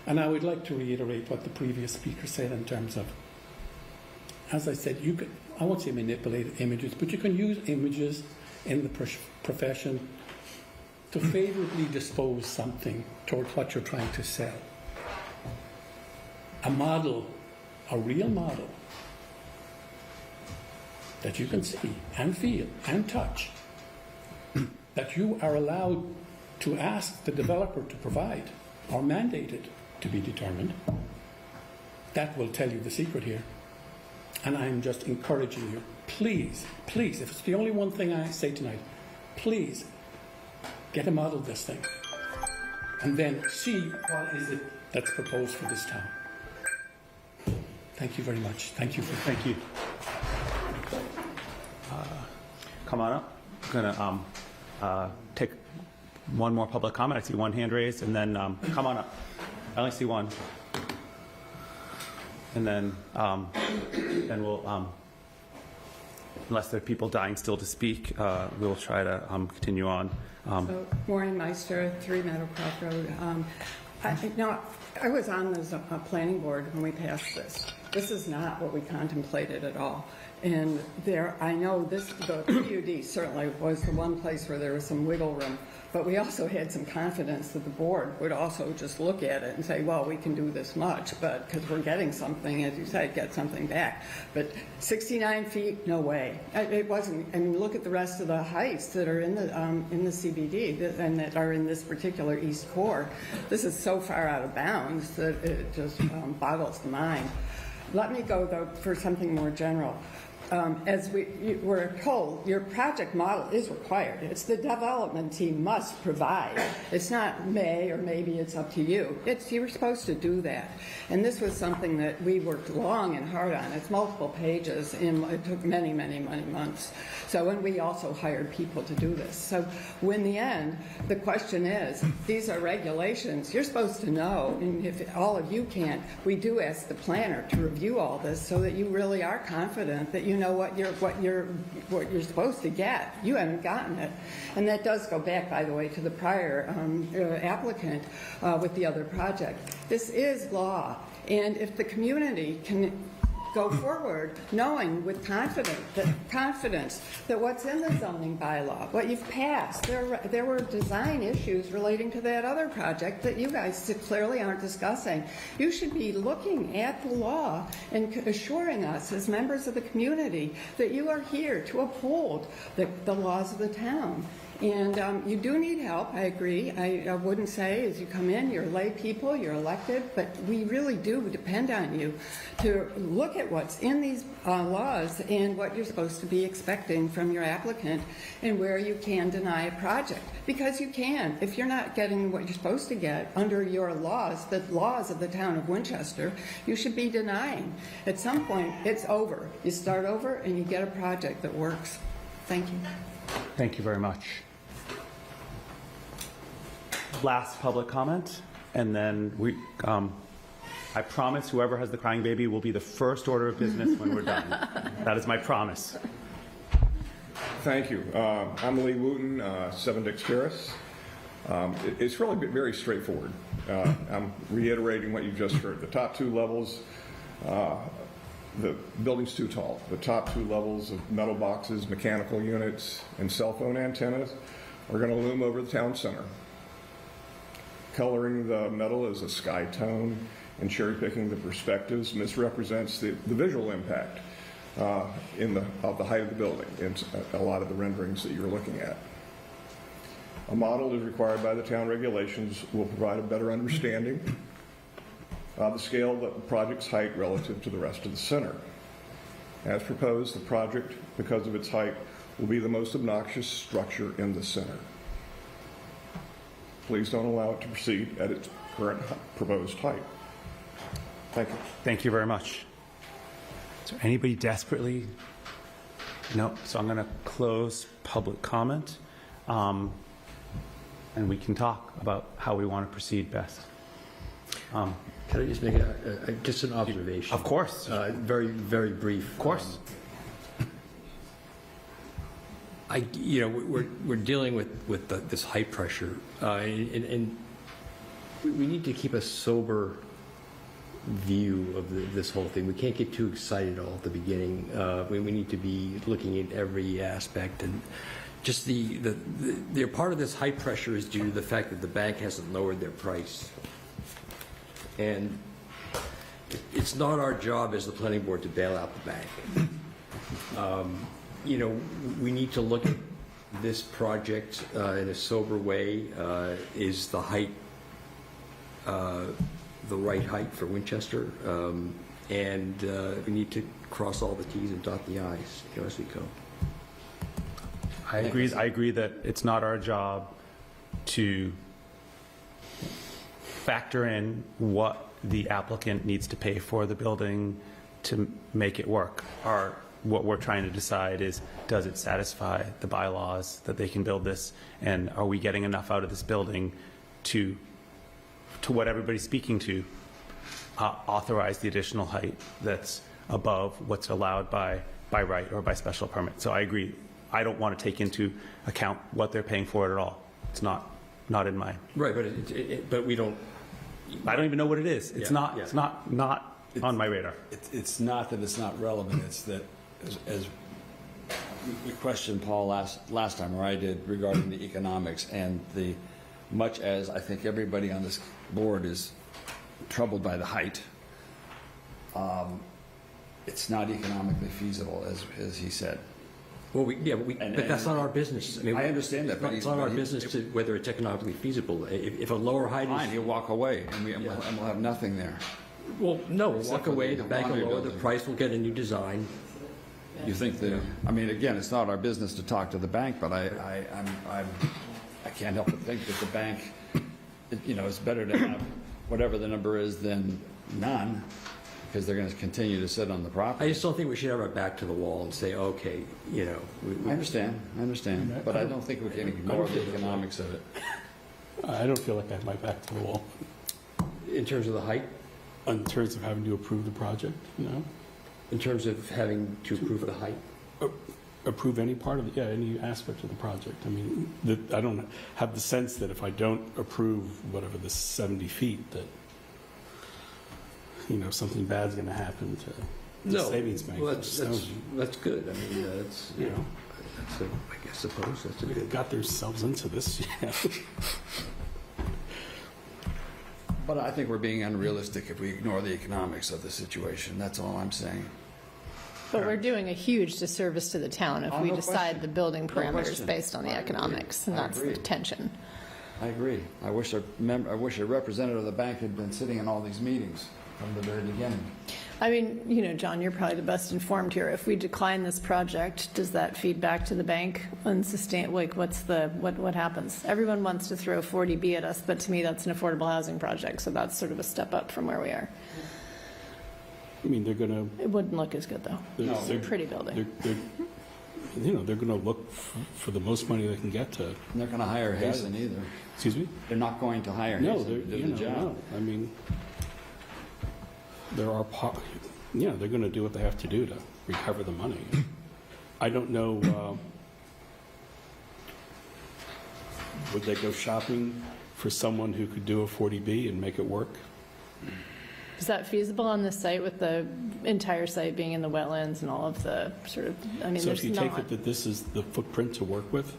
And I would like to reiterate what the previous speaker said in terms of, as I said, you could, I won't say manipulate images, but you can use images in the profession to favorably dispose something towards what you're trying to sell. A model, a real model, that you can see and feel and touch, that you are allowed to ask the developer to provide or mandated to be determined, that will tell you the secret here. And I'm just encouraging you, please, please, if it's the only one thing I say tonight, please get a model of this thing and then see what is it that's proposed for this town. Thank you very much. Thank you. Thank you. Come on up. I'm going to take one more public comment. I see one hand raised, and then come on up. I only see one. And then we'll, unless there are people dying still to speak, we'll try to continue on. So, Maureen Meister, 3 Meadowcroft Road. I was on the planning board when we passed this. This is not what we contemplated at all. And I know the PUD certainly was the one place where there was some wiggle room, but we also had some confidence that the board would also just look at it and say, well, we can do this much, but because we're getting something, as you said, get something back. But 69 feet, no way. It wasn't. I mean, look at the rest of the heights that are in the CBD and that are in this particular East Core. This is so far out of bounds that it just boggles the mind. Let me go, though, for something more general. As we were told, your project model is required. It's the development team must provide. It's not may or maybe it's up to you. You were supposed to do that. And this was something that we worked long and hard on. It's multiple pages, and it took many, many, many months. So, and we also hired people to do this. So, in the end, the question is, these are regulations. You're supposed to know, and if all of you can't, we do ask the planner to review all this so that you really are confident that you know what you're supposed to get. You haven't gotten it. And that does go back, by the way, to the prior applicant with the other project. This is law. And if the community can go forward knowing with confidence that what's in the zoning bylaw, what you've passed, there were design issues relating to that other project that you guys clearly aren't discussing. You should be looking at the law and assuring us as members of the community that you are here to uphold the laws of the town. And you do need help, I agree. I wouldn't say as you come in, you're lay people, you're elected, but we really do depend on you to look at what's in these laws and what you're supposed to be expecting from your applicant and where you can deny a project. Because you can. If you're not getting what you're supposed to get under your laws, the laws of the town of Winchester, you should be denying. At some point, it's over. You start over and you get a project that works. Thank you. Thank you very much. Last public comment, and then I promise whoever has the crying baby will be the first order of business when we're done. That is my promise. Thank you. I'm Lee Wooten, 7 Dix Terrace. It's really very straightforward. I'm reiterating what you just heard. The top 2 levels, the building's too tall. The top 2 levels of metal boxes, mechanical units, and cell phone antennas are going to loom over the town center. Coloring the metal as a sky tone and cherry-picking the perspectives misrepresents the visual impact of the height of the building in a lot of the renderings that you're looking at. A model is required by the town regulations will provide a better understanding of the scale of the project's height relative to the rest of the center. As proposed, the project, because of its height, will be the most obnoxious structure in the center. Please don't allow it to proceed at its current proposed height. Thank you. Thank you very much. Is there anybody desperately? No. So I'm going to close public comment, and we can talk about how we want to proceed best. Can I just make just an observation? Of course. Very, very brief. Of course. We're dealing with this height pressure, and we need to keep a sober view of this whole thing. We can't get too excited all at the beginning. We need to be looking at every aspect, and just the part of this height pressure is due to the fact that the bank hasn't lowered their price, and it's not our job as the planning board to bail out the bank. We need to look at this project in a sober way. Is the height the right height for Winchester? And we need to cross all the Ts and dot the Is as we go. I agree that it's not our job to factor in what the applicant needs to pay for the building to make it work. What we're trying to decide is, does it satisfy the bylaws that they can build this, and are we getting enough out of this building to what everybody's speaking to, authorize the additional height that's above what's allowed by right or by special permit. So I agree. I don't want to take into account what they're paying for it at all. It's not in my... Right, but we don't... I don't even know what it is. It's not. Yeah. It's not on my radar. It's not that it's not relevant, it's that as we questioned Paul last time, or I did, regarding the economics, and much as I think everybody on this board is troubled by the height, it's not economically feasible, as he said. Well, but that's not our business. I mean, I understand that, but it's not our business to whether it's economically feasible. If a lower height fine, is... he'll walk away, and we'll have nothing there. Well, no, we'll Except walk for away, the the bank will laundry lower the building. price, we'll get a new design. You think that? I mean, again, it's not our business to talk to the bank, but I can't help but think that the bank, it's better to have whatever the number is than none, because they're going to continue to sit on the property. I just don't think we should have our back to the wall and say, okay, I understand, but I don't think we can ignore the economics of it. I don't feel like I have my back to the wall In terms of the height, in terms of having to approve the project, in terms of having to approve the height. approve any part of it, any aspect of the project. I mean, I don't have the sense that if I don't approve whatever the 70 feet, that, something bad's going to happen to the savings bank. Well, that's good. I mean, that's, I suppose that's a They good... got themselves into this, But I think we're being unrealistic if we ignore the economics of the situation. That's all I'm saying. But we're doing a huge disservice to the town if we no decide question. the building No parameters question. based on the I agree. economics, and I that's the agree. tension. I agree. I wish a representative of the bank had been sitting in all these meetings from the very beginning. I mean, John, you're probably the best informed here. If we decline this project, does that feed back to the bank and sustain, what happens? Everyone wants to throw 40B at us, but to me, that's an affordable housing project, so that's sort of a step up from where we are. I mean, they're going to... It wouldn't look as good, though. It's a pretty building. They're going to look for the most money they can get to... They're not going to hire Hazen either. Excuse me? They're not going to hire No, Hazen to do the job. no. I mean, they're going to do what they have to do to recover the money. I don't know, would they go shopping for someone who could do a 40B and make it work? Is that feasible on this site with the entire site being in the wetlands and all of the sort of, I mean, So there's if you take not. it that this is the footprint to work with,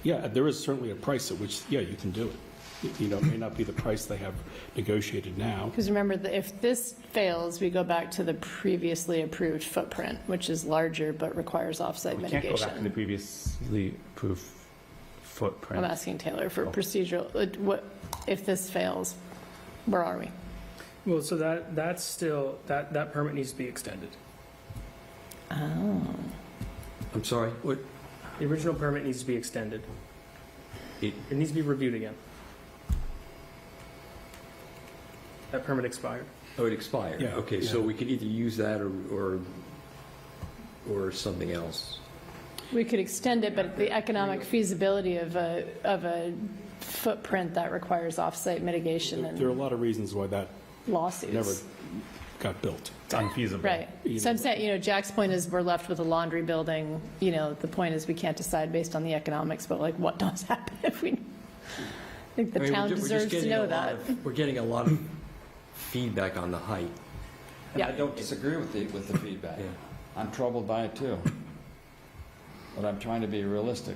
yeah, there is certainly a price at which, you can do it. It may not be the price they have negotiated now. Because remember, if this fails, we go back to the previously approved footprint, which is larger but requires offsite We can't go back to the mitigation. previously approved footprint. I'm asking Taylor for procedural, what, if this fails, where are we? Well, so that's still, that permit needs to be extended. Oh. I'm sorry, what? The original permit needs to be extended. It needs to be reviewed again. That permit expired. Oh, it expired? Yeah, Okay, yeah. so we could either use that or something else. We could extend it, but the economic feasibility of a footprint that requires offsite mitigation There are a and lot of reasons why that lawsuits. never got built. It's unfeasible. Right. So I'm saying, Jack's point is we're left with a laundry building. The point is we can't decide based on the economics, but like what does happen if we, I think the I mean, town we're just deserves to getting know a lot that. We're getting a lot of feedback on the height. And I don't disagree with the feedback. Yeah. I'm troubled by it too. But I'm trying to be realistic.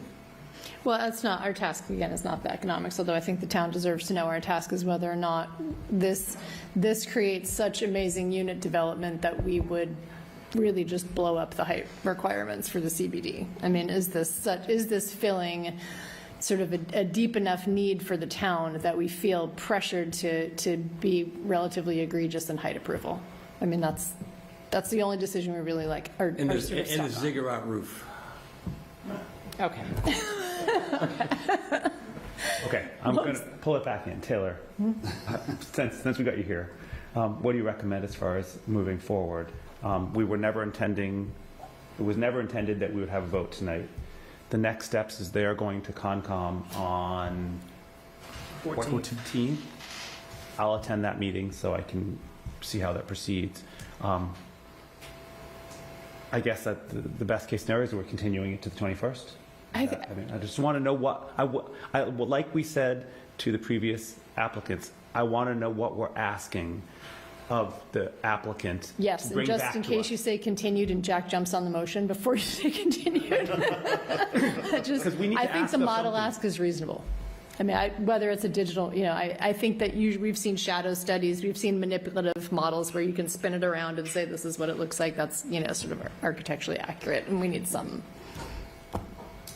Well, that's not, our task, again, is not the economics, although I think the town deserves to know our task is whether or not this creates such amazing unit development that we would really just blow up the height requirements for the CBD. I mean, is this filling sort of a deep enough need for the town that we feel pressured to be relatively egregious in height approval? I mean, that's the only decision we really like are And the sort of stuck on. ziggurat roof. Okay. Okay, I'm going to pull it back in. Taylor, since we got you here, what do you recommend as far as moving forward? It was never intended that we would have a vote tonight. The next steps is they are going to Concom on 14th. I'll attend that meeting so I can see how that proceeds. I guess that the best case scenario is we're continuing it to the 21st. I just want to know like we said to the previous applicants, I want to know what we're asking of the applicant. Yes, and just in case you say continued and Jack jumps on the motion before you say continued. I think the model ask is reasonable. I mean, whether it's a digital, I think that we've seen shadow studies, we've seen manipulative models where you can spin it around and say this is what it looks like. That's, sort of architecturally accurate, and we need some.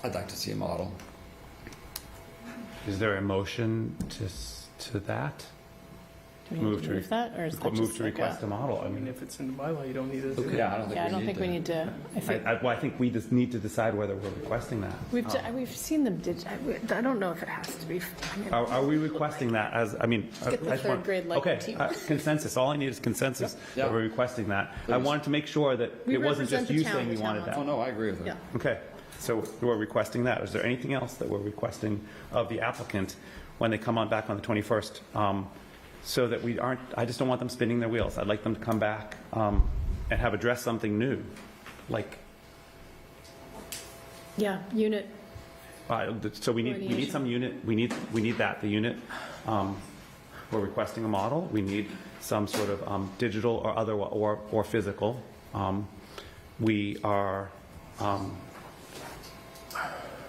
I'd like to see a model. Is there a motion to that? Do we need to move that, or is that Move just to like request a model. I mean, if it's in the bylaw, you don't need to. Okay. Yeah, I don't think we need to. I think we just need to decide whether we're requesting that. We've seen them. I don't know if it has to be. Are we requesting that as, Get the third grade like okay, team. Consensus. All I need is consensus that we're requesting that. I wanted to make sure that We it wasn't just represent the you town, saying the you town wanted that. Oh, no, I agree with it. Yeah. Okay, so we're requesting that. Is there anything else that we're requesting of the applicant when they come on back on the 21st? So that I just don't want them spinning their wheels. I'd like them to come back and have addressed something new, like. Yeah, unit. So we need some unit, we need that, the unit. We're requesting a model. We need some sort of digital or other or physical. We are,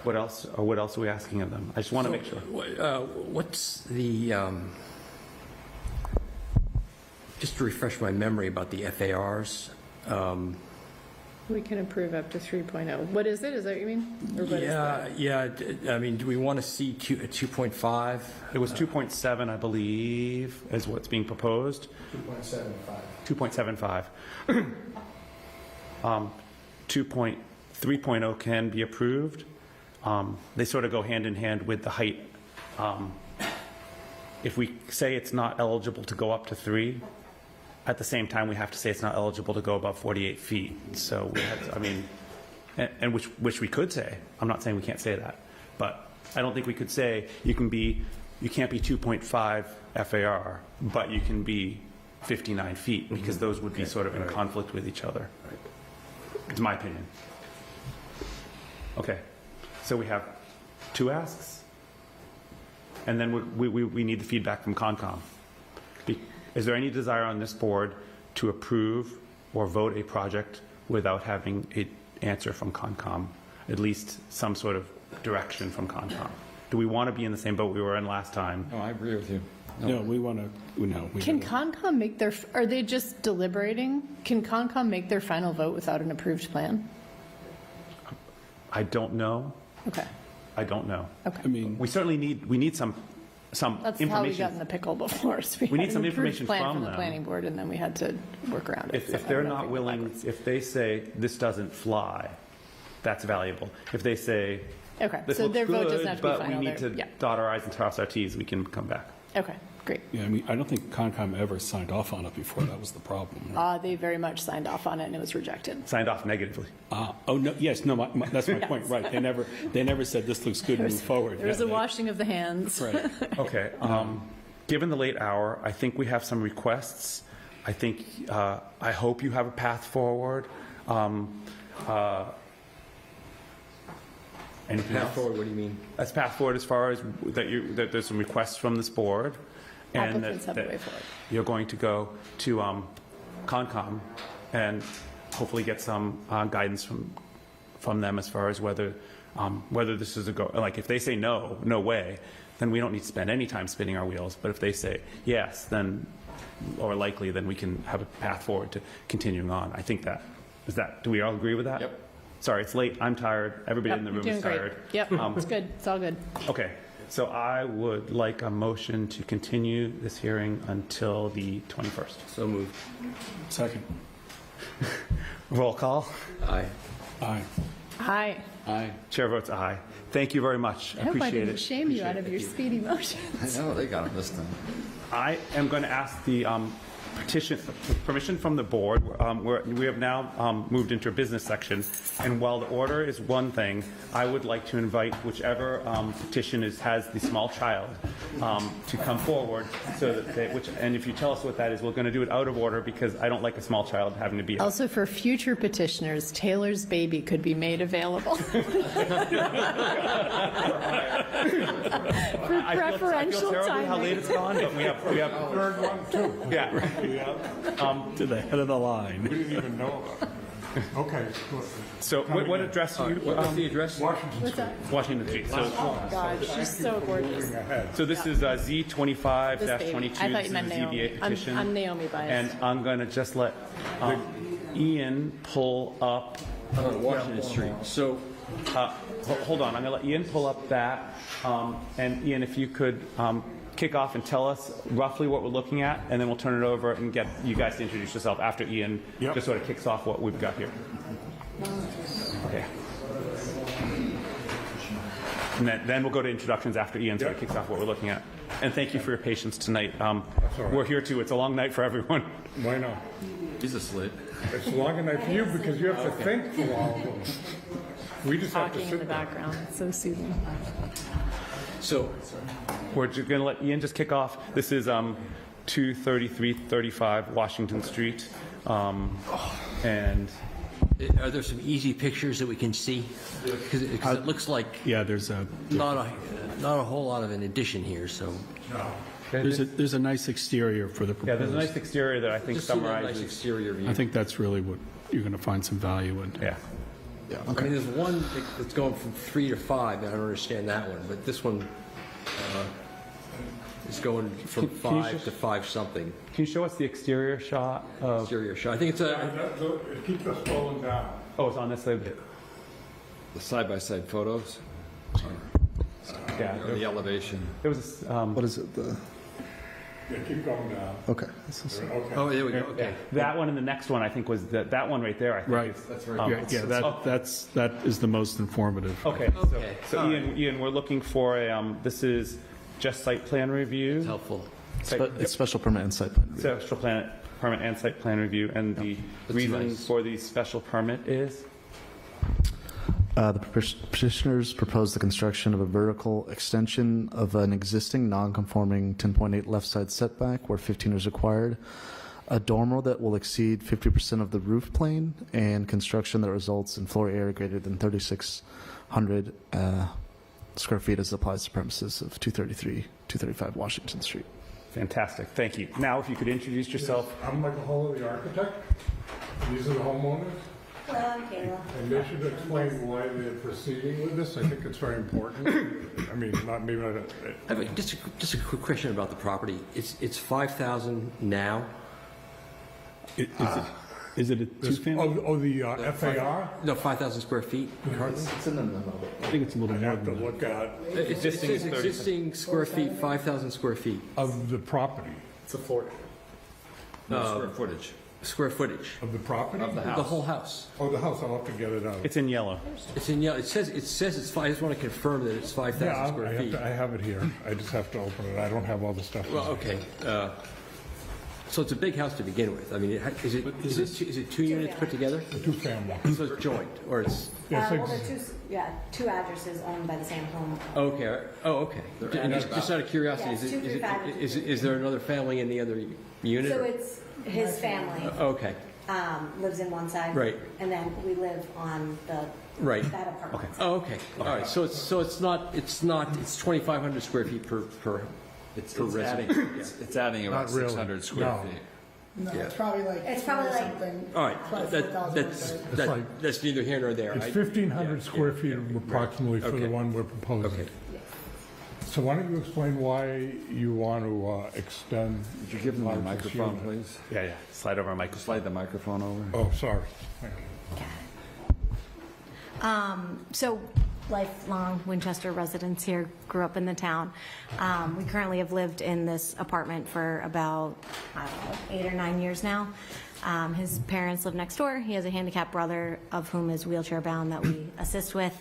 what else are we asking of them? I just want to make sure. What's the, just to refresh my memory about the FARs. We can approve up to 3.0. What is it? Is that what you mean? Or what is that? I mean, do we want to see 2.5? It was 2.7, I believe, is what's being proposed. 2.75. 3.0 can be approved. They sort of go hand in hand with the height. If we say it's not eligible to go up to 3, at the same time we have to say it's not eligible to go above 48 feet. So we have to, and which we could say. I'm not saying we can't say that, but I don't think we could say you can't be 2.5 FAR, but you can be 59 feet, because those would be sort of in conflict with each other. It's my opinion. Okay, so we have 2 asks, and then we need the feedback from Concom. Is there any desire on this board to approve or vote a project without having an answer from Concom, at least some sort of direction from Concom? Do we want to be in the same boat we were in last time? No, I agree with you. No, we want to, no. Can Concom make are they just deliberating? Can Concom make their final vote without an approved plan? I don't know. Okay. I don't know. Okay. I mean, We certainly need some That's how we information. got in the pickle before. So We need had some an approved information plan from the them. planning board, and then we had to work around it. If they're not willing, if they say this doesn't fly, that's valuable. If they say Okay, this so looks their vote doesn't good, have to be but we final. need to dot our i's and cross our t's, we can come back. Okay, great. yeah, I mean, I don't think Concom ever signed off on it before. That was the problem. Right? They very much signed off on it, and it was rejected. Signed off negatively. Oh, no, yes, no, that's my point, right. They never said this looks good, move forward. There was Yeah, a washing of the hands. Right. Okay, given the late hour, I think we have some requests I think, I hope you have a path forward. Anything else? Path forward, what do you mean? As path forward as far as that there's some requests from this board. And Applicants have a way forward. you're going to go to Concom and hopefully get some guidance from them as far as whether this is a go. Like if they say no way, then we don't need to spend any time spinning our wheels. But if they say yes, then or likely, then we can have a path forward to continuing on. I think do we all agree with that? Yep. Sorry, it's late. I'm tired. Everybody in the room You're is doing tired. great. Yep, it's good. It's all good. Okay, so I would like a motion to continue this hearing until the 21st. So moved. Second. Roll call. Aye. Aye. Hi. Aye. Chair votes aye. Thank you very much. I hope I appreciate didn't it. shame you out of your speedy motions. I know, they got them this time. I am going to ask the permission from the board. We have now moved into a business section, and while the order is one thing, I would like to invite whichever petition has the small child to come forward. So that and if you tell us what that is, we're going to do it out of order because I don't like a small child having to be. Also, for future petitioners, Taylor's baby could be made available. For preferential I feel terribly timing. how late it's gone, but we have Third one, too. yeah. To the head of the line. We didn't even know about it. Okay. So what address are you? What's the address? Washington What's Street. that? Washington Street. Oh, God, she's so gorgeous. So this is This Z25-22. baby. I This thought is you a meant Naomi. ZBA petition. I'm Naomi biased. And I'm going to just let Ian pull up. Washington Street. So, Hold on, I'm going to let Ian pull up that. And Ian, if you could kick off and tell us roughly what we're looking at, and then we'll turn it over and get you guys to introduce yourself after Ian just sort of kicks off what we've got here. Okay. And then we'll go to introductions after Ian sort of kicks off what we're looking at. And thank you for your patience tonight. We're here too. It's a long night for everyone. Why not? he's asleep. It's a long night for you because you have to think through all of them. We just have to Talking in sit the there. background. It's so soothing. So, We're going to let Ian just kick off. This is 23335 Washington Street. And Are there some easy pictures that we can see? Because it looks like Yeah, there's not a whole lot of an addition here, so. a nice exterior for the yeah, there's proposed. a nice exterior that I think Just see that nice summarizes. exterior view. I think that's really what you're going to find some value in. Yeah. I mean, there's one that's going from 3 to 5, and I don't understand that one, but this one is going from Can you 5 just- to 5 something. Can you show us the exterior shot of? Exterior shot. I think it's a, It keeps us scrolling down. Oh, it's on this side. The side-by-side photos, Yeah. or the elevation. There was a, What is it? Yeah, keep going down. Okay. Okay. oh, there we go, okay. that one and the next one I think was that one right there. I think Right. is- That's very That is the most informative. Okay. Okay. So Ian, we're looking for a. This is just site plan review. Helpful. It's special permit and site plan. Special permit and site plan review, and the That's reason nice. for the special permit is. The petitioners propose the construction of a vertical extension of an existing non-conforming 10.8 left side setback where 15 is required, a dormer that will exceed 50% of the roof plane, and construction that results in floor area greater than 3,600 square feet as applies to premises of 235 Washington Street. Fantastic. Thank you. Now, if you could introduce yourself. I'm Michael Holo, the architect. These are the homeowners. Hello, I'm Kayla. And they should explain why they're proceeding with this. I think it's very important. I mean, maybe not. I have just a quick question about the property. It's 5,000 now? Is it a two-family? Oh, the FAR? No, 5,000 square feet currently? It's in the memo. I think it's a little I'd more have to than that. look at It says existing square feet, 5,000 square feet. of the property. It's a floor. Square footage. Square footage. Of the property? Of the house. The whole house. Oh, the house, I'll have to get it out. It's in yellow. It's in yellow. It says it's 5. I just want to confirm that it's 5,000 Yeah, square feet. I have it here. I just have to open it. I don't have all the stuff. Well, okay. So it's a big house to begin with. I mean, is it two units put together? Two-family. So it's joint, or it's... Yes, Well, there are two addresses owned by the same home. Okay, okay. Just out of curiosity, Yeah, is there another family in the other unit? So it's his family Okay, lives in one side. Right. And then we live on right. that apartment. Oh, okay. All right, so it's 2,500 square feet per It's resident. it's adding about Not really. 600 square No. feet. No, Yeah. it's probably like something. All right, 4,000. that's neither here nor there. It's I- 1,500 yeah, square yeah, feet yeah, approximately for the Okay. one we're proposing. Okay. So why don't you explain why you want to extend? Would you give them the largest microphone, unit? please? Yeah. Slide over a microphone. Slide the microphone over. Oh, sorry. Thank you. So lifelong Winchester residents here, grew up in the town. We currently have lived in this apartment for about, 8 or 9 years now. His parents live next door. He has a handicapped brother of whom is wheelchair bound that we assist with.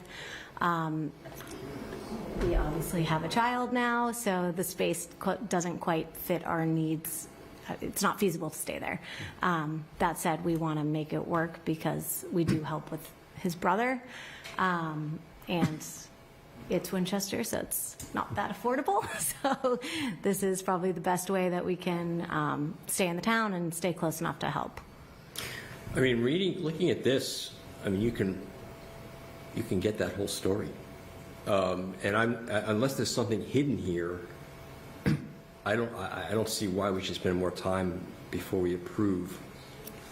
We obviously have a child now, so the space doesn't quite fit our needs. It's not feasible to stay there. That said, we want to make it work because we do help with his brother. And it's Winchester, so it's not that affordable. So this is probably the best way that we can stay in the town and stay close enough to help. I mean, looking at this, I mean, you can get that whole story. And unless there's something hidden here, I don't see why we should spend more time before we approve.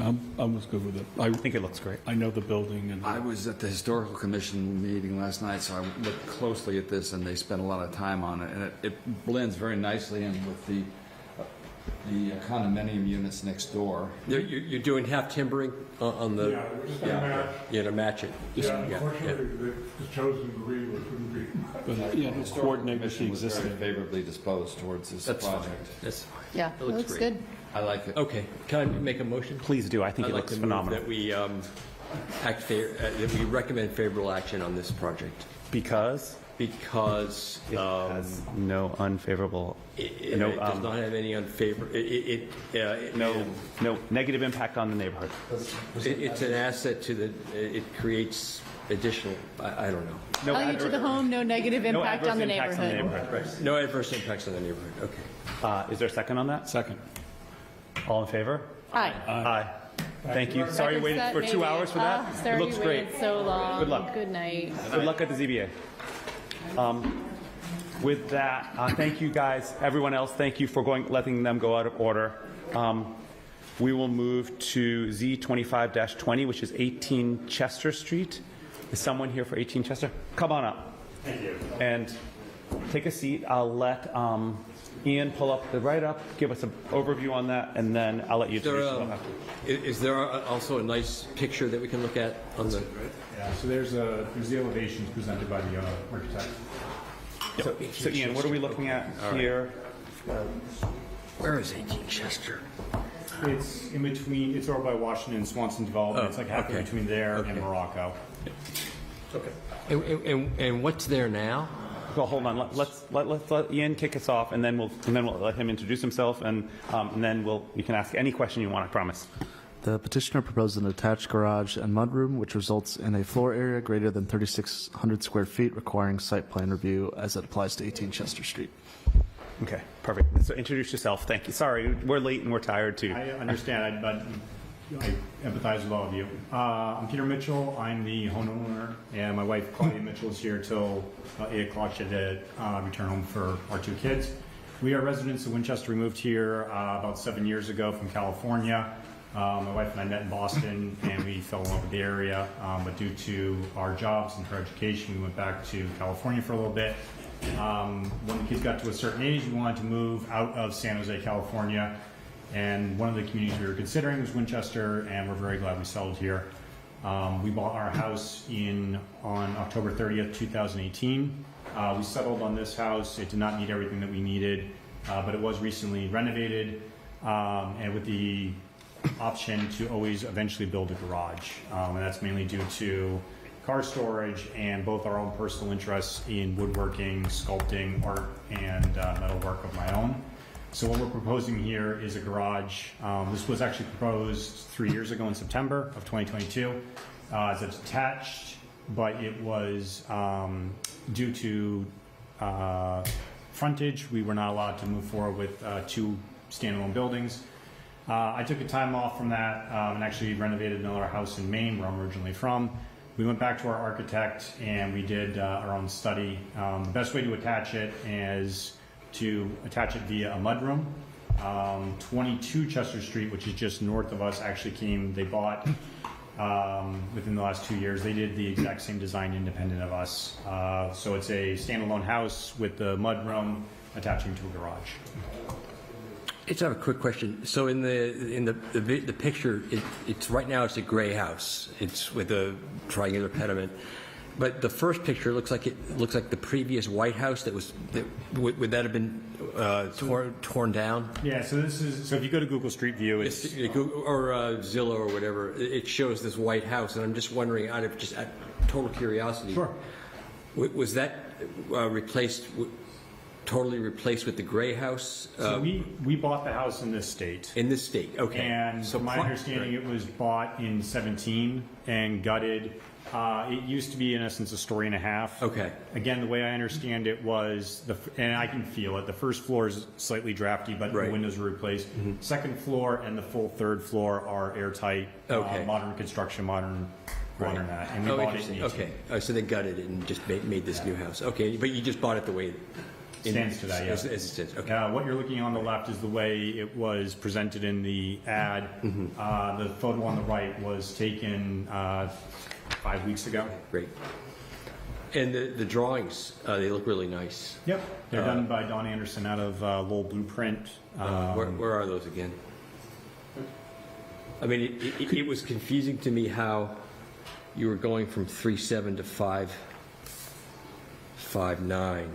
I was good with it. I think it looks great. I know the building and. I was at the Historical Commission meeting last night, so I looked closely at this, and they spent a lot of time on it, and it blends very nicely in with the condominium units next door. You're doing half timbering on the... Yeah, we're just gonna match. Yeah, to match it. Yeah, unfortunately, the chosen green wouldn't be. But, yeah, to coordinate with the Commission was very existing. favorably disposed towards this That's fine. project. That's fine. Yeah, it looks great. good. I like it. Okay, can I make a motion? Please do. I think I'd it like looks to phenomenal. move that we that we recommend favorable action on this project Because because it has no unfavorable, it does not have any no negative impact on the neighborhood. It's an asset to the. It creates additional. I don't know. No Value to the home, no negative no impact adverse on the impacts neighborhood. Right. No adverse impacts on the neighborhood. Okay. Is there a second on that? Second. All in favor? Aye. Aye. Thank you. Sorry you waited Second for set, 2 maybe. hours for that. Sorry It looks you great. waited so long. Good luck. Good night. Good luck at the ZBA. With that, thank you guys. Everyone else, thank you for letting them go out of order. We will move to Z25-20, which is 18 Chester Street. Is someone here for 18 Chester? Come on up. Thank you. And take a seat. I'll let Ian pull up the write-up, give us an overview on that, and then I'll let you introduce yourself. Is there also a nice picture that we can look at on the? Yeah, so there's the elevations presented by the architect. So Ian, what are we looking at here? Where is 18 Chester? It's in between, it's over by Washington and Swanson Development. It's like halfway between there and Morocco. Okay. And what's there now? Well, hold on. Let's let Ian kick us off, and then we'll let him introduce himself, and then you can ask any question you want. I promise. The petitioner proposed an attached garage and mudroom, which results in a floor area greater than 3,600 square feet, requiring site plan review as it applies to 18 Chester Street. Okay, perfect. So introduce yourself. Thank you. Sorry, we're late and we're tired too. I understand, but I empathize with all of you. I'm Peter Mitchell. I'm the homeowner, and my wife Claudia Mitchell is here till 8 o'clock. She had to return home for our 2 kids. We are residents of Winchester. We moved here about 7 years ago from California. My wife and I met in Boston, and we fell in love with the area. But due to our jobs and her education, we went back to California for a little bit. When the kids got to a certain age, we wanted to move out of San Jose, California. And one of the communities we were considering was Winchester, and we're very glad we settled here. We bought our house on October 30th, 2018. We settled on this house. It did not need everything that we needed, but it was recently renovated, and with the option to always eventually build a garage. And that's mainly due to car storage and both our own personal interests in woodworking, sculpting, art, and metalwork of my own. So what we're proposing here is a garage. This was actually proposed 3 years ago in September of 2022. It's attached, but it was due to frontage, we were not allowed to move forward with 2 standalone buildings. I took a time off from that and actually renovated another house in Maine, where I'm originally from. We went back to our architect and we did our own study. The best way to attach it is to attach it via a mudroom. 22 Chester Street, which is just north of us, actually they bought within the last 2 years. They did the exact same design independent of us. So it's a standalone house with the mudroom attaching to a garage. I just have a quick question. So in the picture, it's right now it's a gray house. It's with a triangular pediment. But the first picture looks like the previous white house would that have been torn down? Yeah. So if you go to Google Street View, it's or Zillow or whatever, it shows this white house, and I'm just wondering, out of total curiosity, sure, was that totally replaced with the gray house? So we bought the house in this state. In this state, okay. And so my understanding, it was bought in 17 and gutted. It used to be, in essence, a story and a half. Okay. Again, the way I understand it was, and I can feel it, the first floor is slightly drafty, but the windows were replaced. Mm-hmm. Second floor and the full third floor are airtight, modern construction, modern that. And we bought it in 18. Okay. So they gutted it and just made this new house. Okay, but you just bought it the way it stands to that, yes. As it stands. Okay. What you're looking on the left is the way it was presented in the ad. Mm-hmm. The photo on the right was taken 5 weeks ago. Great. And the drawings, they look really nice. Yep. They're done by Don Anderson out of Lowell Blueprint. Where are those again? I mean, it was confusing to me how you were going from 3.7 to 5.9.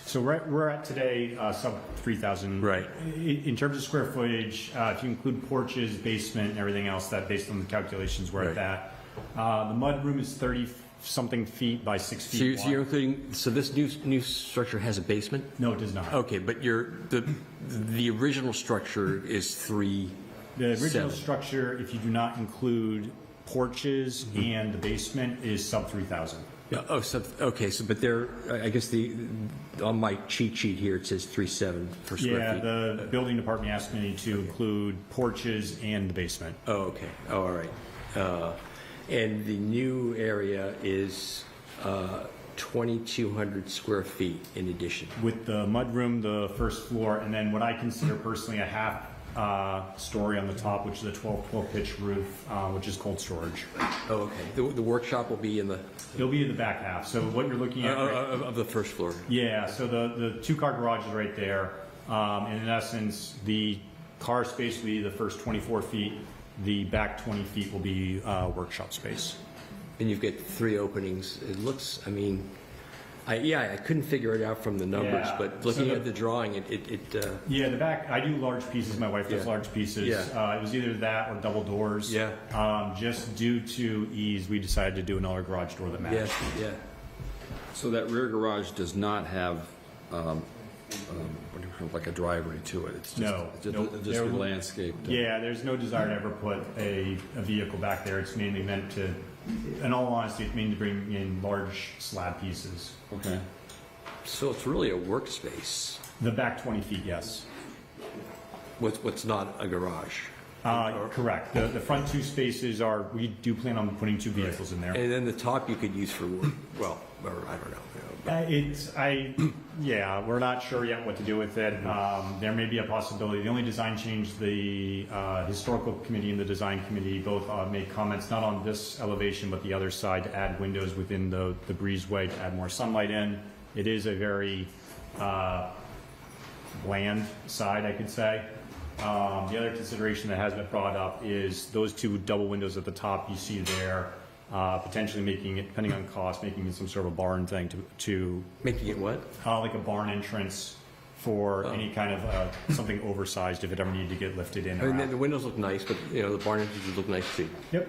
So we're at today sub 3,000. Right. In terms of square footage, if you include porches, basement, and everything else, that based on the calculations, we're at that. The mud room is 30-something feet by 6 feet So you're including. So this new structure has a basement? No, it does not. Okay, but the original structure is 3. The original structure, if you do not include porches and the basement, is sub 3,000. Okay. So, but I guess on my cheat sheet here it says 3.7 per square feet. Yeah, the building department asked me to include porches and the basement. Oh, okay. Oh, all right. And the new area is 2,200 square feet in addition. With the mudroom, the first floor, and then what I consider personally a half story on the top, which is a 12 pitch roof, which is cold storage. Oh, okay. The workshop will be in the... It'll be in the back half. So what you're looking at... of the first floor. Yeah, so the 2-car garage is right there. And in essence, the car space will be the first 24 feet. The back 20 feet will be workshop space. And you've got 3 openings. It looks, I mean, I couldn't figure it out from the numbers, but looking at the drawing, Yeah, the back, I do large pieces. My wife does large pieces. Yeah. It was either that or double doors. Yeah. Just due to ease, we decided to do another garage door that matched. Yeah. So that rear garage does not have like a driveway to it. It's just landscaped. Yeah, there's no desire to ever put a vehicle back there. It's mainly meant to, in all honesty, it's mainly to bring in large slab pieces. Okay. So it's really a workspace. The back 20 feet, yes. What's not a garage? Correct. The front 2 spaces we do plan on putting 2 vehicles in there. And then the top you could use for work. Well, or I don't know. We're not sure yet what to do with it. There may be a possibility. The only design change, the historical committee and the design committee both made comments, not on this elevation, but the other side, to add windows within the breezeway to add more sunlight in. It is a very bland side, I could say. The other consideration that has been brought up is those 2 double windows at the top you see there. Potentially making it, depending on cost, making it some sort of a barn thing to making it what? Like a barn entrance for any kind of something oversized if it ever needed to get lifted in. And then the windows look nice, but the barn entrances look nice too. Yep.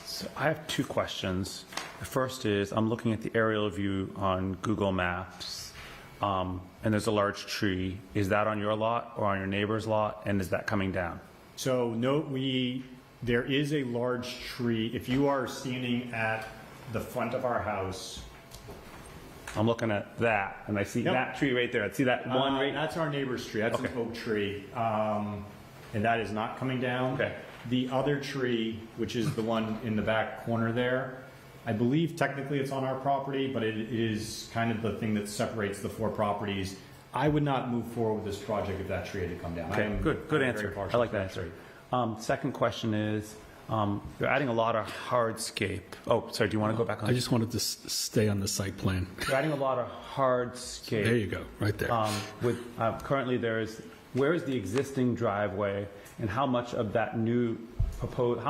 So I have 2 questions. The first is, I'm looking at the aerial view on Google Maps. and there's a large tree, is that on your lot or on your neighbor's lot, and is that coming down? So no, there is a large tree. If you are standing at the front of our house. I'm looking at that, and I see that tree right there. I see that one right. That's our neighbor's tree. That's an oak tree, and that is not coming down. Okay. The other tree, which is the one in the back corner there, I believe technically it's on our property, but it is kind of the thing that separates the 4 properties. I would not move forward with this project if that tree had to come down. Okay, good answer. I like that answer. Second question is, you're adding a lot of hardscape. Oh, sorry, do you want to go back on? I just wanted to stay on the site plan. You're adding a lot of hardscape. There you go, right there. Currently where is the existing driveway, and how much of that new proposed,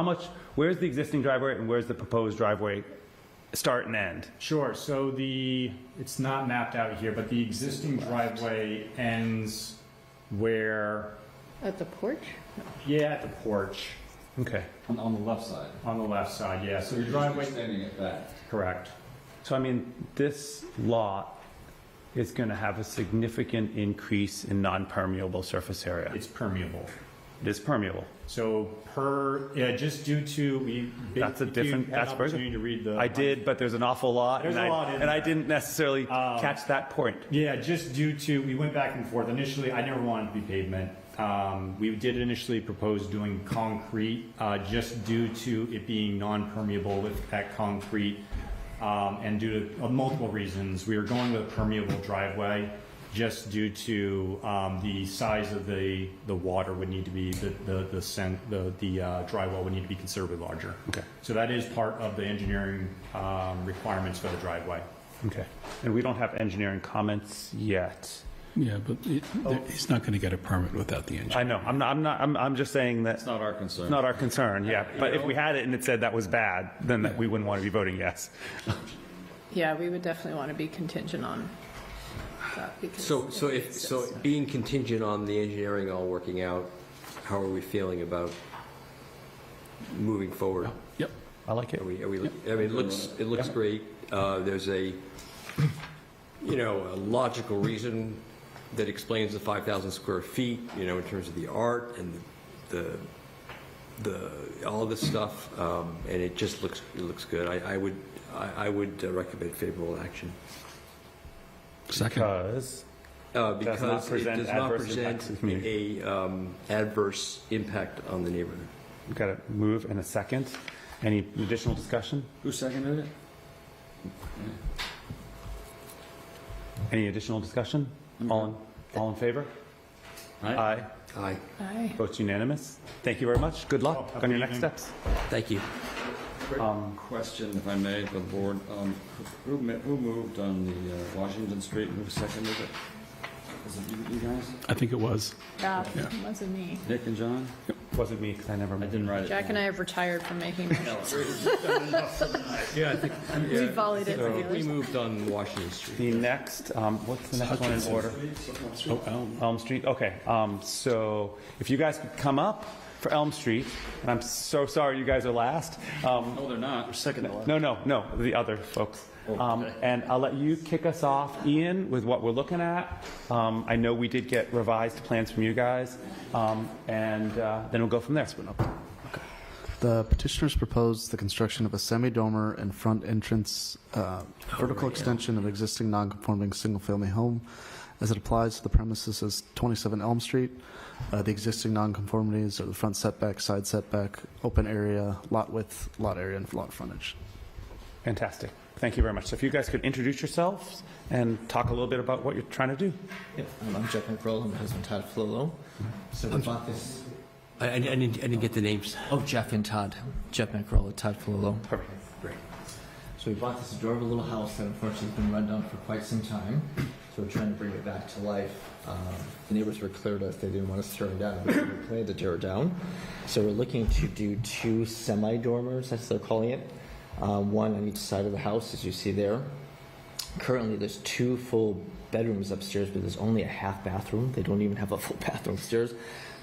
where's the existing driveway and where's the proposed driveway start and end? Sure, so it's not mapped out here, but the existing driveway ends where? At the porch? Yeah, at the porch. Okay. On the left side. On the left side, yeah. So the driveway. Extending it back. Correct. So I mean, this lot is going to have a significant increase in non-permeable surface area. It's permeable. It is permeable. So just due to that's a different. That's very good. To read I did, but there's an awful lot. There's a lot in and I didn't necessarily catch that point. Yeah, just due to we went back and forth. Initially, I never wanted it to be pavement. We did initially propose doing concrete, just due to it being non-permeable with that concrete, and due to multiple reasons. We were going with a permeable driveway, just due to the size of the water would need to be the dry well would need to be considerably larger. Okay. So that is part of the engineering requirements for the driveway. Okay. And we don't have engineering comments yet. Yeah, but he's not going to get a permit without the engineer. I know. I'm just saying that it's not our concern. It's not our concern. Yeah. But if we had it and it said that was bad, then we wouldn't want to be voting yes. Yeah, we would definitely want to be contingent on that. Because So being contingent on the engineering all working out, how are we feeling about moving forward? Yep. I like it. I mean, it looks great. There's a logical reason that explains the 5,000 square feet, in terms of the art and the all of this stuff, and it just looks good. I would recommend favorable action. Second. Because it does not present a adverse impact on the neighborhood. We've got to move in a second. Any additional discussion? Who seconded it? Any additional discussion? All in favor? Aye. Aye. Aye. Votes unanimous. Thank you very much. Good luck on your next steps. Thank you. Question, if I may, for the board. Who moved on the Washington Street? Who seconded it? Was it you guys? I think it was. Yeah, it wasn't me. Nick and John? Wasn't me because I didn't write it. Jack and I have retired from making motions. Yeah, I think We volleyed it for we years. moved on Washington Street. The next, what's the next one in order? Elm Street. Okay. So if you guys could come up for Elm Street, and I'm so sorry you guys are last. No, they're not. We're second to last. No, the other folks. And I'll let you kick us off, Ian, with what we're looking at. I know we did get revised plans from you guys, and then we'll go from there. Okay. The petitioners proposed the construction of a semi-dormer and front entrance vertical extension of existing non-conforming single-family home as it applies to the premises as 27 Elm Street. The existing nonconformities are the front setback, side setback, open area, lot width, lot area, and lot frontage. Fantastic. Thank you very much. So if you guys could introduce yourselves and talk a little bit about what you're trying to do. Yep. I'm Jeff McRoll. I'm my husband, Todd Flolo. So we bought this. I didn't get the names. Oh, Jeff and Todd. Jeff McRoll and Todd Flolo. Perfect. Great. So we bought this adorable little house that unfortunately has been run down for quite some time. So we're trying to bring it back to life. The neighbors were clear to us they didn't want us to tear it down, but we were planning to tear it down. So we're looking to do 2 semi-dormers, that's what they're calling it. One on each side of the house, as you see there. Currently, there's 2 full bedrooms upstairs, but there's only a half bathroom. They don't even have a full bathroom upstairs.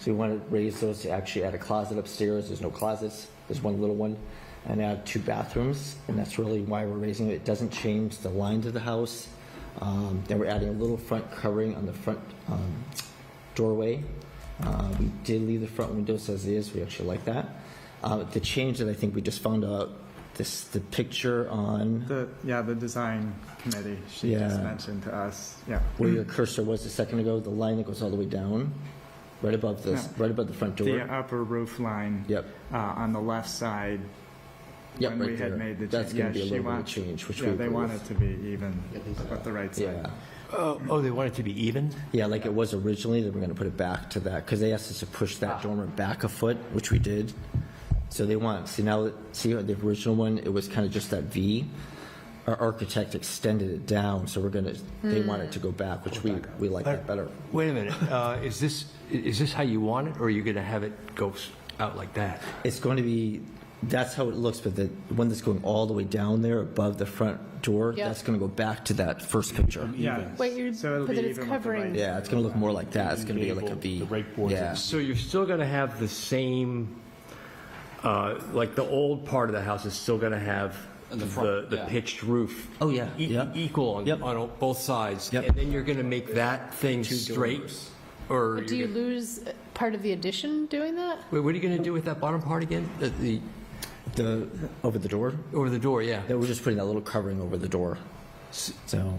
So we want to raise those to actually add a closet upstairs. There's no closets. There's one little one. And add 2 bathrooms. And that's really why we're raising it. It doesn't change the lines of the house. Then we're adding a little front covering on the front doorway. We did leave the front windows as is. We actually like that. The change that I think we just found out, the picture on the design committee, she just mentioned to us, where your cursor was a second ago, the line that goes all the way down, right above this, right above the front door. The upper roof line. On the left side. When right we had there. made the That's change, going to be a little bit of a change, which we they agree want with. it to be even with the right side. Oh, they want it to be even? Yeah, like it was originally. Then we're going to put it back to that because they asked us to push that dormer back a foot, which we did. So they want, see the original one, it was kind of just that V. Our architect extended it down, so they want it to go back, which we like that better. Wait a minute, is this how you want it, or are you going to have it go out like that? It's going to be, that's how it looks, but the one that's going all the way down there above the front door, that's going to go back to that first picture. Wait, but it's covering. Yeah, it's going to look more like that. It's going to be like a V. Yeah. So you're still going to have the same, like the old part of the house is still going to have the pitched roof. Oh, yeah. Equal on both sides. And then you're going to make that thing straight? Or But do you lose part of the addition doing that? Wait, what are you going to do with that bottom part again? The over the door? Over the door, yeah. We're just putting that little covering over the door. So. No.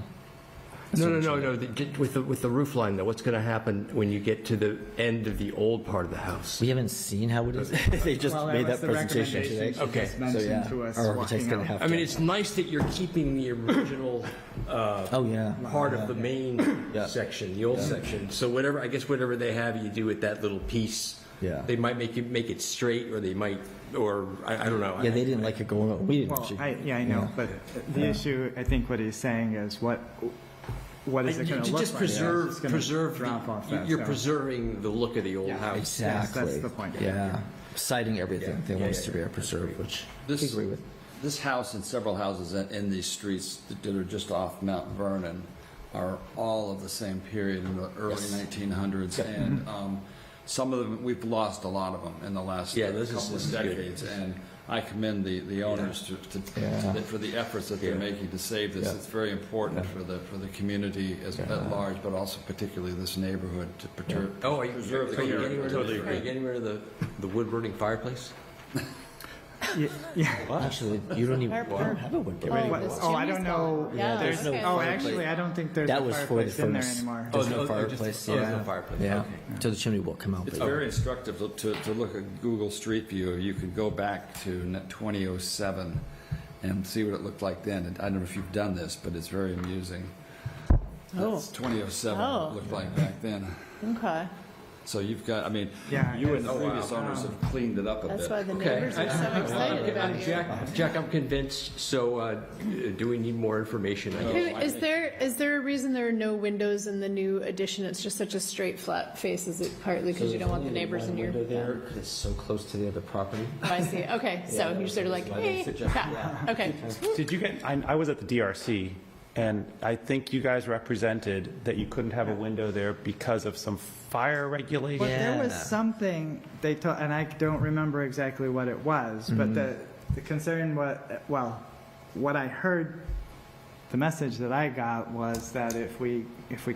With the roof line, though, what's going to happen when you get to the end of the old part of the house? We haven't seen how it is. They just made that presentation today. Okay. So yeah, our architect's going to have to. I mean, it's nice that you're keeping the original part of the main section, the old section. So whatever they have you do with that little piece, they might make it straight, or they might, or I don't know. Yeah, they didn't like it going on. We didn't. Well, I know, but the issue, I think what he's saying is what is it going to look just like? preserve drop off that. You're preserving the look of the old house. Exactly. That's the point. Yeah. Citing everything. They want us to be preserved, which I agree with. This house and several houses in these streets that are just off Mount Vernon are all of the same period in the early 1900s, and some of them, we've lost a lot of them in the last couple of decades, and I commend the owners for the efforts that they're making to save this. It's very important for the community at large, but also particularly this neighborhood to preserve the Are you getting rid of the wood burning fireplace? Well, actually, you don't even have a wood burning. I don't know. There's no actually, I don't think there's a fireplace in there anymore. There's no fireplace. There's no fireplace. Yeah. So the chimney will come out. It's very instructive to look at Google Street View. You could go back to 2007 and see what it looked like then. I don't know if you've done this, but it's very amusing. That's 2007 what it looked like back then. Okay. So you've got, I mean, you and the previous owners have cleaned it up a bit. That's why the neighbors are so excited about you. Jack, I'm convinced. So, do we need more information? Is there a reason there are no windows in the new addition? It's just such a straight, flat face. Is it partly because you don't want the neighbors in your? There, because it's so close to the other property. Oh, I see. Okay, so you're sort of like, hey, okay. Did you get, I was at the DRC, and I think you guys represented that you couldn't have a window there because of some fire regulation. But there was something they told, and I don't remember exactly what it was, but the concern what I heard, the message that I got was that if we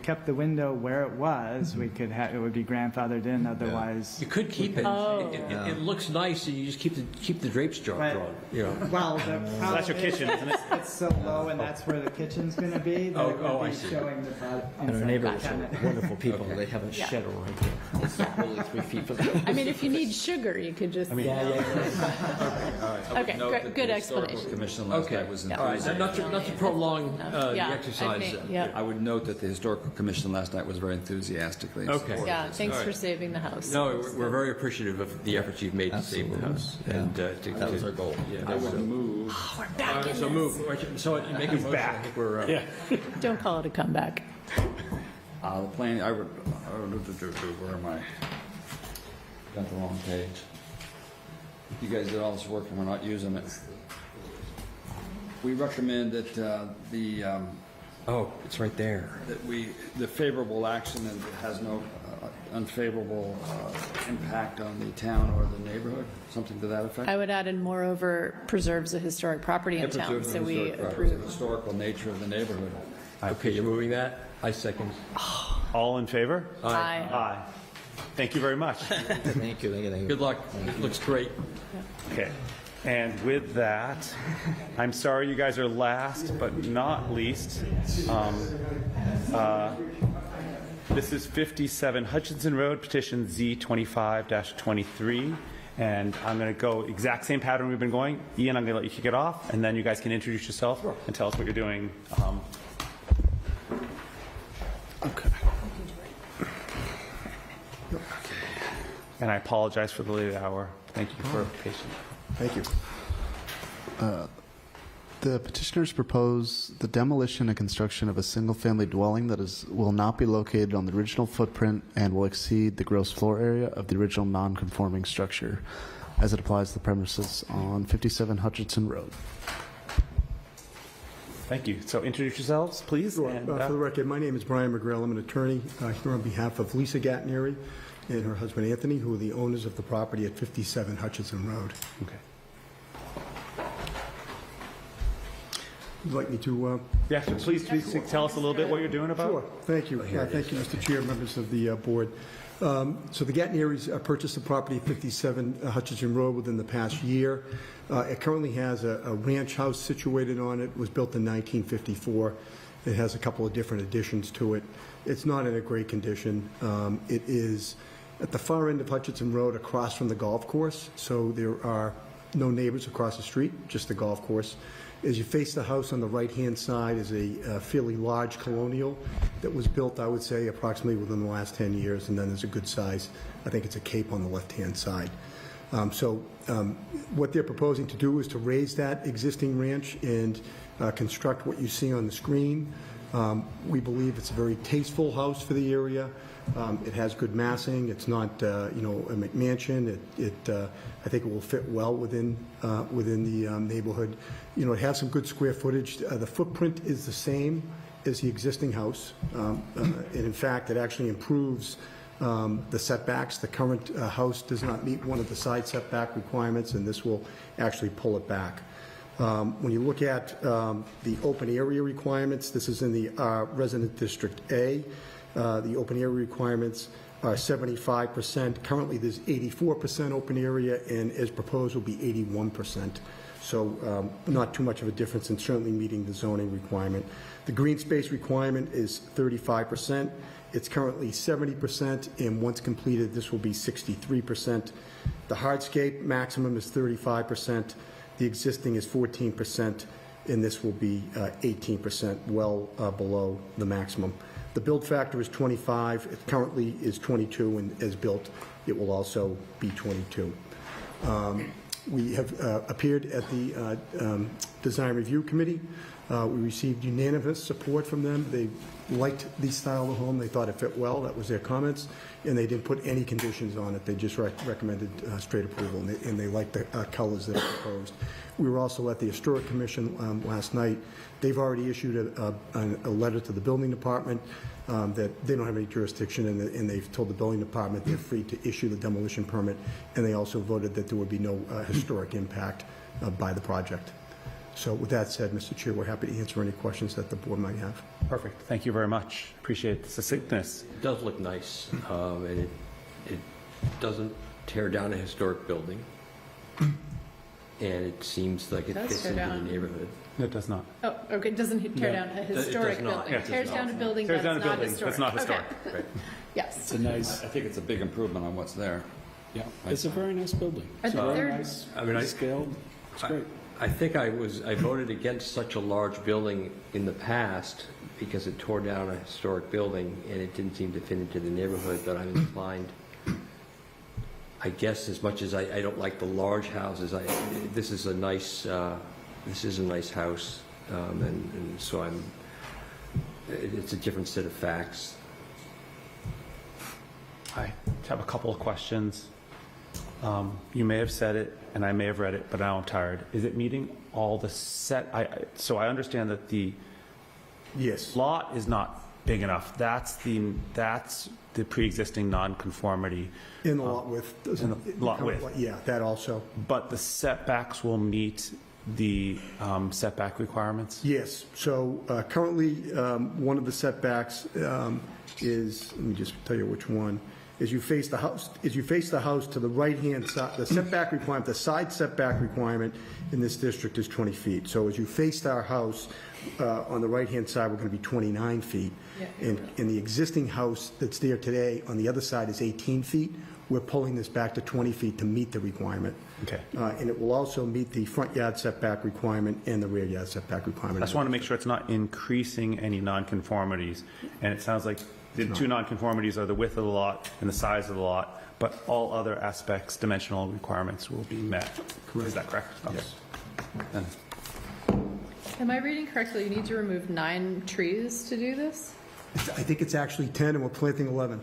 kept the window where it was, we could it would be grandfathered in. Otherwise, you could keep it. It looks nice, and you just keep the drapes drawn. You know. Well, that's your kitchen, isn't it? It's so low, and that's where the kitchen's going to be. That it would be showing the product. And our neighbors are wonderful people. They have a shed right there. It's only 3 feet from the. I mean, if you need sugar, you could just. Yeah. Okay, good explanation. The Commission last night was All right, not to prolong the Yeah, exercise. I would note that the Historical Commission last night was very enthusiastically Okay. Yeah, thanks for saving the house. No, we're very appreciative of the efforts you've made to save the house. And that was our goal. Yeah, I would move. Oh, we're back in so this. move. So you make a motion. back. I think we're, Don't call it a comeback. The plan, where am I? Got the wrong page. You guys did all this work and we're not using it. We recommend that it's right there. that the favorable action and has no unfavorable impact on the town or the neighborhood, something to that effect. I would add, and moreover, preserves a historic property in town, so we The approve. historical nature of the neighborhood. Okay, you're moving that? I second. All in favor? Aye. Aye. Thank you very much. Thank you, thank you, thank you. Good luck. Looks great. Okay. And with that, I'm sorry you guys are last, but not least. This is 57 Hutchinson Road, petition Z25-23. And I'm going to go exact same pattern we've been going. Ian, I'm going to let you kick it off, and then you guys can introduce yourself and tell us what you're doing. Okay. And I apologize for the late hour. Thank you for patience. Thank you. The petitioners propose the demolition and construction of a single-family dwelling that will not be located on the original footprint and will exceed the gross floor area of the original non-conforming structure as it applies to the premises on 57 Hutchinson Road. Thank you. So introduce yourselves, please. Sure. And, For the record, my name is Brian McGrail. I'm an attorney here on behalf of Lisa Gatneri and her husband Anthony, who are the owners of the property at 57 Hutchinson Road. Okay. Would you like me to? Yeah, please tell us a little bit what you're doing about. Sure. Thank you. Thank you, Mr. Chair, members of the board. So the Gatneris purchased the property at 57 Hutchinson Road within the past year. It currently has a ranch house situated on it. It was built in 1954. It has a couple of different additions to it. It's not in a great condition. It is at the far end of Hutchinson Road across from the golf course. So there are no neighbors across the street, just the golf course. As you face the house on the right-hand side is a fairly large colonial that was built, I would say, approximately within the last 10 years, and then there's a good size, I think it's a cape on the left-hand side. What they're proposing to do is to raise that existing ranch and construct what you see on the screen. We believe it's a very tasteful house for the area. It has good massing. It's not, a McMansion. I think it will fit well within the neighborhood. It has some good square footage. The footprint is the same as the existing house, and in fact, it actually improves the setbacks. The current house does not meet one of the side setback requirements, and this will actually pull it back. When you look at the open area requirements, this is in the Resident District A. The open area requirements are 75%. Currently, there's 84% open area, and as proposed, will be 81%. So not too much of a difference in certainly meeting the zoning requirement. The green space requirement is 35%. It's currently 70%, and once completed, this will be 63%. The hardscape maximum is 35%. The existing is 14%, and this will be 18%, well below the maximum. The build factor is 25. It currently is 22, and as built, it will also be 22. We have appeared at the Design Review Committee. We received unanimous support from them. They liked the style of the home. They thought it fit well. That was their comments. And they didn't put any conditions on it. They just recommended straight approval, and they liked the colors that are proposed. We were also at the Historic Commission last night. They've already issued a letter to the building department that they don't have any jurisdiction, and they've told the building department they're free to issue the demolition permit, and they also voted that there would be no historic impact by the project. So with that said, Mr. Chair, we're happy to answer any questions that the board might have. Perfect. Thank you very much. Appreciate the succinctness. It does look nice, and it doesn't tear down a historic building, and it seems like it Does fits tear into down. the neighborhood. It does not. Oh, okay, it doesn't tear down a historic does not. building. Yeah, It tears down a building Tears that's down a not building historic. that's not historic. Okay. Right. Yes. It's a nice, I think it's a big improvement on what's there. yeah, it's a very nice building. It's Are very there- nice, I mean, scaled, it's great. I think I voted against such a large building in the past because it tore down a historic building and it didn't seem to fit into the neighborhood, but I'm inclined, I guess, as much as I don't like the large houses, this is a nice house, and so it's a different set of facts. I have a couple of questions. You may have said it, and I may have read it, but now I'm tired. Is it meeting all the so I understand that the Yes. lot is not big enough. That's the pre-existing nonconformity. In the lot width. In the lot width. Yeah, that also. But the setbacks will meet the setback requirements? Yes, so currently, one of the setbacks is, let me just tell you which one, is you face the house to the right-hand side, the setback requirement, the side setback requirement in this district is 20 feet. So as you face our house, on the right-hand side, we're going to be 29 feet. And the existing house that's there today on the other side is 18 feet. We're pulling this back to 20 feet to meet the requirement. Okay. And it will also meet the front yard setback requirement and the rear yard setback requirement. I just want to make sure it's not increasing any nonconformities. And it sounds like the two nonconformities are the width of the lot and the size of the lot, but all other aspects, dimensional requirements will be met. Correct. Is that correct? Yes. Then- Am I reading correctly? You need to remove 9 trees to do this? I think it's actually 10, and we're planting 11.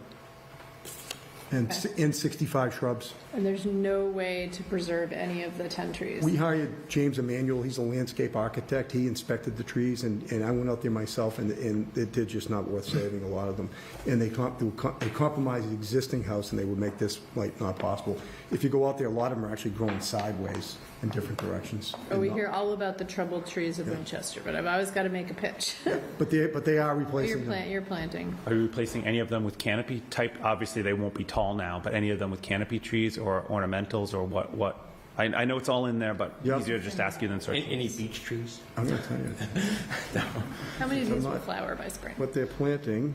And 65 shrubs. And there's no way to preserve any of the 10 trees? We hired James Emanuel, he's a landscape architect, he inspected the trees, and I went out there myself, and they're just not worth saving, a lot of them. And they compromise the existing house, and they would make this like not possible. If you go out there, a lot of them are actually growing sideways in different directions. Oh, we hear all about the troubled trees of Winchester, but I've always got to make a pitch. But they are replacing them. You're planting. Are you replacing any of them with canopy type? Obviously, they won't be tall now, but any of them with canopy trees or ornamentals or what? I know it's all in there, but easier to just ask you than search. Any beech trees? I'm going to tell you. How many of these will flower by spring? What they're planting,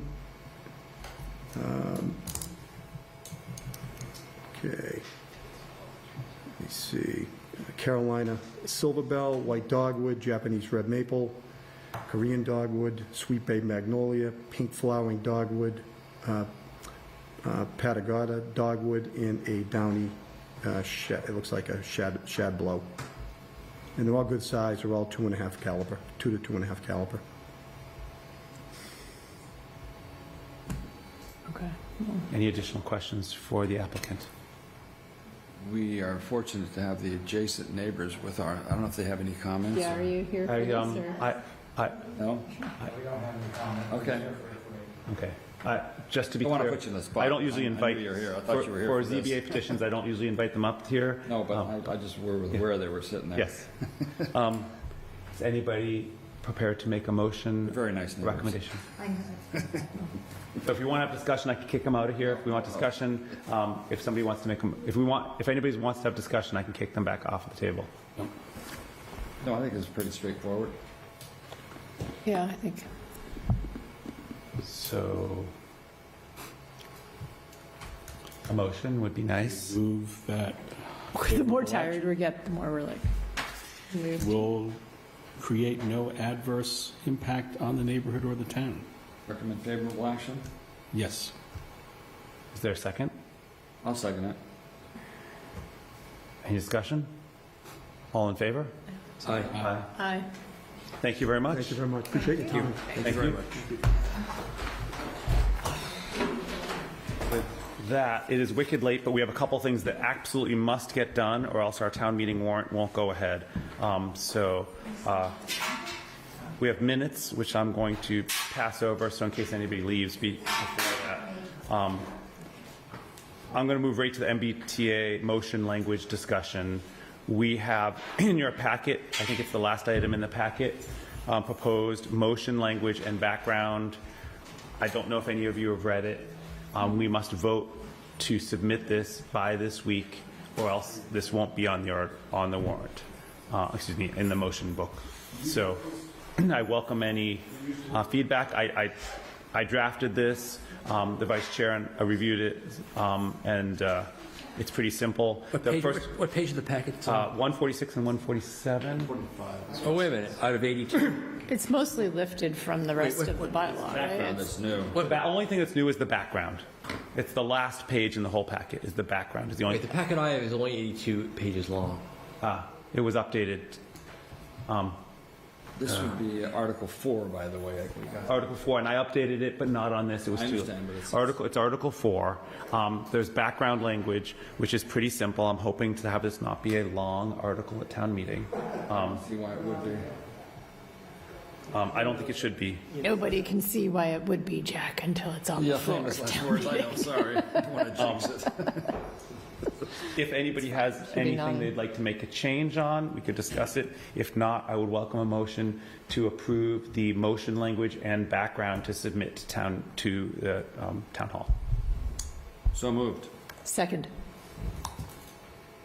okay, let me see, Carolina silver bell, white dogwood, Japanese red maple, Korean dogwood, sweet bay magnolia, pink flowering dogwood, Patagonia dogwood, and a downy, it looks like a shad blow. And they're all good size, they're all 2.5 caliber, 2 to 2.5 caliber. Okay. Any additional questions for the applicant? We are fortunate to have the adjacent neighbors with our, I don't know if they have any comments? Yeah, are you here for this? Or? No? Okay. Okay. Just to be I don't clear, wanna put you in the spot. I don't usually I knew invite, you were here. I thought you were here for for this. ZBA petitions, I don't usually invite them up here. No, but I just were aware they were sitting there. Yes. Is anybody prepared to make a motion? Very nice neighbors. Recommendation? So if you want to have discussion, I can kick them out of here. If we want discussion, if somebody wants to make them, if anybody wants to have discussion, I can kick them back off the table. No, I think it's pretty straightforward. Yeah, I think. So a motion would be nice. Move that The more tired we get, the more we're like, moved. will create no adverse impact on the neighborhood or the town. Recommend favorable action? Yes. Is there a second? I'll second it. Any discussion? All in favor? Aye. Aye. Thank you very much. Thank you very much, appreciate your time. Thank you very much. With that, it is wicked late, but we have a couple things that absolutely must get done, or else our town meeting warrant won't go ahead. We have minutes, which I'm going to pass over, so in case anybody leaves before that. I'm going to move right to the MBTA motion language discussion. We have in your packet, I think it's the last item in the packet, proposed motion language and background. I don't know if any of you have read it. We must vote to submit this by this week, or else this won't be on the warrant. In the motion book. So I welcome any feedback. I drafted this. The vice chair reviewed it, and it's pretty simple. What page of the packet? 146 and 147. Oh, wait a minute. Out of 82. It's mostly lifted from the rest of the bylaw, right? That's new. The only thing that's new is the background. It's the last page in the whole packet. Is the background is the only. Wait, the packet I have is only 82 pages long. It was updated. This would be Article 4, by the way. Article 4, and I updated it, but not on this. It was I too. understand, but it's Article 4. There's background language, which is pretty simple. I'm hoping to have this not be a long article at town meeting. See why it would be. I don't think it should be. Nobody can see why it would be, Jack, until it's on the floor. Famous of last town words. I meeting. know, sorry. I don't want to jinx it. If anybody has be anything nodding. they'd like to make a change on, we could discuss it. If not, I would welcome a motion to approve the motion language and background to submit to the town hall. So moved. Second.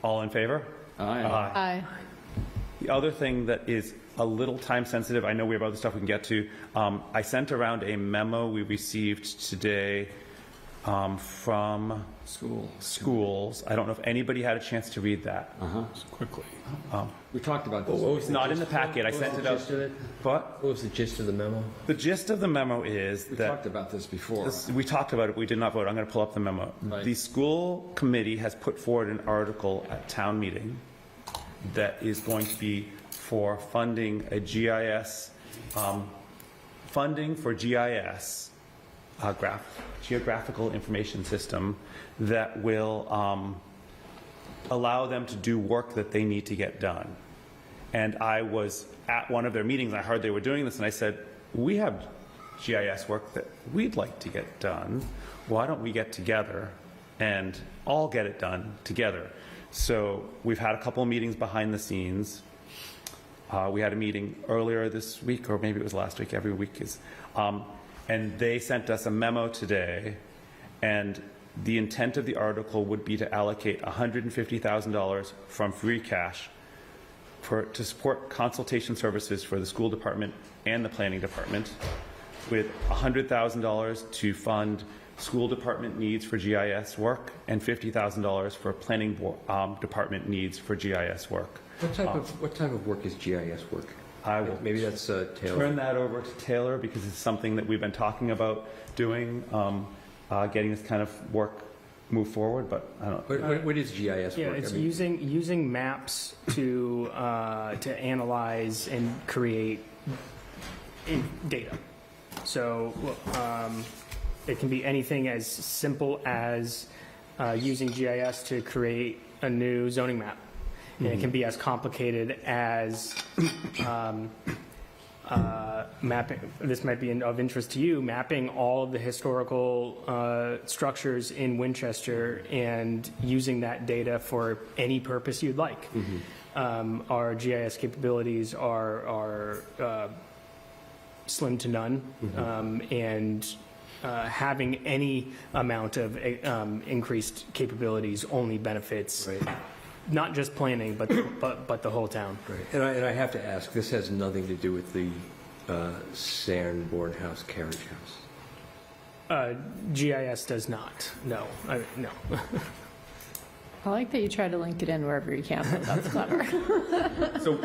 All in favor? Aye. Aye. The other thing that is a little time sensitive, I know we have other stuff we can get to. I sent around a memo we received today from schools. I don't know if anybody had a chance to read that. Quickly. We talked about this. It's not in the packet. I sent it out. What? What was the gist of the memo? The gist of the memo is We that talked about this before. we talked about it, but we did not vote. I'm going to pull up the memo. Right. The school committee has put forward an article at town meeting that is going to be for funding a GIS, funding for GIS, geographical information system, that will allow them to do work that they need to get done. And I was at one of their meetings, I heard they were doing this, and I said, we have GIS work that we'd like to get done. Why don't we get together and all get it done together? So we've had a couple of meetings behind the scenes. We had a meeting earlier this week, or maybe it was last week, every week is, and they sent us a memo today, and the intent of the article would be to allocate $150,000 from free cash to support consultation services for the school department and the planning department, with $100,000 to fund school department needs for GIS work and $50,000 for planning department needs for GIS work. What type of work is GIS work? I will Maybe that's Taylor. turn that over to Taylor, because it's something that we've been talking about doing, getting this kind of work move forward, but I don't know. What is GIS Yeah, work? it's using maps to analyze and create data. So it can be anything as simple as using GIS to create a new zoning map. And it can be as complicated as mapping, this might be of interest to you, mapping all of the historical structures in Winchester and using that data for any purpose you'd like. Our GIS capabilities are slim to none, and having any amount of increased capabilities only benefits not just planning, but the whole town. Right. And I have to ask, this has nothing to do with the Sanborn House carriage house. GIS does not. No. No. I like that you try to link it in wherever you can, but that's clever.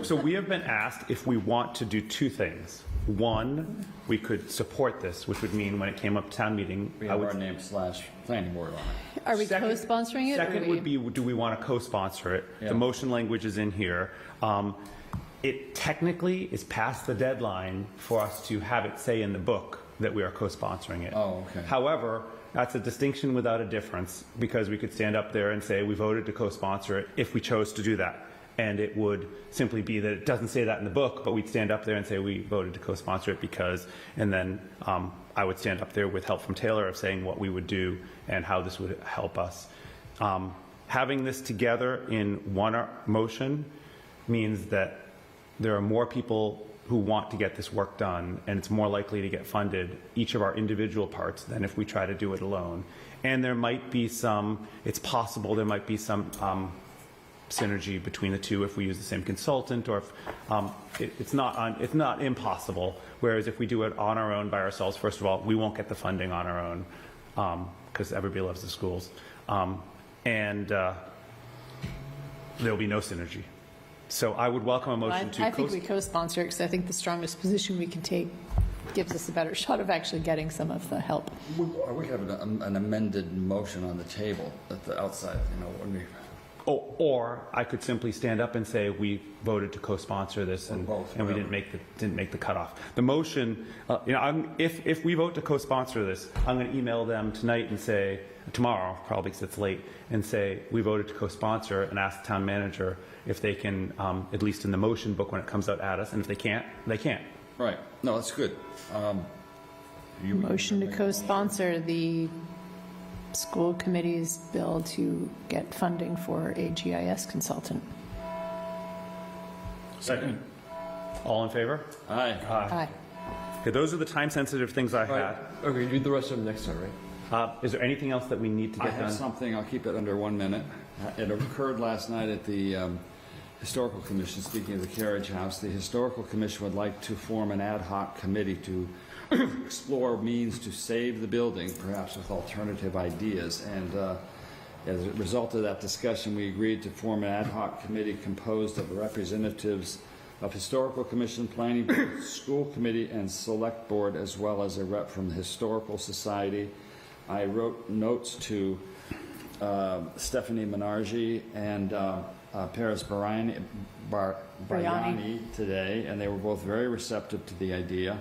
So we have been asked if we want to do two things. One, we could support this, which would mean when it came up to town meeting, We I have would our name / planning board on it. Are we co-sponsoring it? Second would be, do we want to co-sponsor it? Yeah. The motion language is in here. It technically is past the deadline for us to have it say in the book that we are co-sponsoring it. Oh, okay. However, that's a distinction without a difference, because we could stand up there and say we voted to co-sponsor it if we chose to do that. And it would simply be that it doesn't say that in the book, but we'd stand up there and say we voted to co-sponsor it because, and then I would stand up there with help from Taylor of saying what we would do and how this would help us. Having this together in one motion means that there are more people who want to get this work done, and it's more likely to get funded, each of our individual parts, than if we try to do it alone. And there might be some, it's possible there might be some synergy between the two if we use the same consultant, or if it's not impossible. Whereas if we do it on our own by ourselves, first of all, we won't get the funding on our own because everybody loves the schools, and there'll be no synergy. So I would welcome a motion to. I think we co-sponsor it because I think the strongest position we can take gives us a better shot of actually getting some of the help. We have an amended motion on the table at the outside, when we. Or I could simply stand up and say we voted to co-sponsor this, and we didn't make the cutoff. The motion, if we vote to co-sponsor this, I'm going to email them tonight and say, tomorrow probably because it's late, and say we voted to co-sponsor, and ask the town manager if they can, at least in the motion book when it comes out, add us, and if they can't, they can't. Right. No, that's good. Motion to co-sponsor the school committee's bill to get funding for a GIS consultant. Second. All in favor? Aye. Aye. Okay, those are the time-sensitive things I All right. had. Okay, do the rest of them next time, right? Is there anything else that we need to I get have done? something, I'll keep it under 1 minute. It occurred last night at the Historical Commission, speaking of the Carriage House. The Historical Commission would like to form an ad hoc committee to explore means to save the building, perhaps with alternative ideas. And as a result of that discussion, we agreed to form an ad hoc committee composed of representatives of Historical Commission, Planning Board, School Committee, and Select Board, as well as a rep from the Historical Society. I wrote notes to Stephanie Menargi and Paris Bariani today, and they were both very receptive to the idea.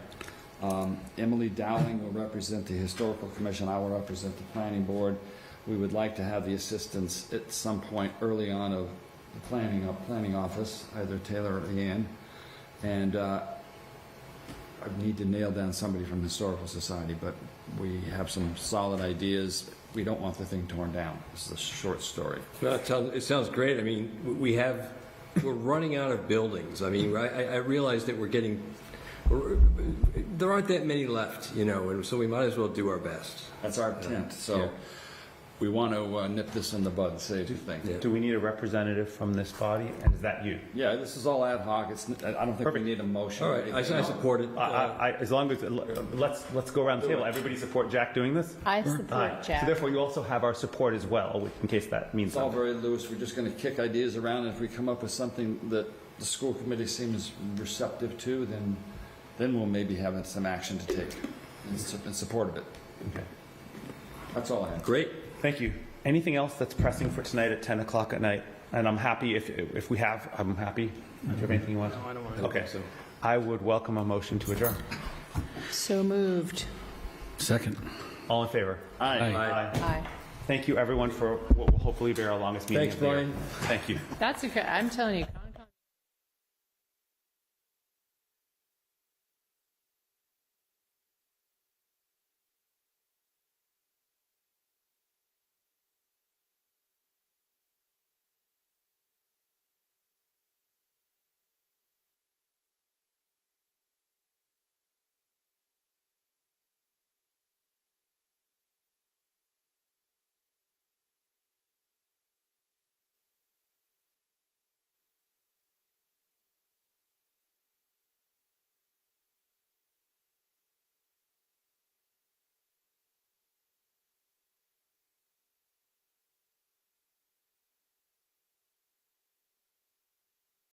Emily Dowling will represent the Historical Commission. I will represent the Planning Board. We would like to have the assistance at some point early on of the planning office, either Taylor or Leanne. And I need to nail down somebody from the Historical Society, but we have some solid ideas. We don't want the thing torn down. This is a short story. No, it sounds great. I mean, we're running out of buildings. I mean, I realize that there aren't that many left, and so we might as well do our best. That's our intent. So yeah. we want to nip this in the bud, say two things. Do we need a representative from this body? And is that you? Yeah, this is all ad hoc. I don't think we need a motion. All right, I support it. As long as, let's go around the table. Everybody support Jack doing this? I support Jack. So therefore, you also have our support as well, in case that means It's all something. very loose. We're just going to kick ideas around, and if we come up with something that the school committee seems receptive to, then we'll maybe have some action to take in support of it. Okay. That's all I have. Great. Thank you. Anything else that's pressing for tonight at 10 o'clock at night? And I'm happy if we have, I'm happy. Do you have anything you want? No, I don't want to. Okay. I would welcome a motion to adjourn. So moved. Second. All in favor? Aye. Aye. Thank you, everyone, for what will hopefully be our longest meeting Thanks, of the year. Brian. Thank you. That's okay. I'm telling you.